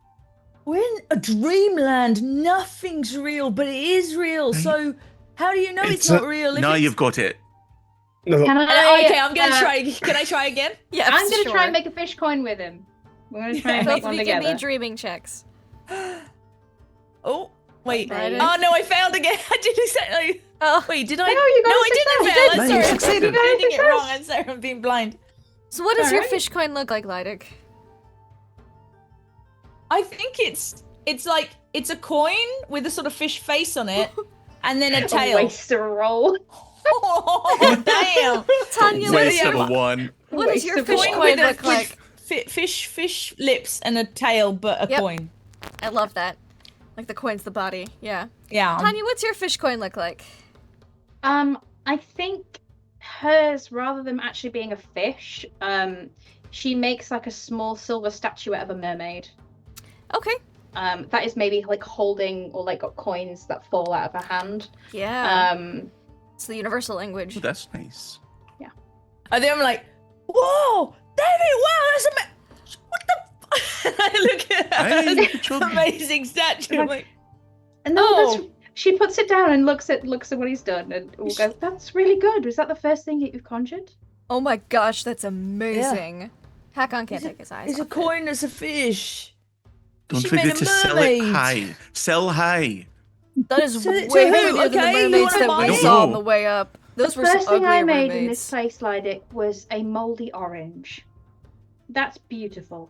we're in a dreamland. Nothing's real, but it is real. Right. So how do you know it's It's not a- real? If Now it's- you've got it. No, Can I? Okay, I'm gonna uh, try. Can I try again? Yeah, I'm gonna sure. try and make a fish coin with him. We're gonna try and Both make of one you give me together. dreaming checks. Oh, wait. Okay. Oh no, I failed again. I did exactly. Oh, Wait, did I? No, you got no, a I didn't success. fail. No, I'm you sorry. succeeded. I'm reading it Success. wrong. I'm sorry. I'm being blind. so what does your Alright. fish coin look like, Lydic? I think it's like it's a coin with a sort of fish face on it, and then a A tail. waster roll. Oh damn! Tanya, Waste yeah, of a one. what does your Waste of fish one. coin with a- look like? Fish lips and a tail, but a Yep. coin. I love that. Like the coin's the body. Yeah. Yeah. Tanya, what's your fish coin look like? I think hers, rather than actually being a fish, she makes like a small silver statuette of a mermaid. Okay. that is maybe like holding or like got coins that fall out of her hand. Yeah. It's the universal language. Oh, that's nice. And then I'm like, whoa, David, wow, that's what the I look at Hey, her good job. amazing statue. I'm like, And then Oh. she puts it down and looks at what he's done, and all goes, "That's really good. Was that the first thing that you've conjured?" Oh my gosh, that's amazing. Hakon can't take his eyes it's a off it. coin as a fish. Don't She forget made a to sell it mermaid. high. Sell high. That is So- way so who? heavier than the Okay, you mermaids wanna that buy we it? saw on No. the way up. Those The were some first thing I uglier made in mermaids. this place, Lydic, was a moldy orange. That's beautiful.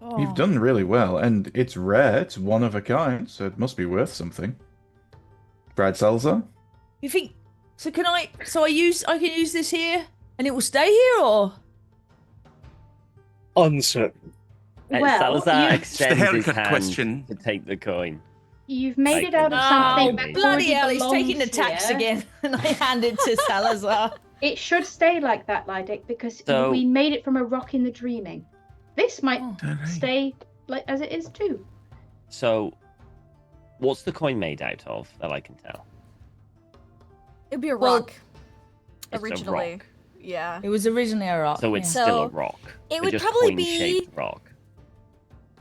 Oh. You've done really well, and it's rare. It's one of a kind, so it must be worth something. Brad Salza? You think? So can I? So I can use this here, and it will stay here, or? Uncertain. Well, Salazar you- It's the extends his haircut hand question. to take the coin. You've made Like it out of an- something Oh, that bloody already hell! He's taking the belongs tax here. again, and I hand it to Salazar. It should stay like that, Lydic, because So- we made it from a rock in the dreaming. This might Oh. Alright. stay like as it is too. So, what's the coin made out of that I can tell? It'd be a Well, rock. It's a Originally. rock. Yeah. It was originally a rock. So it's yeah. still a So, rock. it a would just probably coin-shaped rock.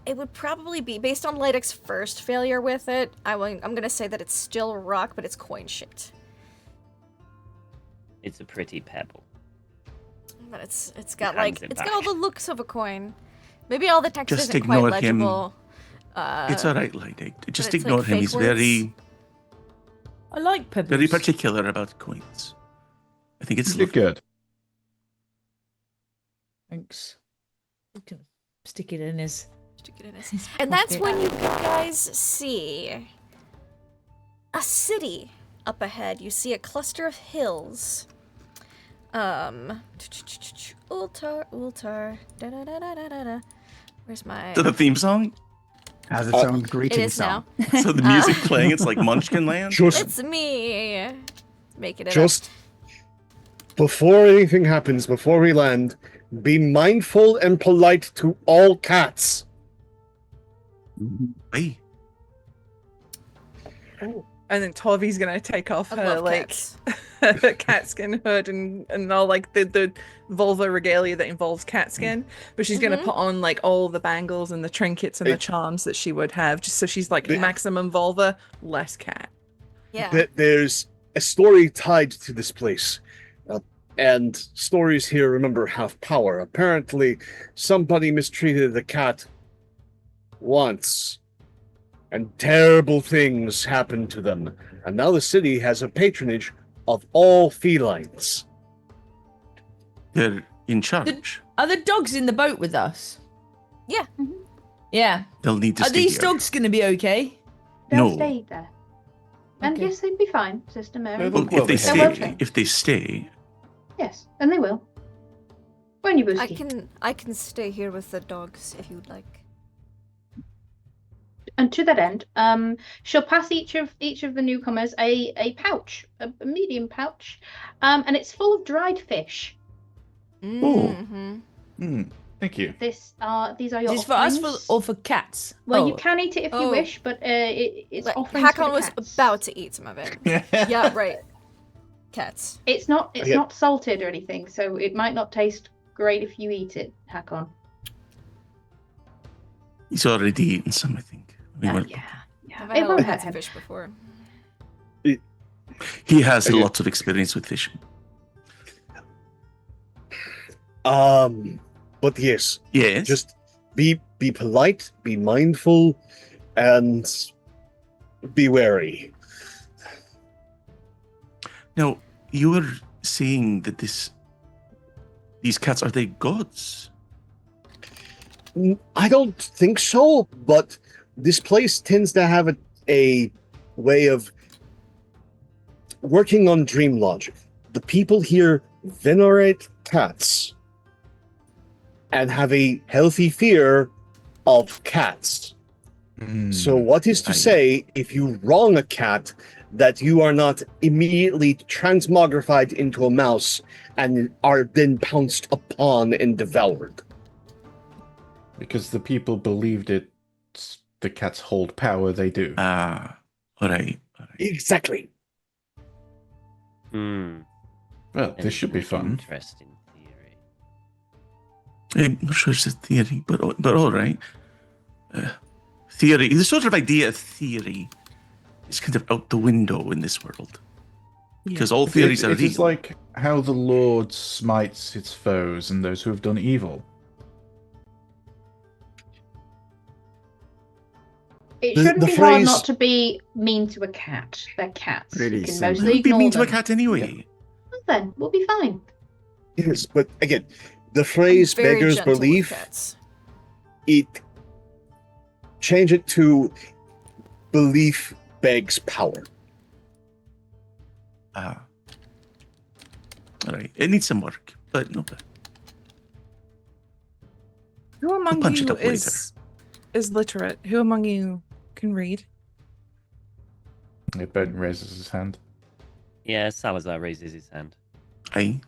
It would probably be, based on Lydic's first failure with it, I'm going to say that it's still a rock, but it's coin-shaped. It's a pretty pebble. But it's got Hands like, it it's got all back. the looks of a coin. Maybe all the text Just isn't quite ignore him. legible. It's alright, Lydic. Just it's like ignore him. fake He's words. I like pebbles. very particular about coins. I think it's You did good. Thanks. You can stick it in his. Stick it in his- And that's when you guys see a city up ahead. You see a cluster of hills. Ultar. Da-da-da-da-da-da. Where's my... So the theme song? Has its own greeting It is song. now. So the music playing, it's like Munchkin Land? Just, It's me. Making it up. just before anything happens, before we land, be mindful and polite to all cats. Hey, And then Tovi's gonna take off I her love like cats. cat skin hood and all like the vulva regalia that involves cat skin, but she's gonna Mhm. put on like all the bangles and the trinkets and the It- charms that she would have, just so she's like Yeah. maximum vulva, less cat. Yeah. There's a story tied to this place. And stories here, remember, have power. Apparently, somebody mistreated the cat once, and terrible things happened to them. And now the city has a patronage of all felines. they're in charge. Are the dogs in the boat with us? Yeah. Yeah. They'll need to Are stay these here. dogs gonna be okay? They'll No. stay there. And Okay. yes, they'd be fine, Sister Mary. Well, Well, if they They're well stay, trained. if they stay, Yes, and they will. Won't you, I Booski? can stay here with the dogs if you'd like. And to that end, she'll pass each of the newcomers a pouch, a medium pouch, and it's full of dried fish. Mm-hmm. Thank you. These are Is your this for us offerings. or for cats? Well, Oh. you can eat it if you Oh. wish, but it's Like, offerings for Hakon the was cats. about to eat some of it. Yeah, right. Cats. It's not Okay. not salted or anything, so it might not taste great if you eat it, Hakon. he's already eaten some, I think. We Oh, weren't- yeah. Have I It had won't had hurt some him. fish before? He has Okay. lots of experience with fishing. But yes, Yes. just be polite, be mindful, and be wary. Now, you were saying that these cats, are they gods? I don't think so, but this place tends to have a way of working on dream logic. The people here venerate cats and have a healthy fear of cats. So what is to I- say, if you wrong a cat, that you are not immediately transmogrified into a mouse and are then pounced upon and devoured? Because the people believed it's the cats hold power, they do. Ah, all right. Exactly. Well, this should be fun. Interesting theory. I'm not sure it's a theory, but all right. Theory, the sort of idea of theory is kind of out the window in this world. Because all theories are It is real. like how the Lord smites its foes and those who have done evil. It The- shouldn't the be hard phrase- not to be mean to a cat. They're cats. Really You can simple. mostly Who'd be ignore mean to a them. cat anyway? Well, then we'll be fine. Yes, but again, the phrase Very beggars gentle with belief, cats. it change it to belief begs power. Ah. All right. It needs some work, but no. Who among punch it you up later. is literate? Who among you can read? Ben raises his hand. Yeah, Salazar raises his hand. I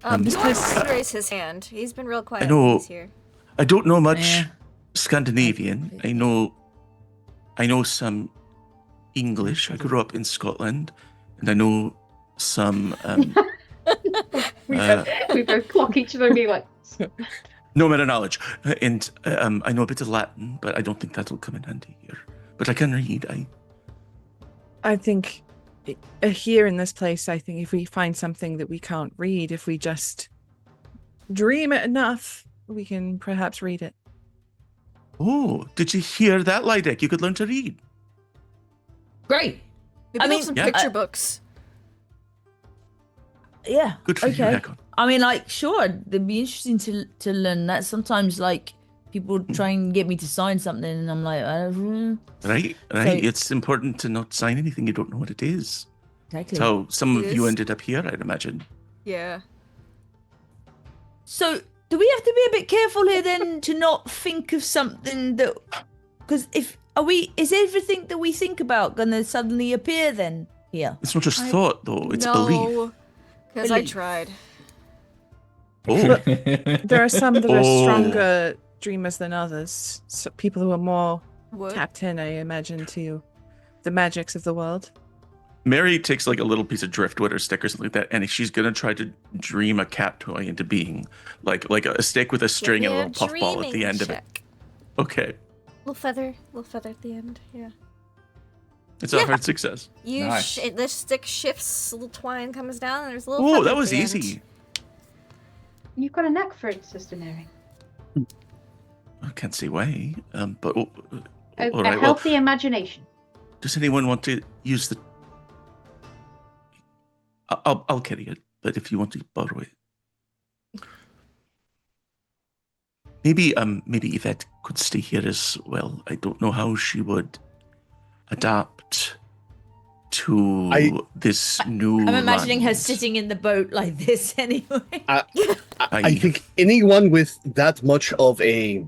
Norris raised his hand. He's been real quiet know- when he's here. don't know much Eh. Scandinavian. I know some English. I grew up in Scotland, and I know some We both clock each other and be like, no meta knowledge, and I know a bit of Latin, but I don't think that'll come in handy here. But I can read. I think here in this place, I think if we find something that we can't read, if we just dream it enough, we can perhaps read it. Oh, did you hear that, Lydek? You could learn to read. Great. Maybe I have mean, some yeah. picture books. Yeah. Good for you, Okay. Hakon. I mean, like, sure, it'd be interesting to learn that. Sometimes, like, people try and get me to sign something, and I'm like, Right. It's important to not sign anything you don't know what it is. exactly. That's how some of you Yes. ended up here, I'd imagine. Yeah. So, do we have to be a bit careful here then to not think of something that, because is everything that we think about gonna suddenly appear then here? It's not just thought, though. It's belief. No, because I Belief. tried. Oh, There are some that are Oh. stronger dreamers than others. So people who are more What? tapped in, I imagine, to the magics of the world. Mary takes like a little piece of driftwood or stick or something like that, and she's gonna try to dream a cat toy into being, like a stick with a string and a little puffball at the end of it. Okay, Little feather at the end. Yeah. it's a hard success. You Nice. the stick shifts, little twine comes down, and there's a little. Oh, feather that at was the end. easy. you've got a knack for it, Sister Mary. I can't say why, but A, all a right. Well, healthy imagination. does anyone want to use the? I'll carry it, but if you want to borrow it, maybe Yvette could stay here as well. I don't know how she would adapt to this new. I'm imagining her land. sitting in the boat like this anyway. I think anyone with that much of a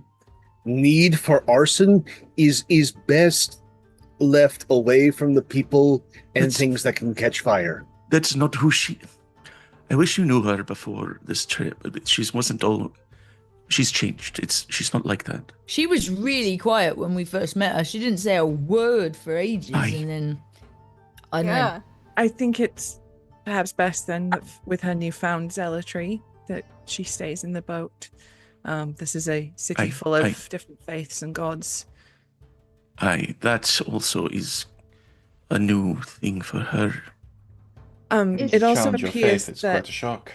need for arson is best left away from the people and That's- things that can catch fire. That's not who she. I wish you knew her before this trip. She wasn't all. She's changed. She's not like that. She was really quiet when we first met her. She didn't say a word for ages, Aye. and then I don't Yeah. know. I think it's perhaps best then, that with her newfound zealotry, that she stays in the boat. This is a city Aye, full of aye. different faiths and gods. Aye, that also is a new thing for her. It also Challenge your appears faith, it's that quite a shock.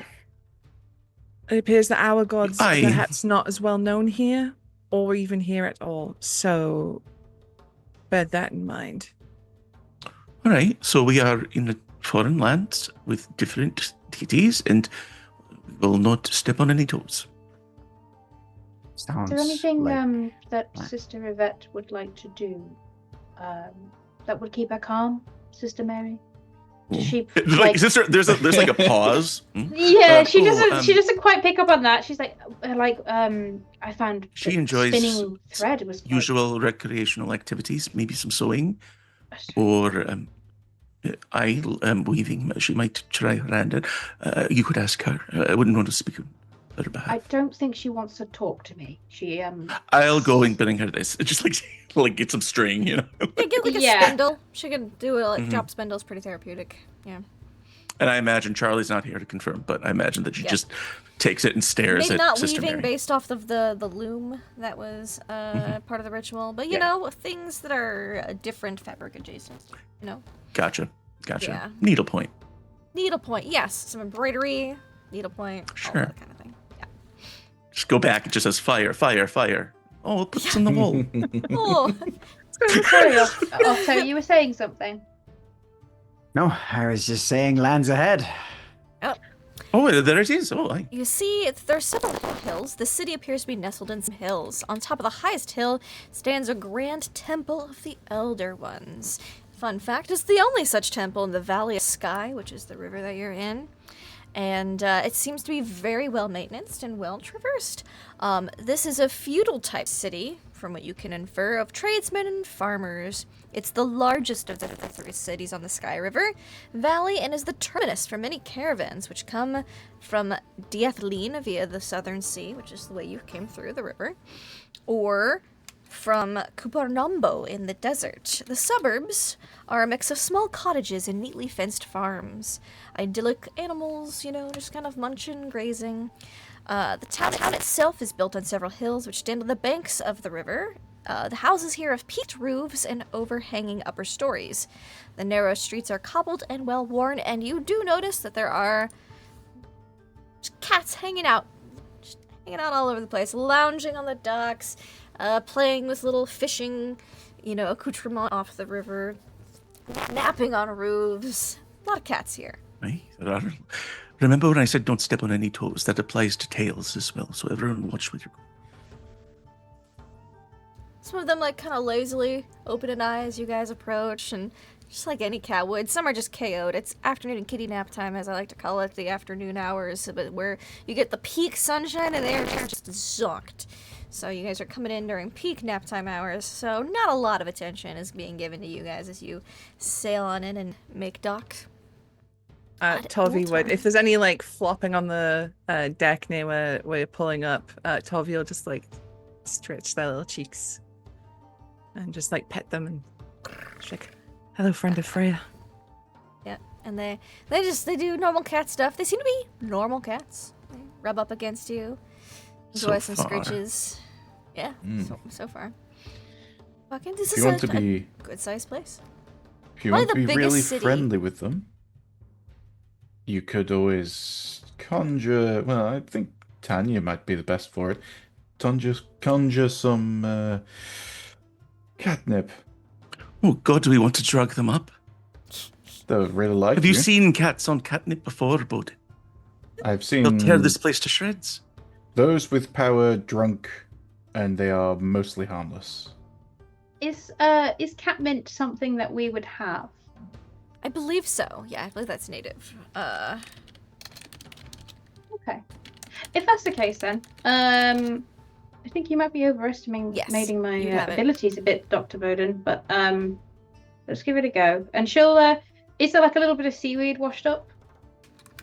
it appears that our gods Aye. are perhaps not as well known here, or even here at all. So bear that in mind. All right, so we are in a foreign land with different deities, and we will not step on any toes. Sounds Is there anything like that Right. Sister Yvette would like to do that would keep her calm, Sister Mary? Does she Like, sister, there's like a pause. Hmm? Yeah, she oh, doesn't. She doesn't quite pick up on that. She's like, I found She that enjoys spinning thread was quite- usual recreational activities, maybe some sewing, or weaving. She might try her hand at. You could ask her. I wouldn't want to speak I don't think she wants to talk to me. She I'll go and bring her this. Just like get some string, you know. Yeah, get like a Yeah. spindle. She can do it like drop spindle's pretty therapeutic. Yeah. And I imagine Charlie's not here to confirm, but I imagine that she just takes it and stares Maybe at not Sister weaving Mary. based off of the loom that was part of the ritual, but you know, things that are different fabric adjacent. You know. Gotcha. Yeah. Needlepoint. Needlepoint, yes. Some embroidery, needlepoint, all Sure. that kind of thing. Yeah. Just go back. It just says fire, fire, fire. Oh, we'll put this in the wall. Oh, Sorry, so you were saying something. No, I was just saying lands ahead. Oh, there it is. Oh, you see, there are several hills. The city appears to be nestled in some hills. On top of the highest hill stands a grand temple of the Elder Ones. Fun fact, it's the only such temple in the Valley of Sky, which is the river that you're in. And it seems to be very well maintained and well traversed. This is a feudal type city, from what you can infer, of tradesmen and farmers. It's the largest of the three cities on the Sky River Valley and is the terminus for many caravans which come from Diethlin via the Southern Sea, which is the way you came through the river, or from Kuparnombo in the desert. The suburbs are a mix of small cottages and neatly fenced farms. Idyllic animals, you know, just kind of munching, grazing. The town itself is built on several hills which stand on the banks of the river. The houses here have peaked roofs and overhanging upper stories. The narrow streets are cobbled and well-worn, and you do notice that there are cats hanging out all over the place, lounging on the docks, playing with little fishing, accoutrement off the river, napping on roofs. A lot of cats here. Right. Remember when I said don't step on any toes? That applies to tails as well. So everyone watch where you're going. Some of them kind of lazily open an eye as you guys approach, and just like any cat would. Some are just KO'd. It's afternoon and kitty nap time, as I like to call it, the afternoon hours, but where you get the peak sunshine and they're just zonked. So you guys are coming in during peak nap time hours, so not a lot of attention is being given to you guys as you sail on in and make dock. Tovi would, if there's any flopping on the deck near where you're pulling up, Tovi will just stretch their little cheeks and just pet them and shake. Hello, friend of Freya. Yeah, and they do normal cat stuff. They seem to be normal cats. They rub up against you, enjoy some screeches. Yeah, so far. Fucking, this is a good sized place. If you want to be really city. friendly with them, you could always conjure. Well, I think Tanya might be the best for it. Conjure some catnip. Oh God, do we want to drug them up? They would really like. Have you seen cats on catnip before, bud? I've seen. They'll tear this place to shreds. Those with power drunk, and they are mostly harmless. Is catmint something that we would have? I believe so. Yeah, I believe that's native. Okay. If that's the case, then I think you might be overestimating my abilities a bit, Dr. Bowden. But let's give it a go. And she'll. Is there a little bit of seaweed washed up?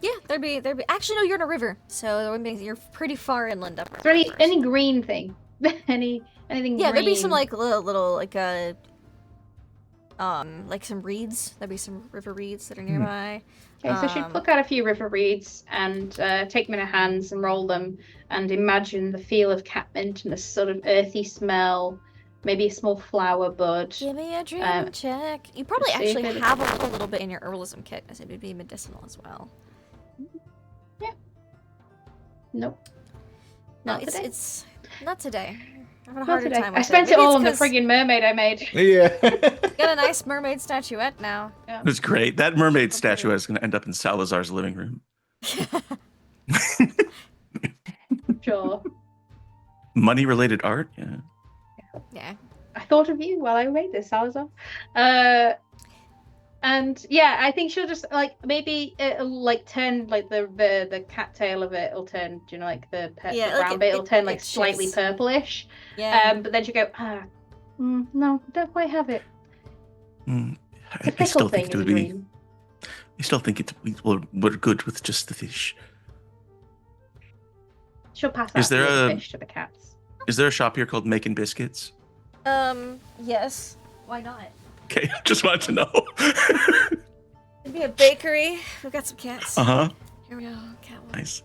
Yeah, there'd be. Actually, no, you're in a river, so you're pretty far inland up. Is there any green thing? anything? Yeah, green? there'd be some little some reeds. There'd be some river reeds that are nearby. Okay, so she'd pluck out a few river reeds and take them in her hands and roll them and imagine the feel of catmint and the sort of earthy smell, maybe a small flower bud. Give me a dream check. You probably actually have a little bit in your herbalism kit, as it would be medicinal as well. Yeah. Nope. No, it's not today. I'm having a harder time with I spent it all on the 'cause friggin' mermaid I made. Yeah. got a nice mermaid statuette now. Yeah. It's great. That mermaid statue is going to end up in Salazar's living room. Sure. Money-related art? Yeah. Yeah. I thought of you while I made this, Salazar. And yeah, I think she'll just maybe it'll turn the cattail of it will turn, the brown bit will turn slightly purplish. Yeah. But then she'll go, no, don't quite have it. I still think it would be. I still think we're good with just the fish. She'll pass Is out there the a- fish to the cats. Is there a shop here called Making Biscuits? Yes. Why not? Okay, just wanted to know. It'd be a bakery. We've got some cats. Uh-huh. Here we go. Cat one. Nice.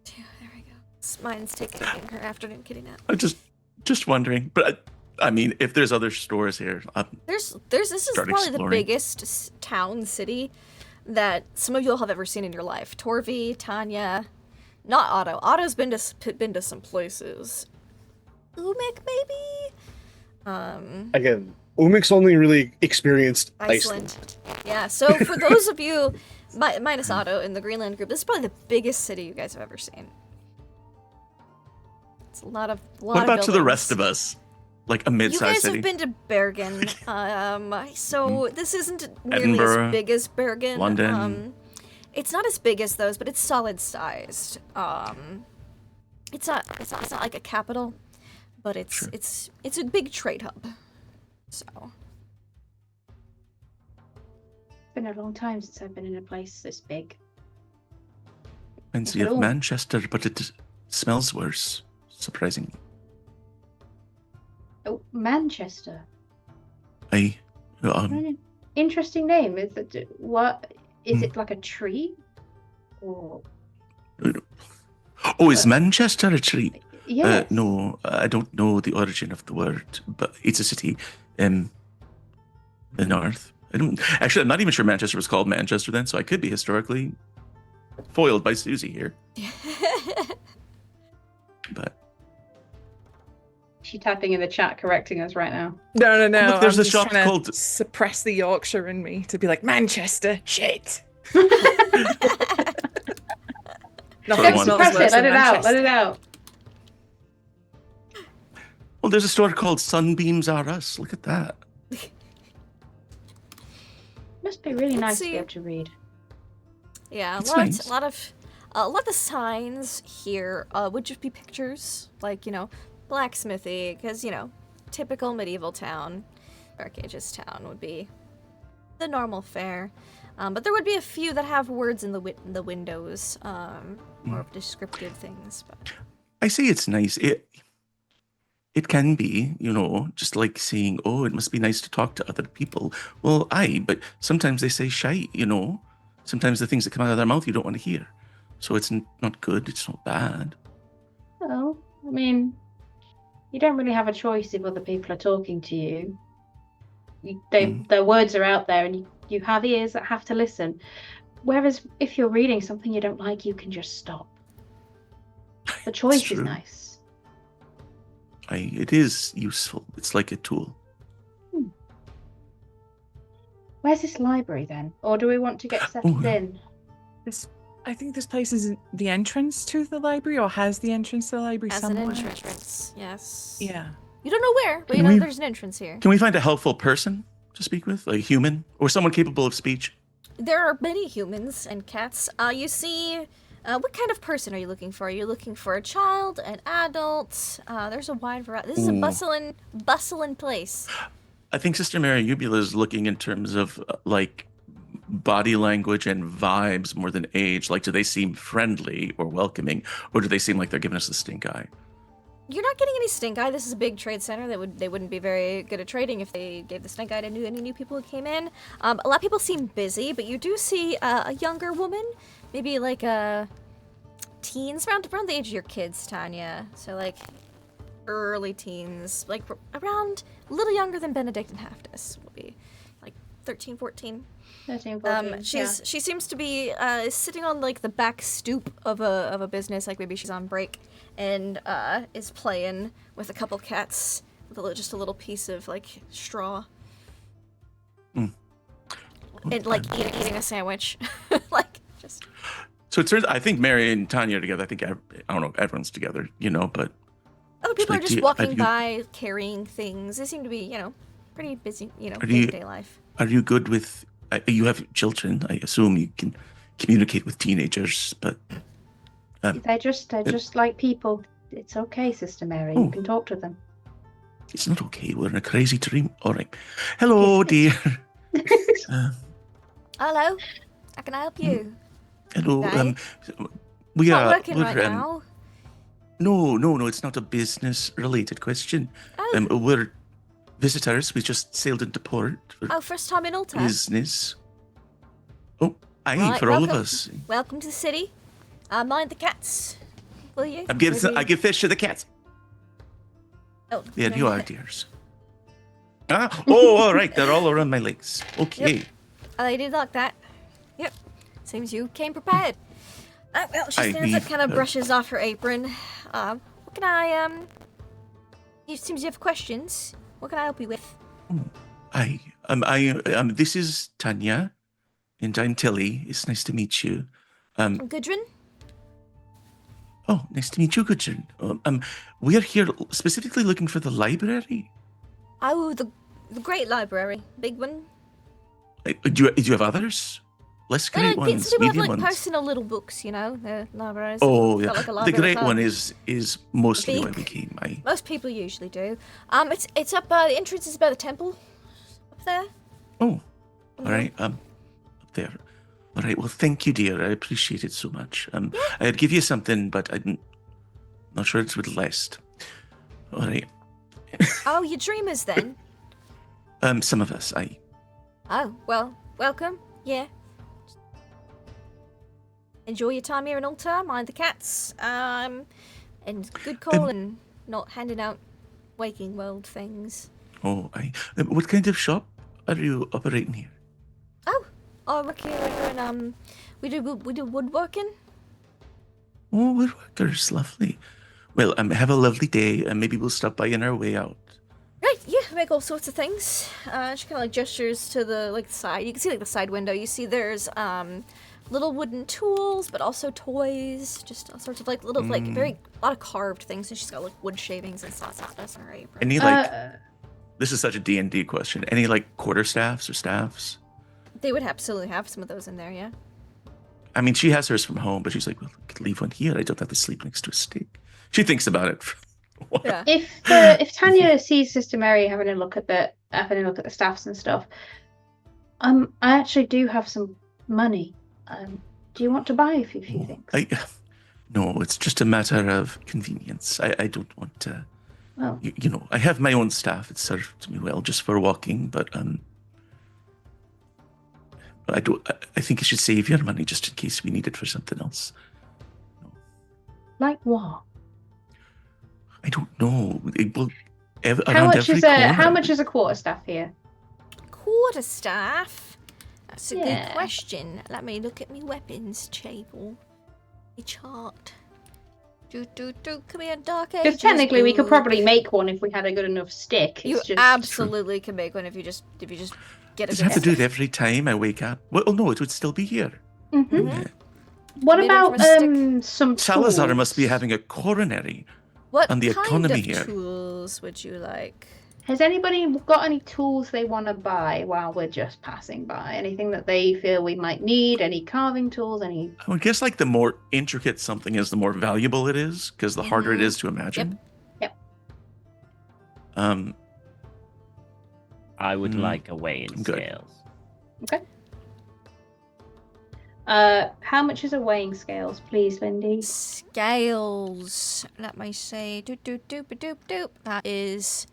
Two. There we go. Mine's taking her afternoon kitty nap. I'm just wondering. But I mean, if there's other stores here, This is Start probably the exploring. biggest town city that some of you'll have ever seen in your life. Torvi, Tanya, not Otto. Otto's been to some places. Umek maybe. Again, Umik's only really experienced Iceland. Iceland. Yeah. So for those of you, minus Otto in the Greenland group, this is probably the biggest city you guys have ever seen. It's a lot of. what about to the rest of us? Like a You mid-sized guys city. have been to Bergen, so this isn't nearly Edinburgh, as big as Bergen. London. It's not as big as those, but it's solid sized. It's not like a capital, but it's a big trade hub. So It's been a long time since I've been in a place this big. Reminds me of Hello. Manchester, but it smells worse. Surprisingly. Oh, Manchester. I What an interesting name. Is it what? Is it like a tree? Or Oh, is Manchester a tree? yeah. No, I don't know the origin of the word, but it's a city in the north. I'm not even sure Manchester was called Manchester then, so I could be historically foiled by Susie here. But She tapping in the chat, correcting us right now. No. Look, there's I'm a just shop trying to called- suppress the Yorkshire in me to be like Manchester. Shit. Sorry, Nothing one. smells Press worse it. Let than it out. Let Manchester. it out. well, there's a store called Sunbeams Are Us. Look at that. Must be really nice to see. be able to read. yeah, It's nice. a lot of the signs here would just be pictures, like blacksmithy, because typical medieval town, Dark Ages town would be the normal fare. But there would be a few that have words in the windows, more of descriptive things. But I say it's nice. It can be, just like saying, oh, it must be nice to talk to other people. Well, but sometimes they say shite, Sometimes the things that come out of their mouth you don't want to hear. So it's not good, it's not bad. Well, I mean, you don't really have a choice if other people are talking to you. Their words are out there, and you have ears that have to listen. Whereas if you're reading something you don't like, you can just stop. The choice is true. nice. It is useful. It's like a tool. Where's this library then? Or do we want to get settled yeah. in? I think this place is the entrance to the library, or has the entrance to the library as somewhere. an entrance, yes. Yeah. You don't know where, but Can we- there's an entrance here. Can we find a helpful person to speak with? Like a human? Or someone capable of speech? There are many humans and cats. You see, what kind of person are you looking for? Are you looking for a child, an adult? There's a wide variety. This is a bustling place. I think Sister Mary Ubula is looking in terms of body language and vibes more than age. Like, do they seem friendly or welcoming, or do they seem like they're giving us the stink eye? You're not getting any stink eye. This is a big trade center. They wouldn't be very good at trading if they gave the stink eye to any new people who came in. A lot of people seem busy, but you do see a younger woman, maybe like a teens, around the age of your kids, Tanya. So like early teens, like around a little younger than Benedict and Haftus will be, like 13, 14. 13, 14, She seems to be sitting on like the back stoop of a business, like maybe she's on break, and is playing with a couple cats with just a little piece of like straw, and like eating a sandwich, like just. So it turns. I think Mary and Tanya are together. I think I don't know if everyone's together, but Other people are like, just walking by, carrying things. They seem to be, pretty busy, day-to-day life. Are you good with? You have children. I assume you can communicate with teenagers, but They're just like people. It's okay, Sister Mary. You can talk to them. it's not okay. We're in a crazy dream. All right. Hello, dear. Hello, how can I help you? Hello. Right. We Not are. working right now. No, it's not a business-related question. Oh. We're visitors. We just sailed into port for Oh, first time in Ulta. business. Oh, aye, Right, for all of welcome. us. Welcome to the city. Mind the cats, will you? I give fish to the cats. Oh, There no, you are, dears. All right. They're all around my legs. Okay. They did like that. Yep. Seems you came prepared. Well, she I stands up, need kind of her. brushes off her apron. What can I, It seems you have questions. What can I help you with? This is Tanya, and I'm Tilly. It's nice to meet you. Gudrun? Oh, nice to meet you, Gudrun. We're here specifically looking for the library. Oh, the great library. Big one. Do you have others? Less great ones, Some people have, medium like, ones. personal little books, you know, the libraries. Oh, Got, yeah. like, a The library great one club. is mostly Big. when we came. Most people usually do. It's up, the entrance is by the temple. Up there. Oh, all right. Up there. All right. Well, thank you, dear. I appreciate it so much. I'd give you something, but I'm not sure it would last. All right. Oh, you're dreamers then? Some of us. Oh, well, welcome. Yeah. Enjoy your time here in Ulta. Mind the cats. And good call and not handing out waking world things. Oh, what kind of shop are you operating here? Oh, we're here in, we do woodworking. Oh, woodworkers, lovely. Well, have a lovely day, and maybe we'll stop by on our way out. Right, yeah, make all sorts of things. She kind of like gestures to the side. You can see like the side window. You see there's little wooden tools, but also toys. Just all sorts of like little a lot of carved things. And she's got like wood shavings and stuff on her apron. Any this is such a D&D question. Any like quarterstaffs or staffs? They would absolutely have some of those in there, yeah. I mean, she has hers from home, but she's like, well, I could leave one here. I don't have to sleep next to a stake. She thinks about it. For a while. Yeah. If Tanya sees Sister Mary having a look at the staffs and stuff, I actually do have some money. Do you want to buy a few things? No, it's just a matter of convenience. I don't want to. Well, You know, I have my own staff. It served me well just for walking, but I don't. I think you should save your money just in case we need it for something else. like what? I don't know. How much is a quarterstaff here? Quarterstaff? That's a good Yeah. question. Let me look at me weapons table. A chart. Come here, Dark Ages. Because technically, we could book. probably make one if we had a good enough stick. You It's just absolutely can make one if you just get a Does good it have to do stick. it every time I wake up? Well, no, it would still be here. Mhm. Yeah. What Made it about from a some Salazar tools? must be having a coronary. What on the kind economy of here. tools would you like? Has anybody got any tools they want to buy while we're just passing by? Anything that they feel we might need? Any carving tools? Any? I would guess like the more intricate something is, the more valuable it is, because the harder it is to imagine. Yep. I would Mm, like a weigh in I'm good. scales. Okay. How much is a weighing scales, please, Lindy? Scales. Let me see. Doop. That is.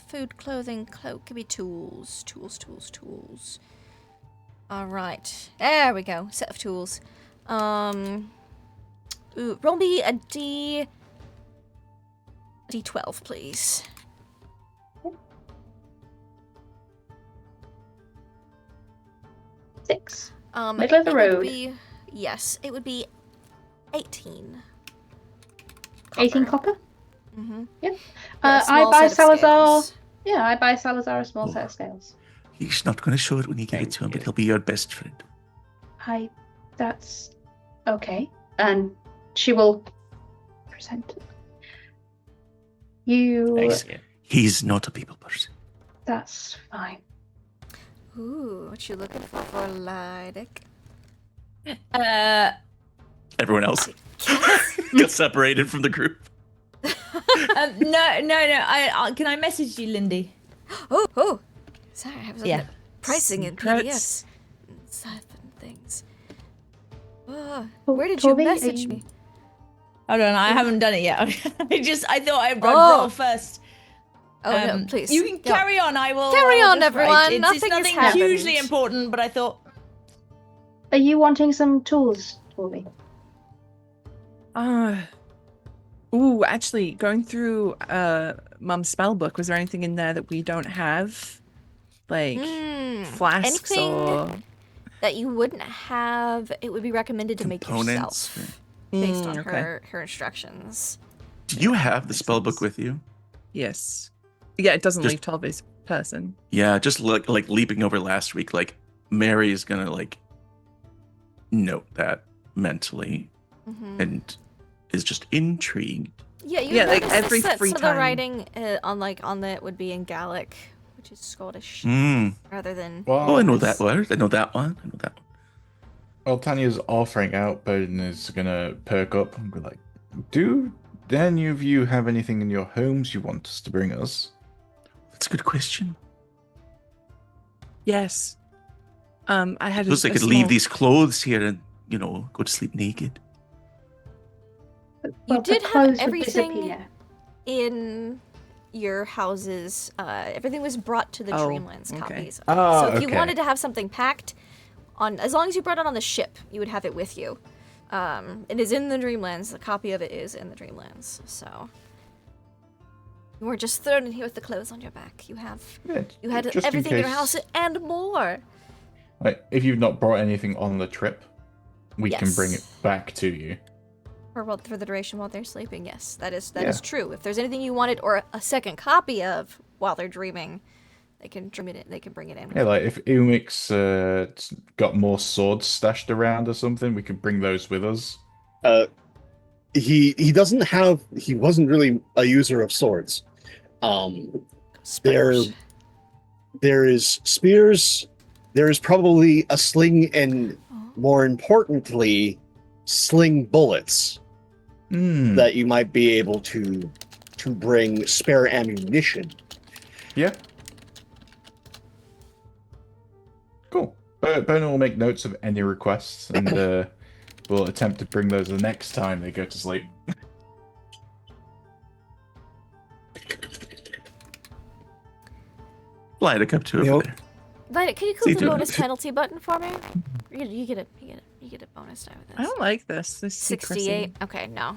Food, clothing, cloak. Give me tools. Tools. All right. There we go. Set of tools. Roll me a D12, please. Six. Middle of the it would road. Yes, it would be 18. 18 copper? Mm-hmm. Yep. Yeah, a I small buy set of Salazar. scales. Yeah, I buy Salazar a small set of scales. He's not going to show it when you give it to him, but he'll be your best friend. That's okay. And she will present it. Thanks. He's not a people person. That's fine. Ooh, what you looking for Lydic? Everyone else got separated from the group. No. I can I message you, Lindy? Oh. Sorry, I was looking Yeah. at pricing and Secrets. PDFs and stuff and things. Oh, Where did you Toby, are message you- me? Hold on, I haven't done it yet. I thought I'd Oh. roll first. Oh no, please. You can No. carry on. I will. Carry I will on, just write. everyone. It's Nothing has nothing happened. hugely important, but I thought. Are you wanting some tools, Torby? Actually, going through Mum's spell book, was there anything in there that we don't have? Like flasks anything or that you wouldn't have, it would be recommended to make Components. yourself based on okay. her instructions. Do you have the spell book with you? Yes. Yeah, it doesn't Just- leave Tolby's person. Yeah, just like leaping over last week, like Mary is gonna like note that mentally Mhm. and is just intrigued. Yeah, you Yeah, like notice every that free some of the time. writing on it would be in Gaelic, which is Scottish, Mm. rather than. Well, Oh, I know that word. I know that one. I know that one. Well, Tanya's offering out, Bowden is gonna perk up and be like, "Do any of you have anything in your homes you want us to bring us?" That's a good question. Yes. I had Suppose I could leave these clothes here and, go to sleep naked. You the did have clothes would everything disappear. in your houses. Everything was brought to the Oh, Dreamlands okay. copies. Oh, So if you okay. wanted to have something packed, as long as you brought it on the ship, you would have it with you. It is in the Dreamlands. The copy of it is in the Dreamlands. So you weren't just thrown in here with the clothes on your back. You had Just in everything in your case- house and more. Like, if you've not brought anything on the trip, we can bring it Yes. back to you. For the duration while they're sleeping, yes, that is Yeah. true. If there's anything you wanted or a second copy of while they're dreaming, they can dream it. They can bring it in. Yeah, like if Umik's got more swords stashed around or something, we could bring those with us. He doesn't have. He wasn't really a user of swords. Spiders. There is spears. There is probably a sling, and more importantly, sling bullets Hmm. that you might be able to bring spare ammunition. Yeah. Cool. Bono will make notes of any requests, and we'll attempt to bring those the next time they go to sleep. Light a cup to over Yep. there. Violet, can you See, click the do it. bonus penalty button for me? You get a bonus die with this. I don't like this. This is 68. Okay, no.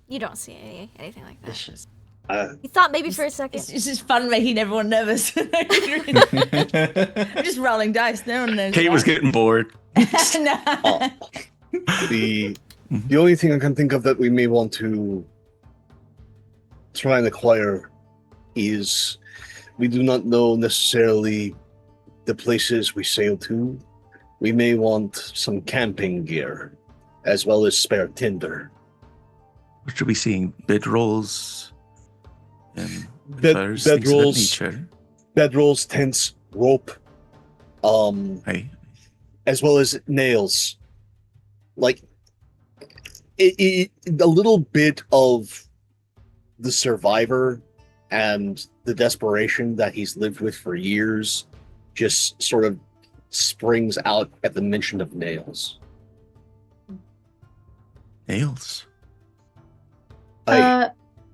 You don't see anything like that. Vicious. You thought maybe for a second. It's just fun making everyone nervous. I'm just rolling dice. No one knows. Kate was that. getting bored. No. The only thing I can think of that we may want to try and acquire is we do not know necessarily the places we sail to. We may want some camping gear as well as spare tinder. What should we seeing? Bedrolls and Bed- feathers, things of that bedrolls. nature. Bedrolls, tents, rope, Aye. as well as nails. Like a little bit of the survivor and the desperation that he's lived with for years just sort of springs out at the mention of nails. Nails.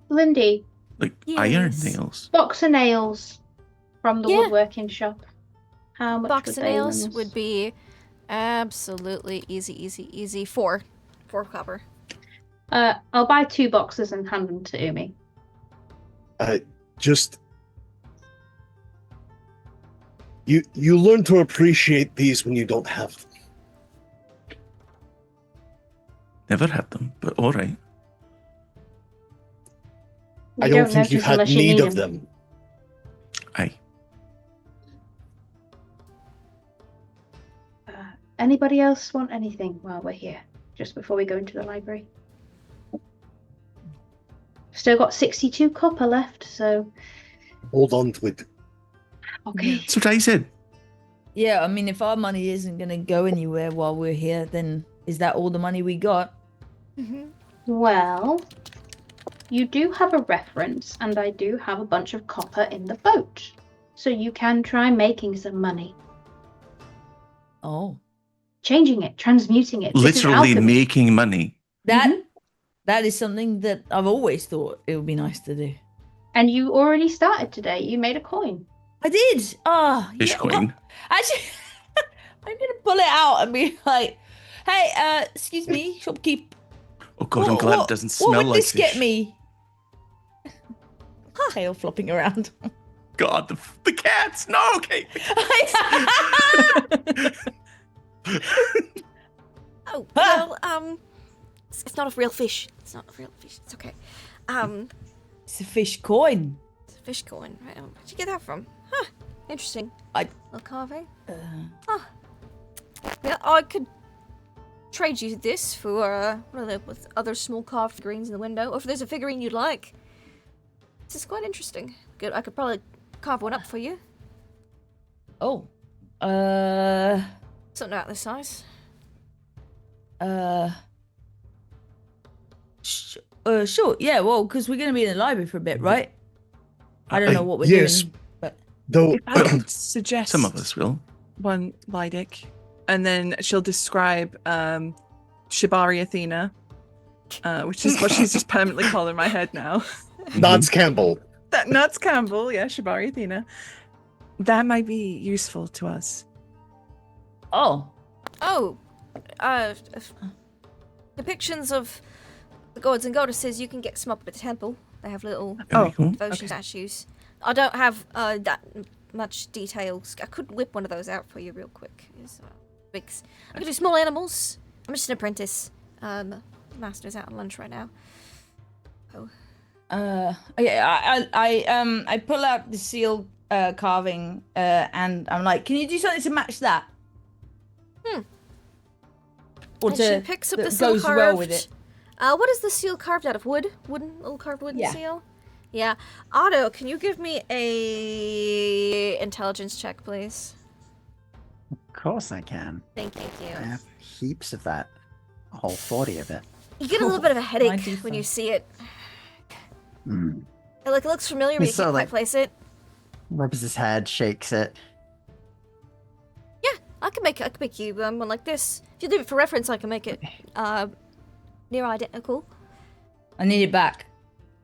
Lindy, Like iron Yes. nails. box of nails from the Yeah. woodworking shop. How much Box would of they nails lend us? would be absolutely easy. Four copper. I'll buy 2 boxes and hand them to Umi. Just you learn to appreciate these when you don't have them. Never had them, but all right. I You don't think notice you had unless need of them. Aye. Anybody else want anything while we're here? Just before we go into the library. Still got 62 copper left, so Hold on to it. okay. That's what I said. Yeah, I mean, if our money isn't gonna go anywhere while we're here, then is that all the money we got? Well, you do have a reference, and I do have a bunch of copper in the boat. So you can try making some money. Oh, Changing it, transmuting it. This is Literally alchemy. making money. that That is something that I've always thought it would be nice to do. And you already started today. You made a coin. I did. Oh, Fish coin. Actually, I'm gonna pull it out and be like, "Hey, excuse me, shopkeep. Oh god, I'm glad it doesn't smell What would like this fish. get me?" Tail flopping around. God, the cats. No, okay. Oh, well, it's not a real fish. It's not a real fish. It's okay. It's a fish coin. It's a fish coin. Right, where'd you get that from? Huh, interesting. I- Little carving. Yeah, I could trade you this for, with other small carved figurines in the window, or if there's a figurine you'd like. This is quite interesting. Good, I could probably carve one up for you. Oh. Something about this size. Sure. Yeah, well, because we're going to be in the library for a bit, right? I don't know what we're yes. doing, but... Though If I could suggest Some of us will. one Lydic, and then she'll describe Shibari Athena, which is what she's just permanently calling my head now. Nods Campbell. That Nuts Campbell, yeah, Shibari Athena. That might be useful to us. Oh. Oh, depictions of the gods and goddesses, you can get some up at the temple. They have little Very cool. devotion statues. I don't have that much details. I could whip one of those out for you real quick. Wigs. I could do small animals. I'm just an apprentice. Master's out on lunch right now. Oh. Yeah, I pull out the seal carving and I'm like, can you do something to match that? Or And she to picks up that the seal goes carved. well with it. What is the seal carved out of? Wood? Little carved wooden Yeah. seal? Yeah. Otto, can you give me a intelligence check, please? Of course I can. Thank you. I have heaps of that. A whole 40 of it. You get a little bit of a headache 95. when you see it. Mm. It looks familiar, but you It's so can't quite like- place it. Rubs his head, shakes it. Yeah, I can make you one like this. If you leave it for reference, I can make it near identical. I need it back.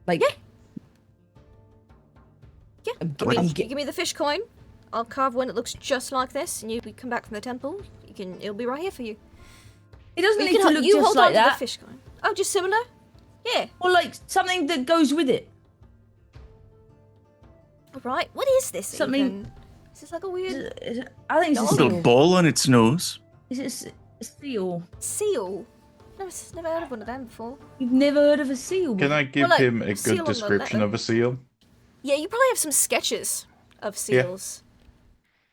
Like, Yeah. Yeah. Give me, I'm you get- give me the fish coin. I'll carve one that looks just like this, and you come back from the temple. It'll be right here for you. it doesn't You need to look just hold like on to the that. fish coin. Oh, just similar? Yeah. Or like something that goes with it. All right. What is this? Something- Even? Is this like a weird I think it's a Dog? A little seal. ball on its nose. Is it a seal? seal? Never heard of one of them before. You've never heard of a seal? Can I give like, him a seal on good the description letter. of a seal? Yeah, you probably have some sketches of Yeah. seals.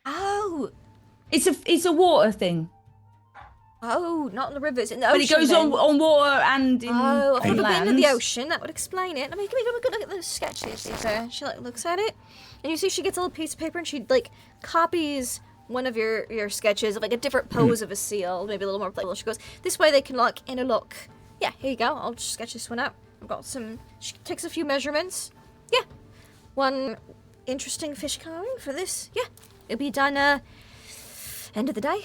Oh, It's a water thing. not in the rivers, in the But ocean. it goes then. on water and in Oh, I've never been in the lands. ocean. That would explain it. I mean, give me a good look at the sketches. She looks at it, and you see she gets a little piece of paper and she copies one of your sketches of a different pose of a seal, maybe a little more playful. She goes, "This way they can interlock." Yeah, here you go. I'll just sketch this one out. I've got some. She takes a few measurements. Yeah, one interesting fish carving for this. Yeah, it'll be done. End of the day.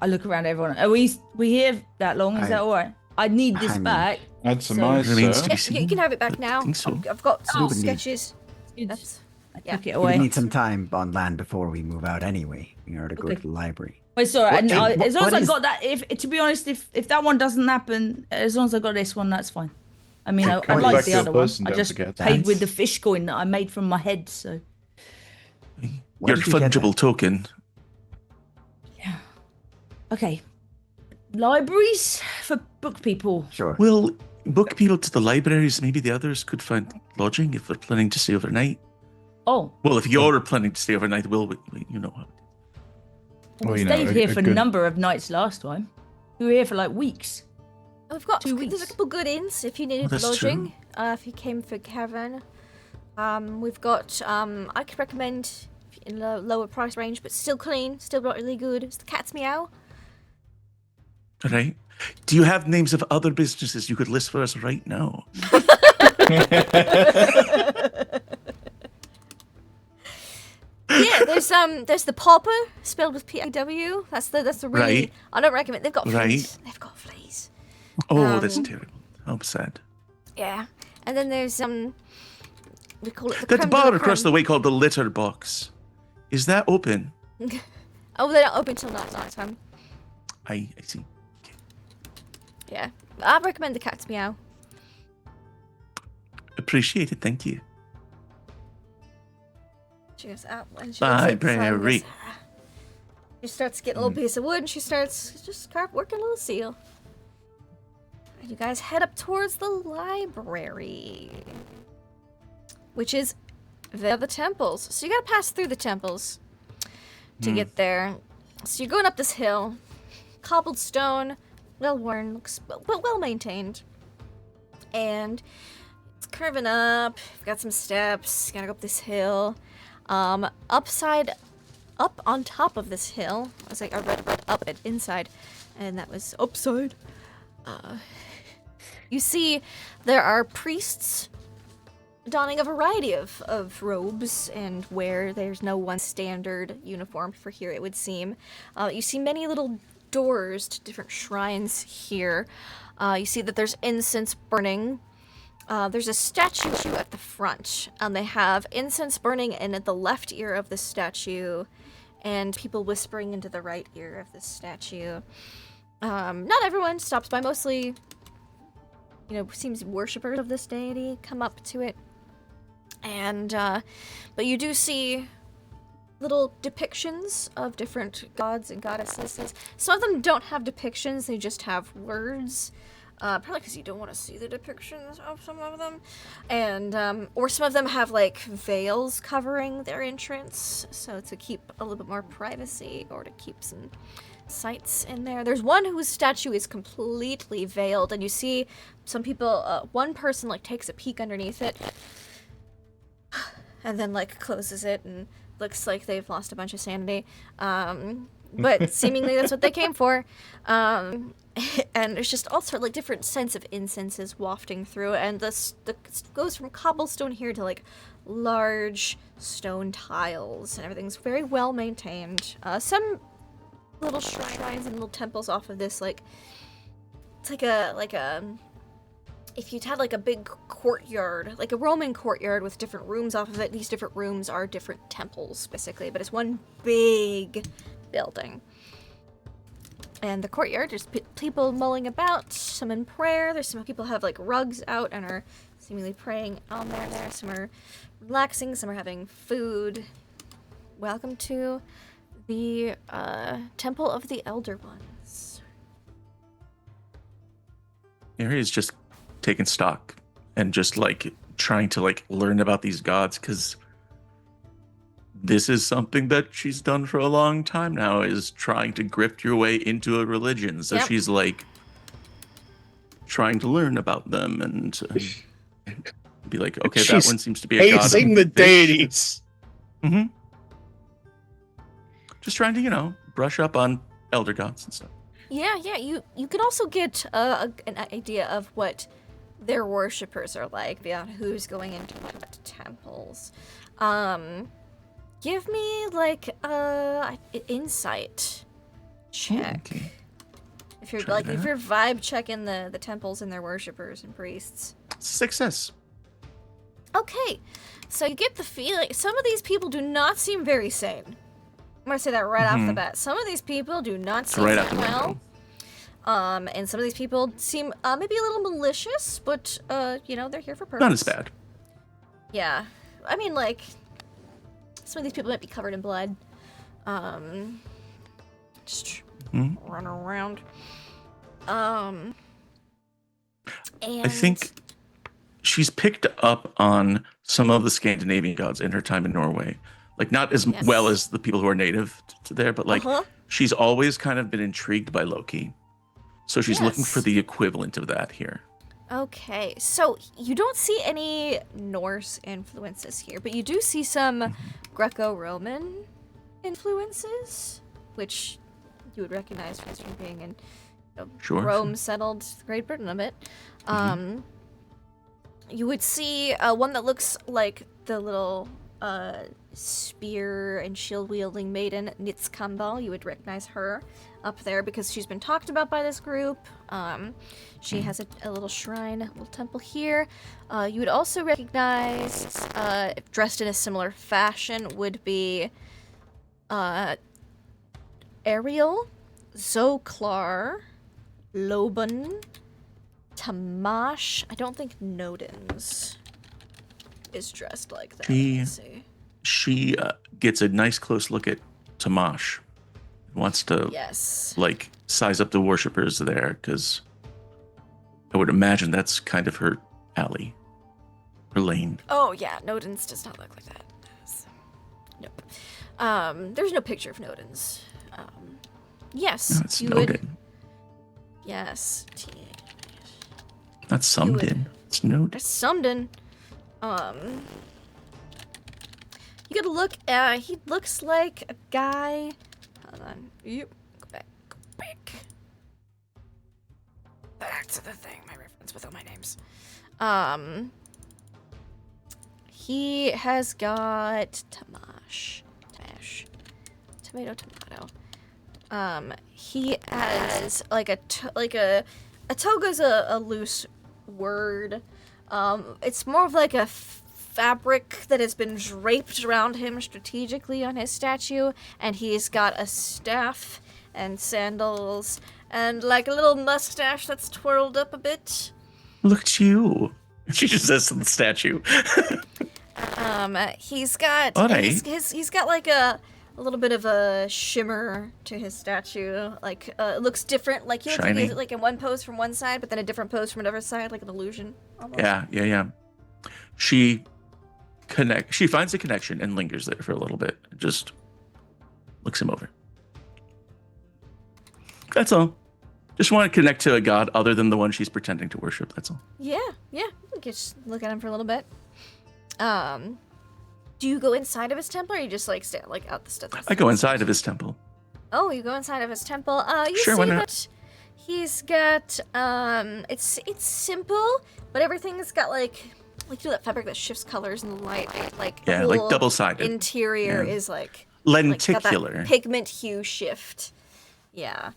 I look around everyone. Are we here that long? Is that all right? I need this I mean, back. That's a So- nice, Remains sir. to be Yeah, seen. you can have it back now. think so. I've got some Oh. sketches. It's- That's I yeah. took it We away. need some time on land before we move out anyway. We are to go Okay. to the library. It's all right. What- No, what- as long as what I is- got that, to be honest, if that one doesn't happen, as long as I got this one, that's fine. I mean, I What like is- the Back to other a one. person, I don't just forget. paid with the fish coin that I made from my head. So What Your did you get fungible that? token. okay, libraries for book people. Sure. We'll book people to the libraries. Maybe the others could find lodging if they're planning to stay overnight. Oh, Well, if you're planning to stay overnight, you know how. we Well, you know, stayed a- here a for a good- number of nights last time. We were here for like weeks. We've got 2 there's a weeks. couple good inns if you needed Oh, that's lodging. If you came for caravan, we've got I could recommend in a lower price range, but still clean, still really good. It's the Cat's Meow. All right. Do you have names of other businesses you could list for us right now? Yeah, there's the Pauper spelled with P-A-W. That's the really Right. I don't recommend. They've got fleas. Right. They've got fleas. Oh, that's terrible. I'm sad. Yeah. And then there's we call it the That's creme a de la bar across the creme. way called the Litter Box. Is that open? Oh, they don't open till night time. I see. Yeah. I recommend the Cat's Meow. Appreciate it. Thank you. She goes out and she looks inside and Library. goes, "Ah." She starts getting a little piece of wood and she starts just working a little seal. And you guys head up towards the library, which is the temples. So you gotta pass through the temples to get there. So you're going up this hill, cobbled stone, well worn, looks well maintained, and it's curving up. You've got some steps. You gotta go up this hill. Up on top of this hill, I was like, I read up and inside, and that was upside. You see, there are priests donning a variety of robes and wear. There's no one standard uniform for here, it would seem. You see many little doors to different shrines here. You see that there's incense burning. There's a statue at the front. They have incense burning in the left ear of the statue, and people whispering into the right ear of the statue. Not everyone stops by. Mostly, seems worshippers of this deity come up to it. And, but you do see little depictions of different gods and goddesses. Some of them don't have depictions, they just have words. Probably because you don't want to see the depictions of some of them. And, or some of them have, like, veils covering their entrance, so to keep a little bit more privacy, or to keep some sights in there. There's one whose statue is completely veiled, and you see some people, one person, like, takes a peek underneath it, and then, like, closes it, and looks like they've lost a bunch of sanity. But seemingly that's what they came for. And there's just also like different scents of incenses wafting through, and the goes from cobblestone here to like large stone tiles, and everything's very well maintained. Some little shrines and little temples off of this, like it's like a if you'd had like a big courtyard, like a Roman courtyard with different rooms off of it. These different rooms are different temples basically, but it's one big building. And the courtyard, there's people mulling about, some in prayer. There's some people have like rugs out and are seemingly praying on there. Some are relaxing, some are having food. Welcome to the Temple of the Elder Ones. Harry is just taking stock and just like trying to like learn about these gods, because this is something that she's done for a long time now, is trying to grift your way into a religion. So Yep. she's like trying to learn about them and be like, okay, that She's one seems to be a god. Hazing the deities. Mm-hmm. Just trying to, brush up on elder gods and stuff. Yeah, you can also get an idea of what their worshippers are like beyond who's going into what temples. Give me like an insight check. Okay. If you're Try if that. you're vibe checking the temples and their worshippers and priests. Success. Okay, so you get the feeling some of these people do not seem very sane. I'm gonna say that right off the bat. Some of these people do not seem Right out the well. window. And some of these people seem maybe a little malicious, but they're here for purpose. Not as bad. Yeah, I mean, like, some of these people might be covered in blood. Just run around. And I think she's picked up on some of the Scandinavian gods in her time in Norway. Like, not as Yes. well as the people who are native to there, but like, she's always kind of been intrigued by Loki. So she's looking Yes. for the equivalent of that here. Okay, so you don't see any Norse influences here, but you do see some Greco-Roman influences, which you would recognize from being in Sure. Rome settled Great Britain a bit. You would see one that looks like the little spear and shield wielding maiden, Nitskambal. You would recognize her up there because she's been talked about by this group. She has a little shrine, a little temple here. You would also recognize, dressed in a similar fashion, would be Ariel, Zoklar, Loban, Tamash. I don't think Nodens is dressed like that. Let's see. She gets a nice close look at Tamash. Wants to like size up the worshippers there, because I would imagine that's kind of her alley, her lane. Oh yeah, Nodens does not look like that. Nope. There's no picture of Nodens. Yes. No, it's Nodin. Yes. Not Sumden. It's Nodin. That's Sumden. You gotta look. He looks like a guy. Hold on. Yep. Go back. Go back. Back to the thing. My reference with all my names. He has got Tamash. Tomato. He has like a toga's a loose word. It's more of like a fabric that has been draped around him strategically on his statue, and he's got a staff and sandals and like a little mustache that's twirled up a bit. Look at you. She just says to the statue. He's got he's got like a little bit of a shimmer to his statue. Like it looks different. Like he looks like he's like in one pose from one side, but then a different pose from another side, like an illusion. Almost. Yeah. She finds a connection and lingers there for a little bit. Just looks him over. That's all. Just want to connect to a god other than the one she's pretending to worship. That's all. Yeah. Just look at him for a little bit. Do you go inside of his temple, or you just like stand like out the stuff? I go inside of his temple. Oh, you go inside of his temple. You sure, see why not? that he's got it's simple, but everything's got like you know that fabric that shifts colors in the light, like Yeah, the like whole double-sided. interior is like Lenticular. got that pigment hue shift. Yeah.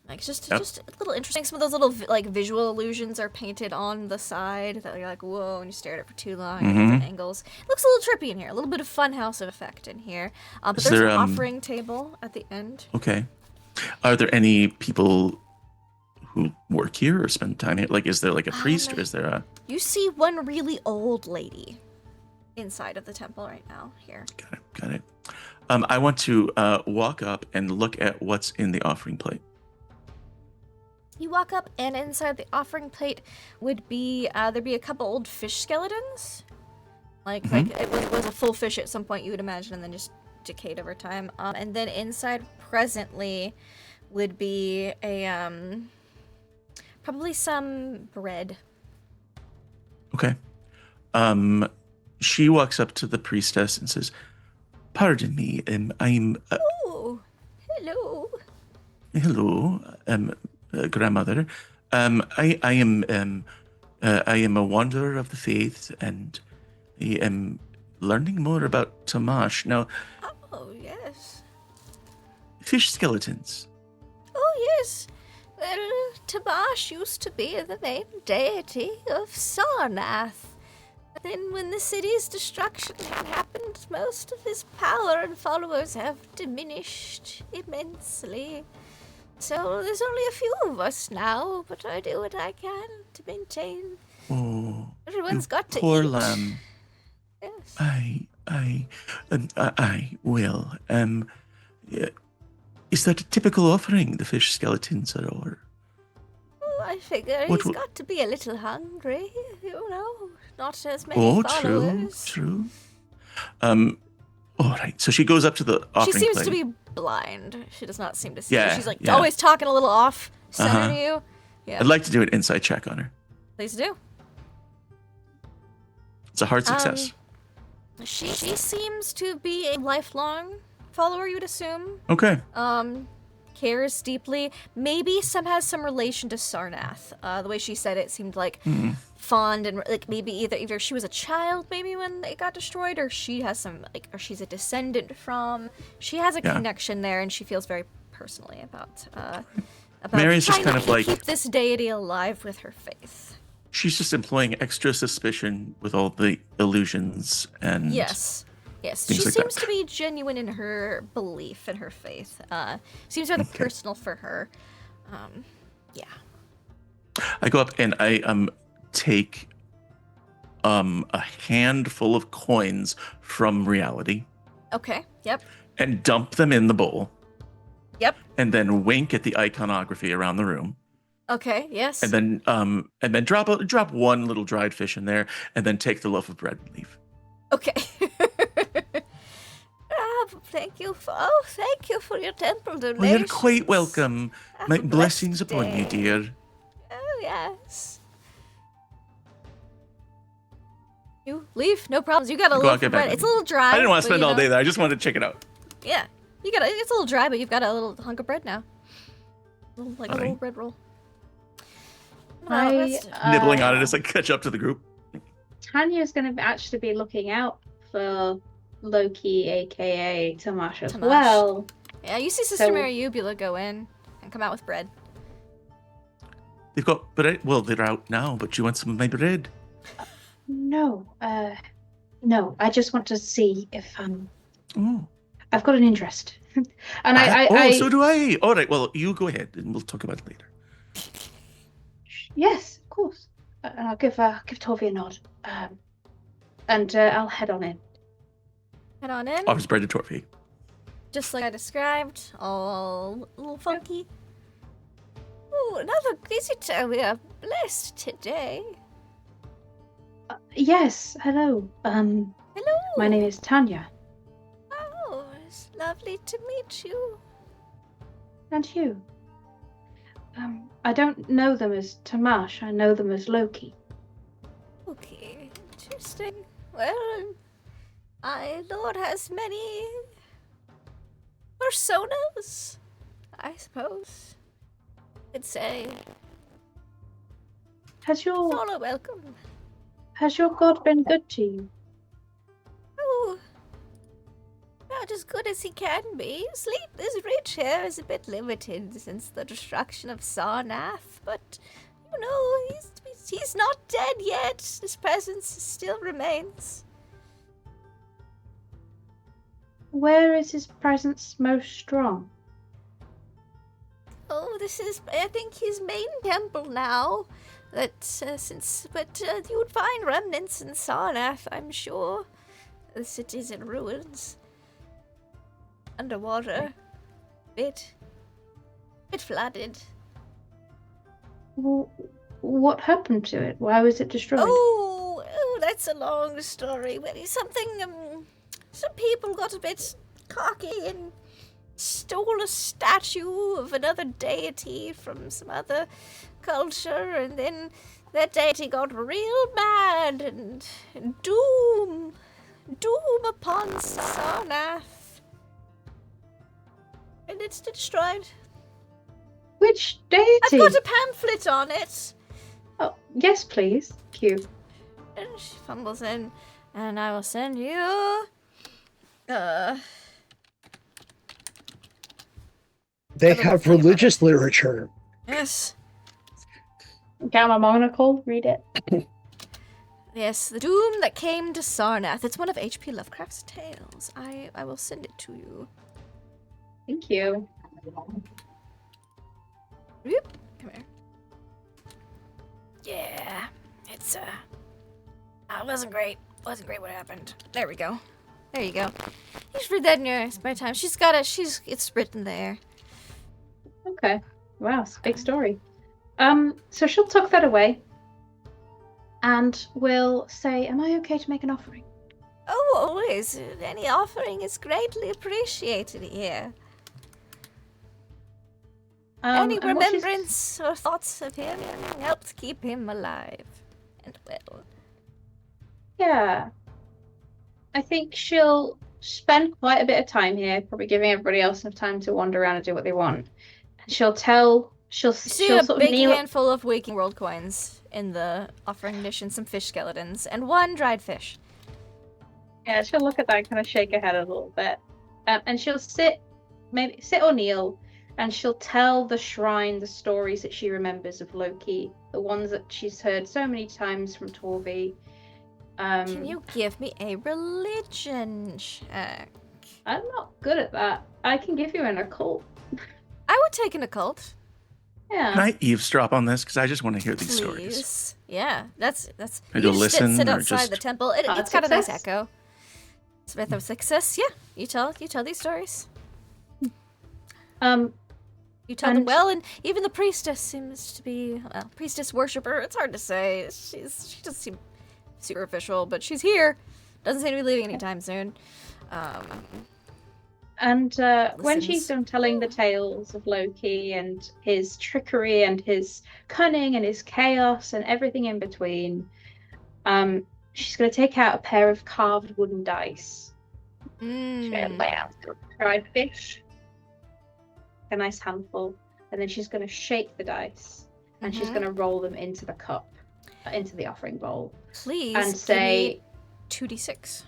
Like just a little interesting. Some of those little like visual illusions are painted on the side that you're like, whoa, and you stare at it for too long at different angles. It looks a little trippy in here, a little bit of funhouse effect in here. But there's an offering table at the end. Okay. Are there any people who work here or spend time here? Like, is there like a priest or is there a... You see one really old lady inside of the temple right now here. Got it. I want to walk up and look at what's in the offering plate. You walk up, and inside the offering plate would be there'd be a couple old fish skeletons. Like it was a full fish at some point, you would imagine, and then just decayed over time. And then inside presently would be a probably some bread. Okay. She walks up to the priestess and says, "Pardon me, I'm." Oh, hello. Hello, grandmother. I am a wanderer of the faith, and I am learning more about Tamash now. Oh yes. Fish skeletons. Oh yes. Well, Tamash used to be the main deity of Sarnath. Then when the city's destruction had happened, most of his power and followers have diminished immensely. So there's only a few of us now, but I do what I can to maintain. Oh, Everyone's got to poor eat. lamb. Yes. I will. Is that a typical offering, the fish skeletons are, or? Oh, I figure What he's w- got to be a little hungry, you know. Not as many followers. True. All right. So she goes up to the offering She seems plate. to be blind. She does not seem to see. Yeah, She's like yeah. always talking a little off center to you. Yeah. I'd like to do an insight check on her. Please do. It's a hard success. She seems to be a lifelong follower, you would assume. Okay. Cares deeply. Maybe has some relation to Sarnath. The way she said it seemed like fond and like maybe either she was a child maybe when it got destroyed, or she has some like, or she's a descendant from. She has a connection there, and she feels very personally about Mary's just trying kind to of like keep this deity alive with her faith. she's just employing extra suspicion with all the illusions and Yes. She like seems that. to be genuine in her belief and her faith. Seems rather personal for her. Yeah. I go up and I take a handful of coins from reality Okay. Yep. and dump them in the bowl. Yep. And then wink at the iconography around the room. Okay. Yes. And then drop one little dried fish in there, and then take the loaf of bread and leave. Okay. Thank you for your temple donation. Well, you're quite welcome. Have My a blessed blessings upon you, day. dear. Oh yes. You leave, no problems. You got a Go on, loaf get of back bread. with It's a me. little dry. I didn't want but, to spend you all know, day there. I just wanted to check it out. Yeah, it's a little dry, but you've got a little hunk of bread now. A little Alright. bread roll. I, Nibbling on it as I catch up to the group. Tanya's going to actually be looking out for Loki, aka Tamash, as Tamash. well. Yeah, you see Sister So- Mary Ubula go in and come out with bread. They've got bread. Well, they're out now, but you want some of my bread? No, I just want to see if Oh. I've got an interest. And I so do I. All right, well, you go ahead, and we'll talk about it later. Yes, of course. And I'll give Torvi a nod. And I'll head on in. Head on in. Offers bread to Torfi. Just like I described, all a little funky. Ooh, another visitor. We are blessed today. Yes, hello. Hello. My name is Tanya. Oh, it's lovely to meet you. And you? I don't know them as Tamash. I know them as Loki. Okay, interesting. Well, my lord has many personas, I suppose. I'd say. Has your All are welcome. god been good to you? Oh, not as good as he can be. Sleep, his reach here is a bit limited since the destruction of Sarnath, but you know, he's not dead yet. His presence still remains. Where is his presence most strong? Oh, this is, I think, his main temple now. But you would find remnants in Sarnath, I'm sure. The city's in ruins. Underwater. Bit flooded. Well, what happened to it? Why was it destroyed? Oh, that's a long story. Well, some people got a bit cocky and stole a statue of another deity from some other culture, and then that deity got real mad and doom upon Sarnath. And it's destroyed. Which deity? I've got a pamphlet on it. Oh, yes, please. Cute. And she fumbles in, and I will send you. They have religious literature. Yes. Get my monocle, read it. Yes, the doom that came to Sarnath. It's one of H.P. Lovecraft's tales. I will send it to you. Thank you. Whoop. Come here. Yeah, it's it wasn't great. Wasn't great what happened. There we go. There you go. You should read that in your spare time. It's written there. Okay. Wow, it's a big story. So she'll tuck that away. And will say, am I okay to make an offering? Oh, always. Any offering is greatly appreciated here. Any And what she's- remembrance or thoughts of him helps keep him alive and well. Yeah. I think she'll spend quite a bit of time here, probably giving everybody else enough time to wander around and do what they want. And she'll See a sort of big kneel. handful of Waking World coins in the offering dish and some fish skeletons and 1 dried fish. Yeah, she'll look at that and kind of shake her head a little bit. And she'll sit or kneel, and she'll tell the shrine the stories that she remembers of Loki, the ones that she's heard so many times from Torvi. Can you give me a religion check? I'm not good at that. I can give you an occult. I would take an occult. Yeah. Can I eavesdrop on this? Because I just want to hear these stories. Please. Yeah, that's. I You go just listen sit or outside just- the temple. It's got a nice success. echo. Smith of success. Yeah, you tell these stories. You tell them And- well, and even the priestess seems to be priestess worshiper. It's hard to say. She doesn't seem superficial, but she's here. Doesn't seem to be leaving anytime soon. And when she's Listens. done telling the tales of Loki and his trickery and his cunning and his chaos and everything in between, she's going to take out a pair of carved wooden dice. Dried fish. A nice handful. And then she's going to shake the dice. And she's going to roll them into the cup, into the offering bowl. Please And say, 2d6.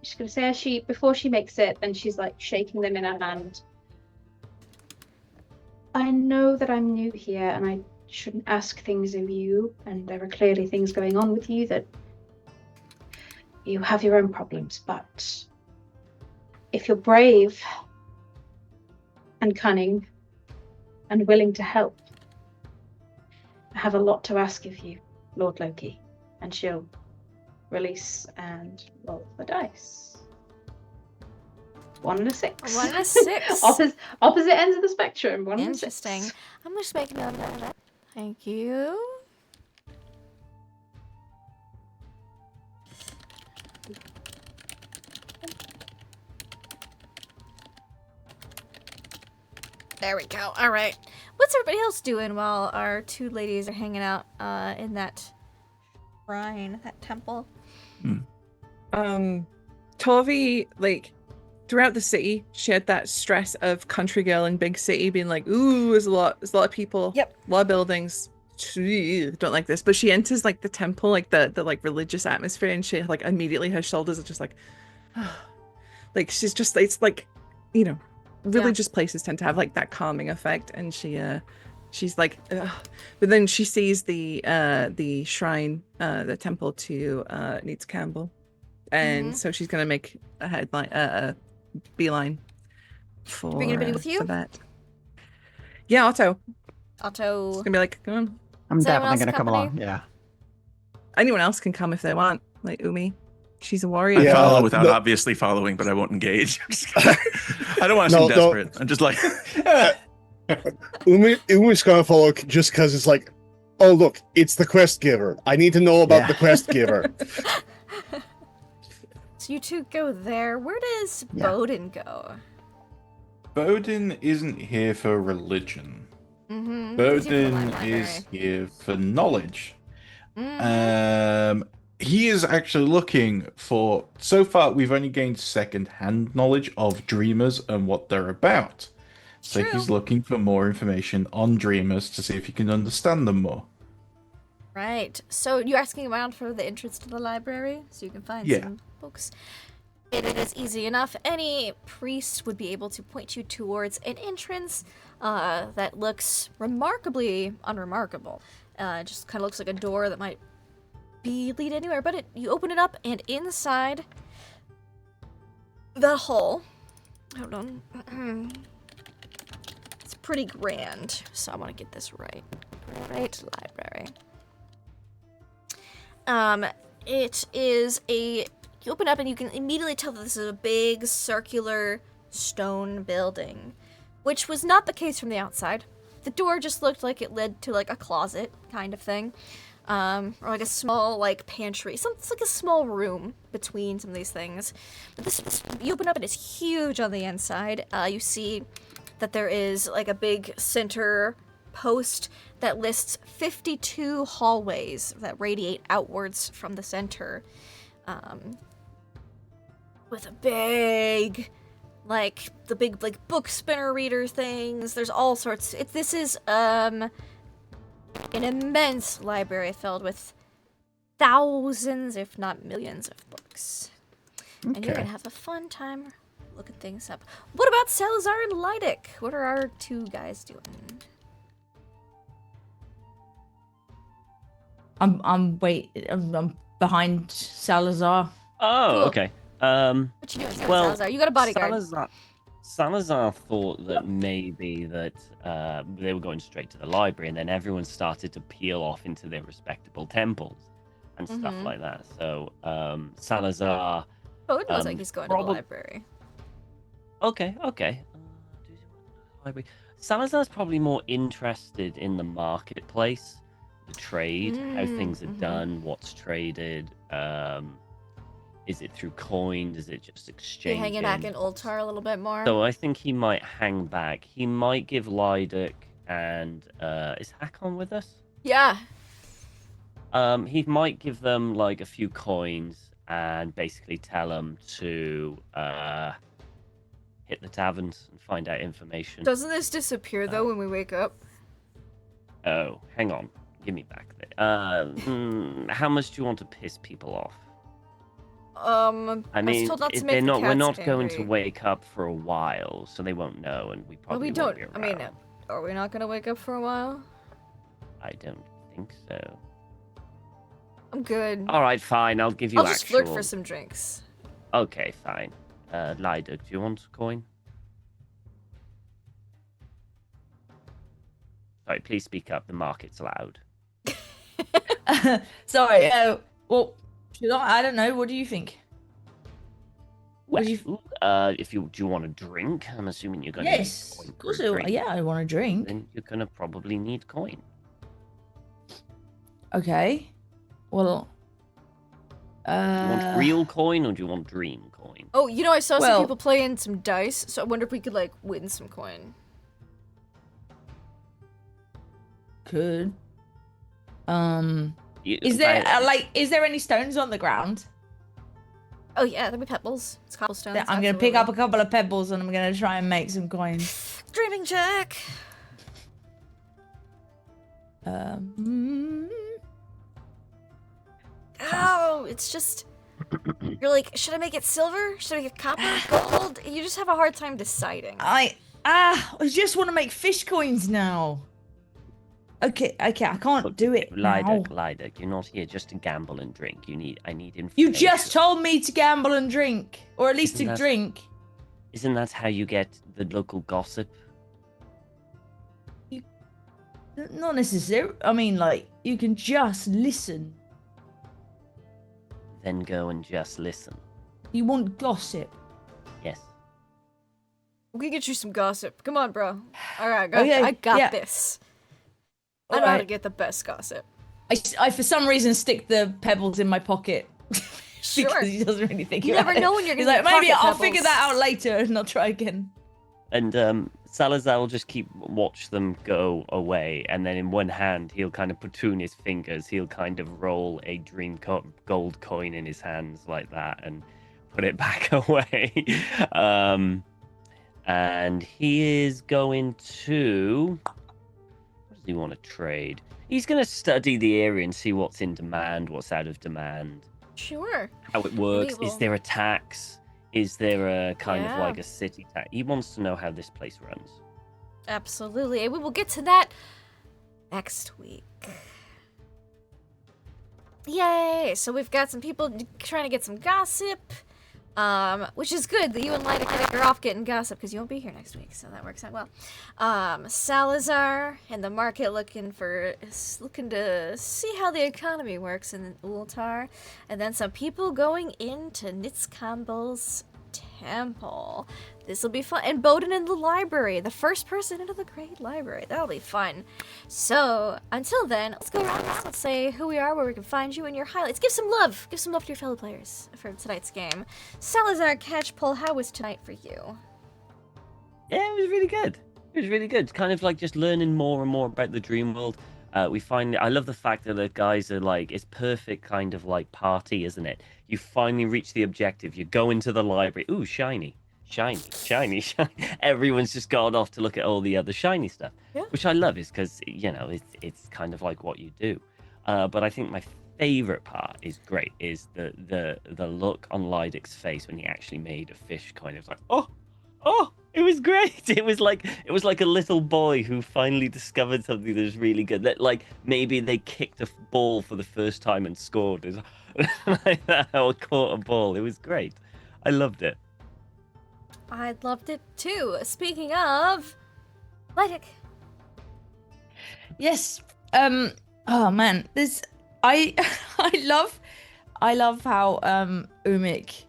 she's going to say before she makes it, and she's like shaking them in her hand. I know that I'm new here and I shouldn't ask things of you, and there are clearly things going on with you that you have your own problems, but if you're brave and cunning and willing to help, I have a lot to ask of you, Lord Loki. And she'll release and roll the dice. 1 and a 6. 1 and a 6. Opposite ends of the spectrum. 1 and a 6. Interesting. I'm just making note of that. Thank you. There we go. All right. What's everybody else doing while our 2 ladies are hanging out in that shrine, that temple? Torvi, like, throughout the city, she had that stress of country girl in big city being like, ooh, there's a lot of people. Yep. A lot of buildings. Don't like this. But she enters like the temple, like the like religious atmosphere, and she like immediately her shoulders are just like like she's just, it's like, you know, religious places tend to have like that calming effect, and she's like ugh. But then she sees the shrine, the temple to Needs Campbell. And so she's gonna make a headline, a beeline for, Bring anybody with you? for that. Yeah, Otto. Otto. It's gonna be like, come on. I'm Is anyone definitely else gonna come along. accompany? Yeah. Anyone else can come if they want. Like Umi, she's a warrior. I Yeah, follow without no- obviously following, but I won't engage. I don't want to No, seem desperate. I'm just like, Umi's gonna follow just because it's like, oh look, it's the quest giver. I need to know about Yeah. the quest giver. So you 2 go there. Where does Yeah. Bowden go? Bowden isn't here for religion. Mm-hmm. Bowden is here for knowledge. Mm-hmm. He is actually looking for. So far, we've only gained second-hand knowledge of dreamers and what they're about. So True. he's looking for more information on dreamers to see if he can understand them more. Right. So you're asking around for the entrance to the library so you can find Yeah. some books. It is easy enough. Any priest would be able to point you towards an entrance that looks remarkably unremarkable. It just kind of looks like a door that might lead anywhere, but you open it up, and inside the hall, hold on, it's pretty grand, so I want to get this right. Right, library. It is you open up and you can immediately tell that this is a big circular stone building, which was not the case from the outside. The door just looked like it led to like a closet kind of thing, or like a small like pantry. It's like a small room between some of these things. But this you open up and it's huge on the inside. You see that there is like a big center post that lists 52 hallways that radiate outwards from the center, with a big, like the big like book spinner reader things. There's all sorts. This is an immense library filled with thousands, if not millions, of books. And you're Okay. gonna have a fun time looking things up. What about Salazar and Lydic? What are our two guys doing? I'm behind Salazar. Oh, Cool. okay. What you doing, Salazar? You got a bodyguard. Salazar thought that maybe that they were going straight to the library, and then everyone started to peel off into their respectable temples and stuff like that. So Salazar. Oh, it looks like Um, he's going to the probab- library. Okay. Library. Salazar's probably more interested in the marketplace, the trade, how things are done, what's traded. Is it through coins? Is it just You're exchanging? hanging back in Ultar a little bit more. So I think he might hang back. He might give Lydic and is Hakon with us? Yeah. He might give them like a few coins and basically tell them to hit the taverns and find out information. Doesn't this disappear though when we wake up? Oh, hang on. Give me back there. How much do you want to piss people off? I I was mean, told not to they're make the not. We're cats not going to angry. wake up for a while, so they won't know, and we Well, probably we won't don't. be I mean, around. are we not gonna wake up for a while? I don't think so. I'm good. All right, fine. I'll give you I'll just actual. flirt for some drinks. Okay, fine. Lydic, do you want a coin? Sorry, please speak up. The market's loud. Sorry. Well, should I don't know. What do you think? Well, Would you- if you do you want a drink? I'm assuming you're going to Yes. need coin Of for course. a drink. Yeah, I want a drink. Then you're gonna probably need coin. Okay. Well. Do you want real coin or do you want dream coin? Oh, you know, I saw some Well- people playing some dice, so I wonder if we could like win some coin. Could. You- Is there I- is there any stones on the ground? Oh yeah, there'll be pebbles. It's cobblestones. I'm gonna pick up a absolutely. couple of pebbles and I'm gonna try and make some coins. Dreaming Jack. Um. Ow! It's just. You're like, should I make it silver? Should I make it copper? Gold? You just have a hard time deciding. I just want to make fish coins now. Okay, I can't do it now. Lydic, you're not here just to gamble and drink. I need information. You just told me to gamble and drink, or at least Isn't to that- drink. Isn't that how you get the local gossip? Not necessarily. I mean, like, you can just listen. Then go and just listen. You want gossip. Yes. We can get you some gossip. Come on, bro. All right, Okay, I got yeah. this. I know how to Alright. get the best gossip. I for some reason stick the pebbles in my pocket. Sure. Because he doesn't really think You about never it. know when you're He's gonna like, get maybe pocket I'll figure pebbles." that out later and I'll try again. And Salazar will just watch them go away, and then in one hand he'll kind of platoon his fingers. He'll kind of roll a dream gold coin in his hands like that, and put it back away. And he is going to. What does he want to trade? He's going to study the area and see what's in demand, what's out of demand, Sure. how it works. will- Is there a tax? Is there a kind of Yeah. like a city tax? He wants to know how this place runs. Absolutely. And we will get to that next week. Yay! So we've got some people trying to get some gossip. Which is good that you and Lydic are off getting gossip because you won't be here next week, so that works out well. Salazar and the market looking to see how the economy works in Ultar, and then some people going into Nitzkambo's temple. This will be fun. And Bowden in the library, the first person into the Great Library. That'll be fun. So until then, let's go around. Let's say who we are, where we can find you, and your highlights. Give some love. Give some love to your fellow players for tonight's game. Salazar Catchpole, how was tonight for you? Yeah, it was really good. It was really good. Kind of like just learning more and more about the dream world. I love the fact that the guys are like, it's perfect kind of like party, isn't it? You finally reach the objective. You go into the library. Ooh, shiny. shiny. Everyone's just gone off to look at all the other shiny stuff, Yeah. which I love, is because it's kind of like what you do. But I think my favorite part is the look on Lydic's face when he actually made a fish coin. It was like, oh, it was great. It was like a little boy who finally discovered something that was really good. That, like, maybe they kicked a ball for the first time and scored. It was like that, or caught a ball. It was great. I loved it. I loved it too. Speaking of, Lydic. Yes. Oh man, I love how Umik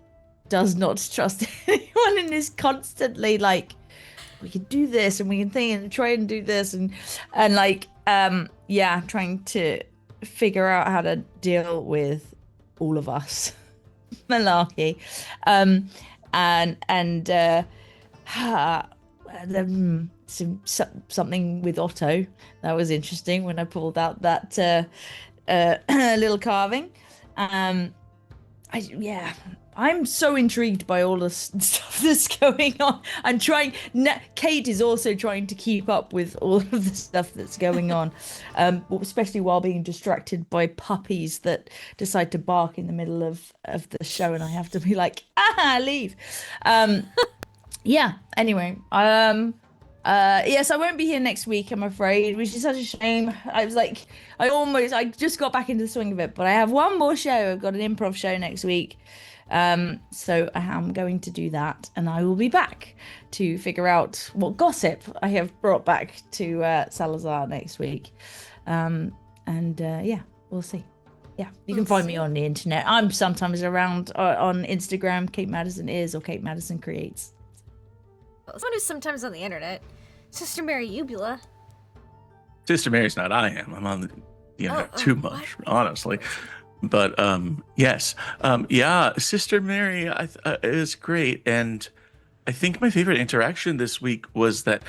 does not trust anyone and is constantly like, we can do this and we can think and try and do this and like trying to figure out how to deal with all of us. Malarkey. Something with Otto that was interesting when I pulled out that little carving. I'm so intrigued by all the stuff that's going on. I'm trying. Kate is also trying to keep up with all of the stuff that's going on, especially while being distracted by puppies that decide to bark in the middle of the show, and I have to be like, leave. Anyway, yes, I won't be here next week, I'm afraid, which is such a shame. I was like, I just got back into the swing of it, but I have one more show. I've got an improv show next week. So I am going to do that, and I will be back to figure out what gossip I have brought back to Salazar next week. We'll see. Yeah, you can find me on the internet. I'm sometimes around on Instagram. Kate Madison is, or Kate Madison creates. Someone who's sometimes on the internet. Sister Mary Ubula. Sister Mary's not. I am. I'm on the internet too much, what? honestly. But yes, Sister Mary is great, and I think my favorite interaction this week was that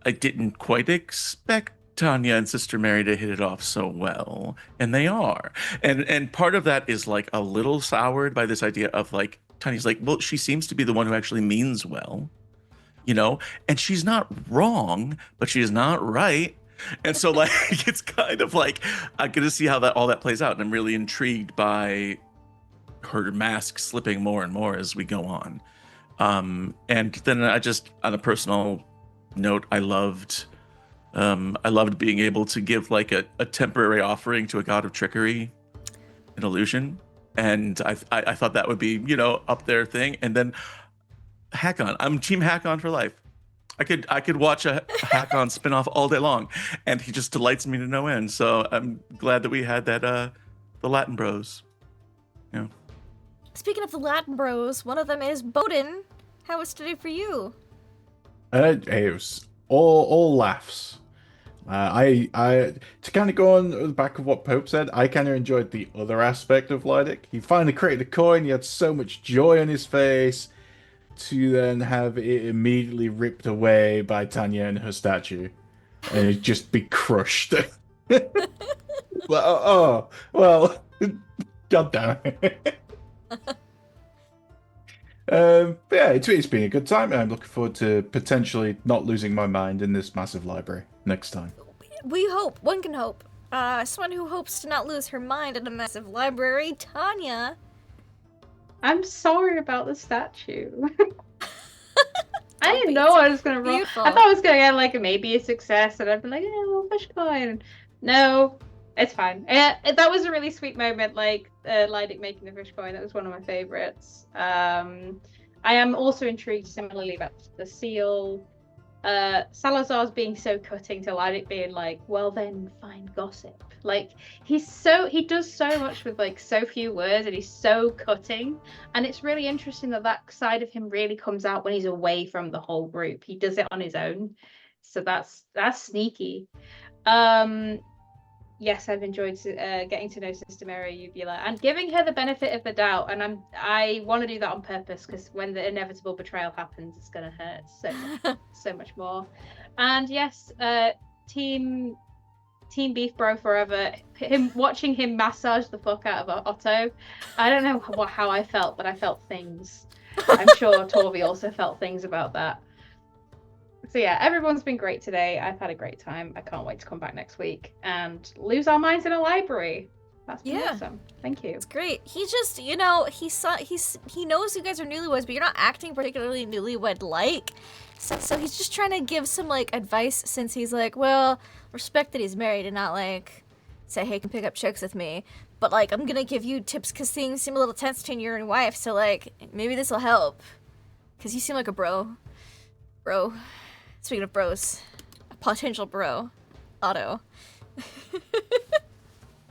I didn't quite expect Tanya and Sister Mary to hit it off so well, and they are. And part of that is like a little soured by this idea of like Tanya's like, well, she seems to be the one who actually means well, and she's not wrong, but she's not right. And so, like, it's kind of like I'm gonna see how all that plays out, and I'm really intrigued by her mask slipping more and more as we go on. And then I just, on a personal note, I loved being able to give like a temporary offering to a god of trickery, an illusion, and I thought that would be up their thing. And then Hack-On, I'm Team Hack-On for life. I could watch a Hack-On spinoff all day long, and he just delights me to no end. So I'm glad that we had that the Latin Bros. Yeah. Speaking of the Latin Bros, one of them is Bowden. How was today for you? It was all laughs. I to kind of go on the back of what Pope said, I kind of enjoyed the other aspect of Lydic. He finally created a coin. He had so much joy on his face, to then have it immediately ripped away by Tanya and her statue, and it just be crushed. Well, god damn it. It's been a good time, and I'm looking forward to potentially not losing my mind in this massive library next time. We hope. One can hope. Someone who hopes to not lose her mind in a massive library, Tanya. I'm sorry about the statue. I didn't know I was gonna roll. Beautiful. I thought I was gonna get like maybe a success, and I'd be like, yeah, well, fish coin. No, it's fine. That was a really sweet moment, like Lydic making the fish coin. That was one of my favorites. I am also intrigued similarly about the seal. Salazar's being so cutting to Lydic being like, well then find gossip. Like he does so much with like so few words, and he's so cutting, and it's really interesting that side of him really comes out when he's away from the whole group. He does it on his own, so that's sneaky. Yes, I've enjoyed getting to know Sister Mary Ubula and giving her the benefit of the doubt, and I want to do that on purpose, because when the inevitable betrayal happens, it's gonna hurt so much more. And yes, team Beef Bro forever. Watching him massage the fuck out of Otto. I don't know how I felt, but I felt things. I'm sure Torvi also felt things about that. So yeah, everyone's been great today. I've had a great time. I can't wait to come back next week and lose our minds in a library. That's been awesome. Thank you. It's great. He just, he knows you guys are newlyweds, but you're not acting particularly newlywed-like. So he's just trying to give some, like, advice since he's like, well, respect that he's married and not, like, say, hey, you can pick up chicks with me. But, like, I'm gonna give you tips because things seem a little tense between you and your wife, so, like, maybe this will help. Because you seem like a bro. Bro. Speaking of bros, a potential bro. Otto.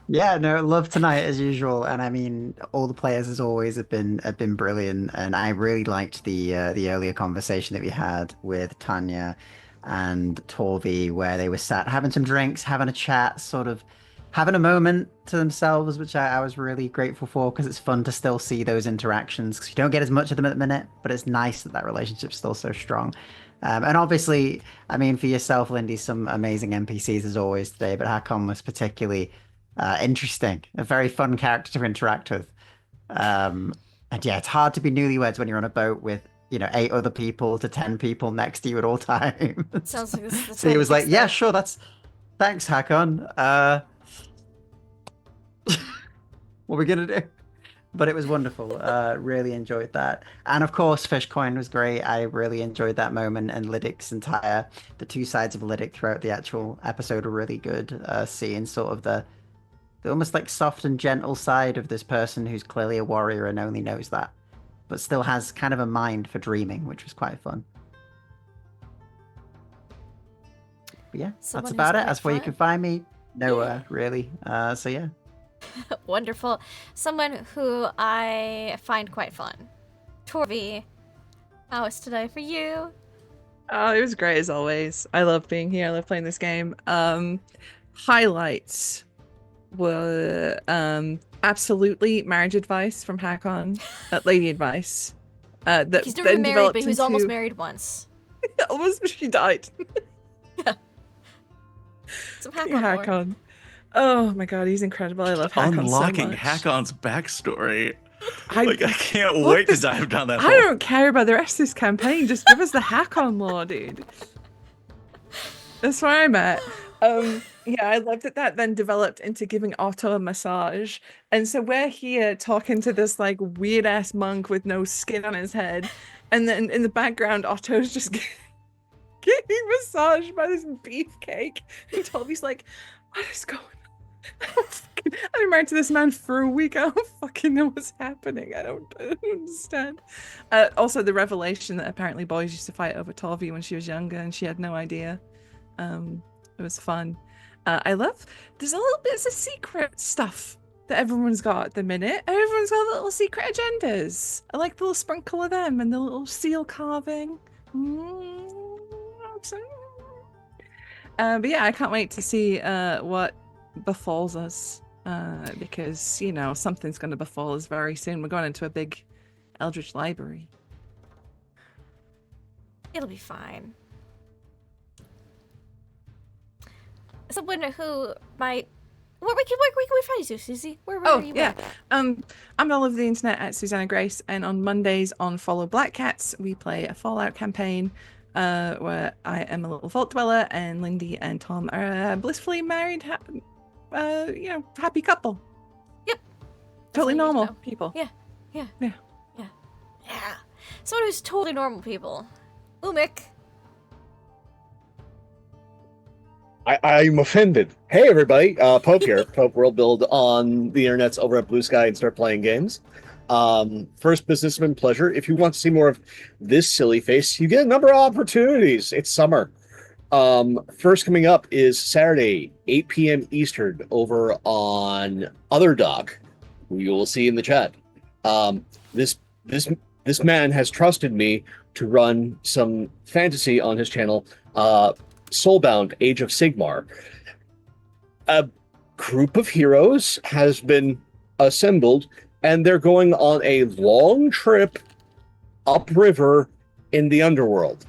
Yeah, no, love tonight as usual, and I mean, all the players as always have been brilliant, and I really liked the earlier conversation that we had with Tanya and Torvi, where they were sat having some drinks, having a chat, sort of having a moment to themselves, which I was really grateful for, because it's fun to still see those interactions, because you don't get as much of them at the minute, but it's nice that that relationship's still so strong. And obviously, I mean, for yourself, Lindy, some amazing NPCs as always today, but Hakon was particularly interesting, a very fun character to interact with. And yeah, it's hard to be newlyweds when you're on a boat with, 8 other people to 10 people next to you at all times. Sounds like this is the So he time was to like, fix yeah, that. sure, thanks, Hakon. What we're gonna do? But it was wonderful. Really enjoyed that. And of course, Fishcoin was great. I really enjoyed that moment, and the two sides of Lydic throughout the actual episode were really good. Seeing sort of the almost like soft and gentle side of this person who's clearly a warrior and only knows that, but still has kind of a mind for dreaming, which was quite fun. But yeah, Someone that's who's about it. quite As for you fun. can find me, nowhere really. So yeah. Wonderful. Someone who I find quite fun. Torvi, how was today for you? Oh, it was great as always. I love being here. I love playing this game. Highlights were absolutely marriage advice from Hakon, lady advice. That He's never then been married, developed but he was almost into- married once. Almost, she died. Some Hakon lore. Hakon. Oh my god, he's incredible. I love Hakon Unlocking so much. Hakon's backstory. I I can't What wait to this- dive down that I hole. don't care about the rest of this campaign. Just give us the Hakon lore, dude. That's where I'm at. Yeah, I loved that then developed into giving Otto a massage. And so we're here talking to this like weird ass monk with no skin on his head. And then in the background, Otto's just getting massaged by this beefcake. And Toby's like, what is going on? I've been married to this man for a week. I don't fucking know what's happening. I don't understand. Also, the revelation that apparently boys used to fight over Torvi when she was younger and she had no idea. It was fun. I love, there's a little bits of secret stuff that everyone's got at the minute. Everyone's got little secret agendas. I like the little sprinkle of them and the little seal carving. But yeah, I can't wait to see what befalls us, because something's going to befall us very soon. We're going into a big eldritch library. It'll be fine. Someone who might. Where can we find you, Susie? Where are you? Yeah. at? I'm all over the internet at Susanna Grace, and on Mondays on Follow Black Cats, we play a Fallout campaign where I am a little vault dweller, and Lindy and Tom are a blissfully married, happy couple. Yep. Totally That's all you need to normal know. people. Yeah. Someone who's totally normal people. Umik. I'm offended. Hey, everybody. Pope here. Pope World Build on the internet's over at Blue Sky and start playing games. First businessman pleasure. If you want to see more of this silly face, you get a number of opportunities. It's summer. First coming up is Saturday, 8 p.m. Eastern over on Other Dog, who you will see in the chat. This man has trusted me to run some fantasy on his channel, Soulbound Age of Sigmar. A group of heroes has been assembled, and they're going on a long trip upriver in the underworld.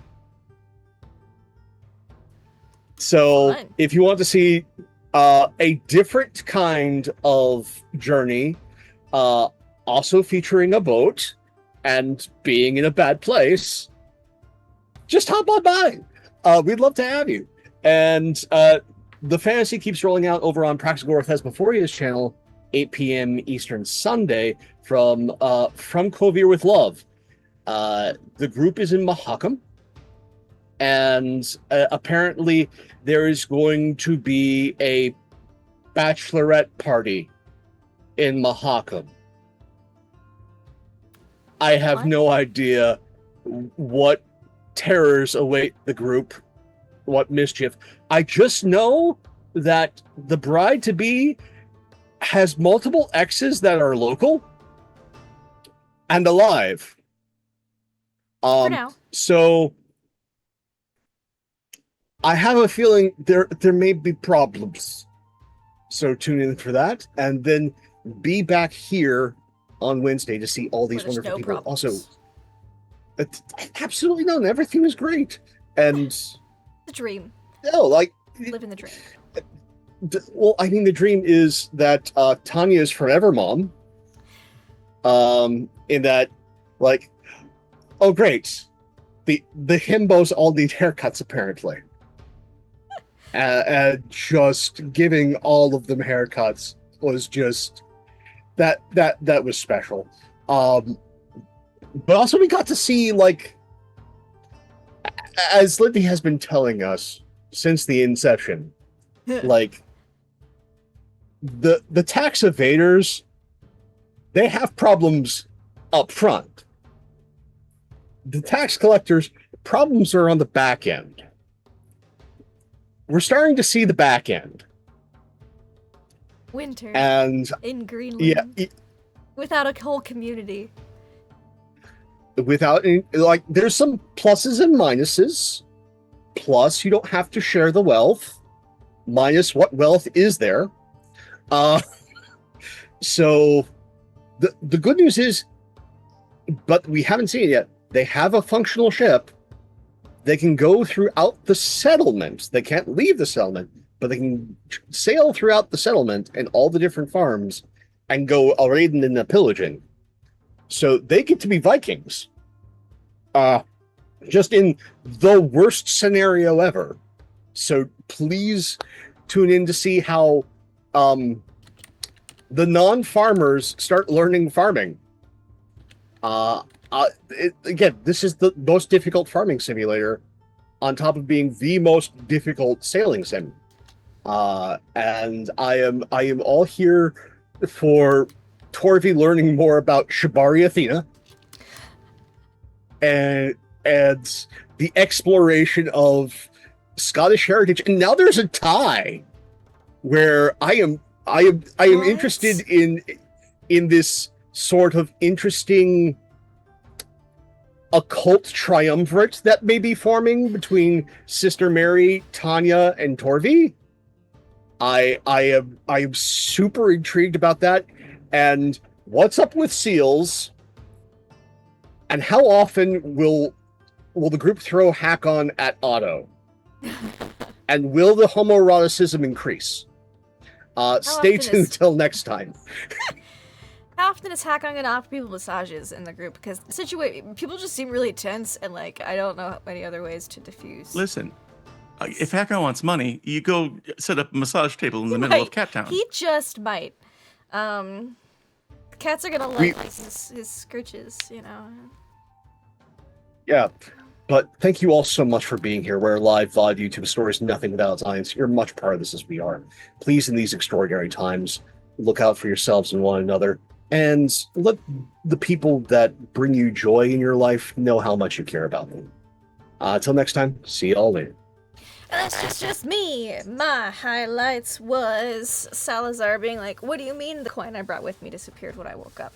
So Fun. if you want to see a different kind of journey, also featuring a boat and being in a bad place, just hop on by. We'd love to have you. And the fantasy keeps rolling out over on Praxagora Thesmophoria's channel, 8 p.m. Eastern Sunday from Kovir with Love. The group is in Mahakam, and apparently there is going to be a bachelorette party in Mahakam. I have What? no idea what terrors await the group, what mischief. I just know that the bride-to-be has multiple exes that are local and alive. For now. So I have a feeling there may be problems. So tune in for that, and then be back here on Wednesday to see all these Where there's wonderful no people. problems. Also, absolutely none. Everything is great, and The dream. no, like, Living the dream. well, I mean, the dream is that Tanya is forever mom. In that, like, oh great, the himbos all need haircuts apparently. And just giving all of them haircuts was just that was special. But also we got to see, like, as Lindy has been telling us since the inception, like, the tax evaders, they have problems up front. The tax collectors, problems are on the back end. We're starting to see the back end. Winter And in Greenland. yeah, Without a whole community. without any, like, there's some pluses and minuses. Plus, you don't have to share the wealth. Minus, what wealth is there? So the good news is, but we haven't seen it yet, they have a functional ship. They can go throughout the settlement. They can't leave the settlement, but they can sail throughout the settlement and all the different farms and go a-raiding and a-pillaging. So they get to be Vikings. Just in the worst scenario ever. So please tune in to see how the non-farmers start learning farming. Again, this is the most difficult farming simulator, on top of being the most difficult sailing sim. And I am all here for Torvi learning more about Shibari Athena and the exploration of Scottish heritage. And now there's a tie where I am What? interested in this sort of interesting occult triumvirate that may be forming between Sister Mary, Tanya, and Torvi. I am super intrigued about that. And what's up with seals? And how often will the group throw Hakon at Otto? And will the homoeroticism increase? Stay often tuned is- till next time. How often is Hakon gonna offer people massages in the group? Because people just seem really tense, and, like, I don't know any other ways to diffuse. Listen, if Hakon wants money, you go set up a massage table in the He middle of might. Cat Town. He just might. Cats are gonna like his scritches, you know. Yeah, but thank you all so much for being here. We're a live VOD YouTube stories, nothing without science. You're much part of this as we are. Please, in these extraordinary times, look out for yourselves and one another, and let the people that bring you joy in your life know how much you care about them. Till next time, see y'all later. And that's just me. My highlights was Salazar being like, "What do you mean the coin I brought with me disappeared when I woke up?"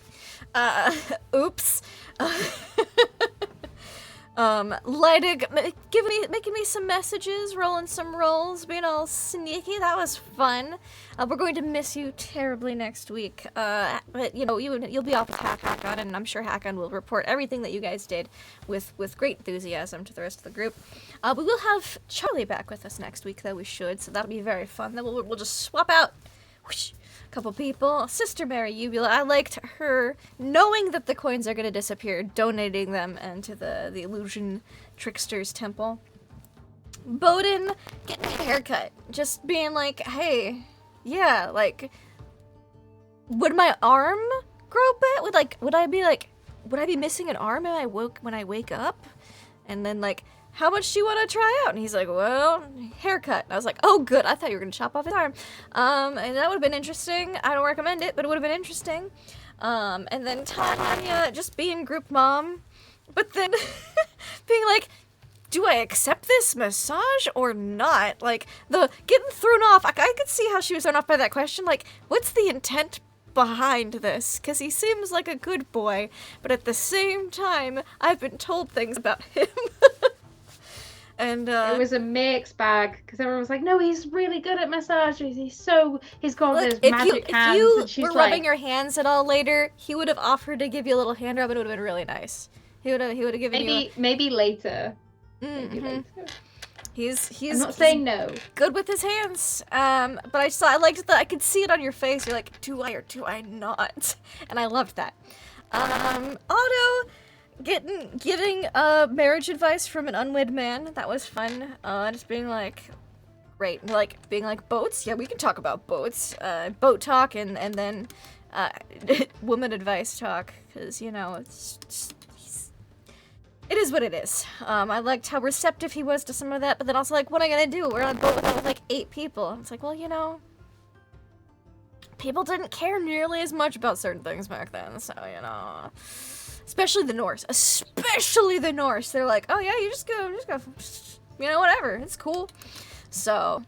Oops. Making me some messages, rolling some rolls, being all sneaky. That was fun. We're going to miss you terribly next week. But you know, you'll be off with Hakon, and I'm sure Hakon will report everything that you guys did with great enthusiasm to the rest of the group. We will have Charlie back with us next week, though we should, so that'll be very fun. Then we'll just swap out. Whoosh. couple people. Sister Mary Uvula, I liked her knowing that the coins are going to disappear, donating them into the illusion trickster's temple. Bowden getting a haircut, just being like, hey, yeah, like, would my arm grow back? Would I be missing an arm when I wake up? And then, like, how much do you want to try out? And he's like, well, haircut. And I was like, oh, good. I thought you were going to chop off his arm. And that would have been interesting. I don't recommend it, but it would have been interesting. And then Tanya just being group mom, but then being like, do I accept this massage or not? Like, the getting thrown off, I could see how she was thrown off by that question. Like, what's the intent behind this? Because he seems like a good boy, but at the same time, I've been told things about him. And it was a mixed bag, because everyone was like, no, he's really good at massages. He's got this magic hands. If you were rubbing your hands at all later, he would have offered to give you a little hand rub, and it would have been really nice. He would have given you maybe later. Maybe later. He's I'm not saying no. Good with his hands. But I liked that I could see it on your face. You're like, do I or do I not? And I loved that. Otto giving marriage advice from an unwed man. That was fun. Just being like, great. Like being like, boats? Yeah, we can talk about boats. Boat talk and then woman advice talk, because it is what it is. I liked how receptive he was to some of that, but then also like, what am I gonna do? We're on a boat with like 8 people. It's like, well, people didn't care nearly as much about certain things back then, so especially the Norse. They're like, oh yeah, you just go, whatever, it's cool. So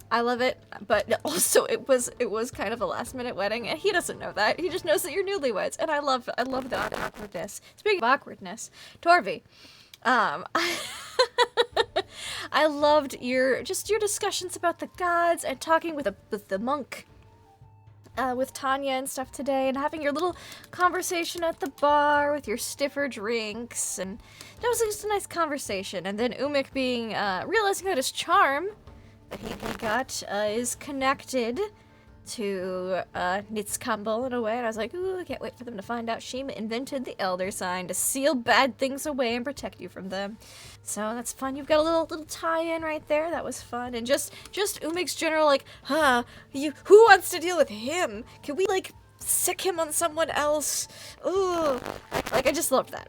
I love it, but also it was kind of a last minute wedding, and he doesn't know that. He just knows that you're newlyweds, and I love that awkwardness. Speaking of awkwardness, Torvi, I loved your discussions about the gods and talking with the monk, with Tanya and stuff today, and having your little conversation at the bar with your stiffer drinks, and that was just a nice conversation. And then Umik being realizing that his charm that he got is connected to Nitzkambel in a way, and I was like, ooh, I can't wait for them to find out Shima invented the Elder Sign to seal bad things away and protect you from them. So that's fun. You've got a little tie-in right there. That was fun. And just Umik's general, like, who wants to deal with him? Can we, like, sick him on someone else? Ooh. Like, I just loved that.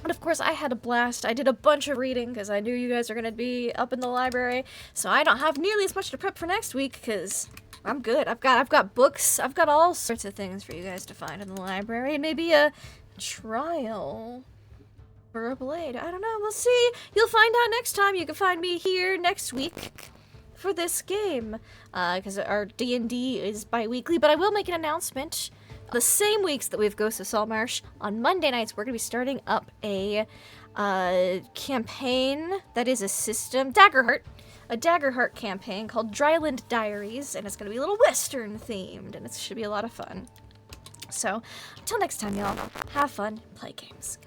And of course, I had a blast. I did a bunch of reading because I knew you guys are going to be up in the library, so I don't have nearly as much to prep for next week because I'm good. I've got books. I've got all sorts of things for you guys to find in the library, and maybe a trial for a blade. I don't know. We'll see. You'll find out next time. You can find me here next week for this game because our D&D is bi-weekly, but I will make an announcement. The same weeks that we have Ghosts of Saltmarsh, on Monday nights, we're going to be starting up a campaign that is a system, a Daggerheart campaign called Dryland Diaries, and it's going to be a little Western themed, and it should be a lot of fun. So, until next time, y'all, have fun, play games.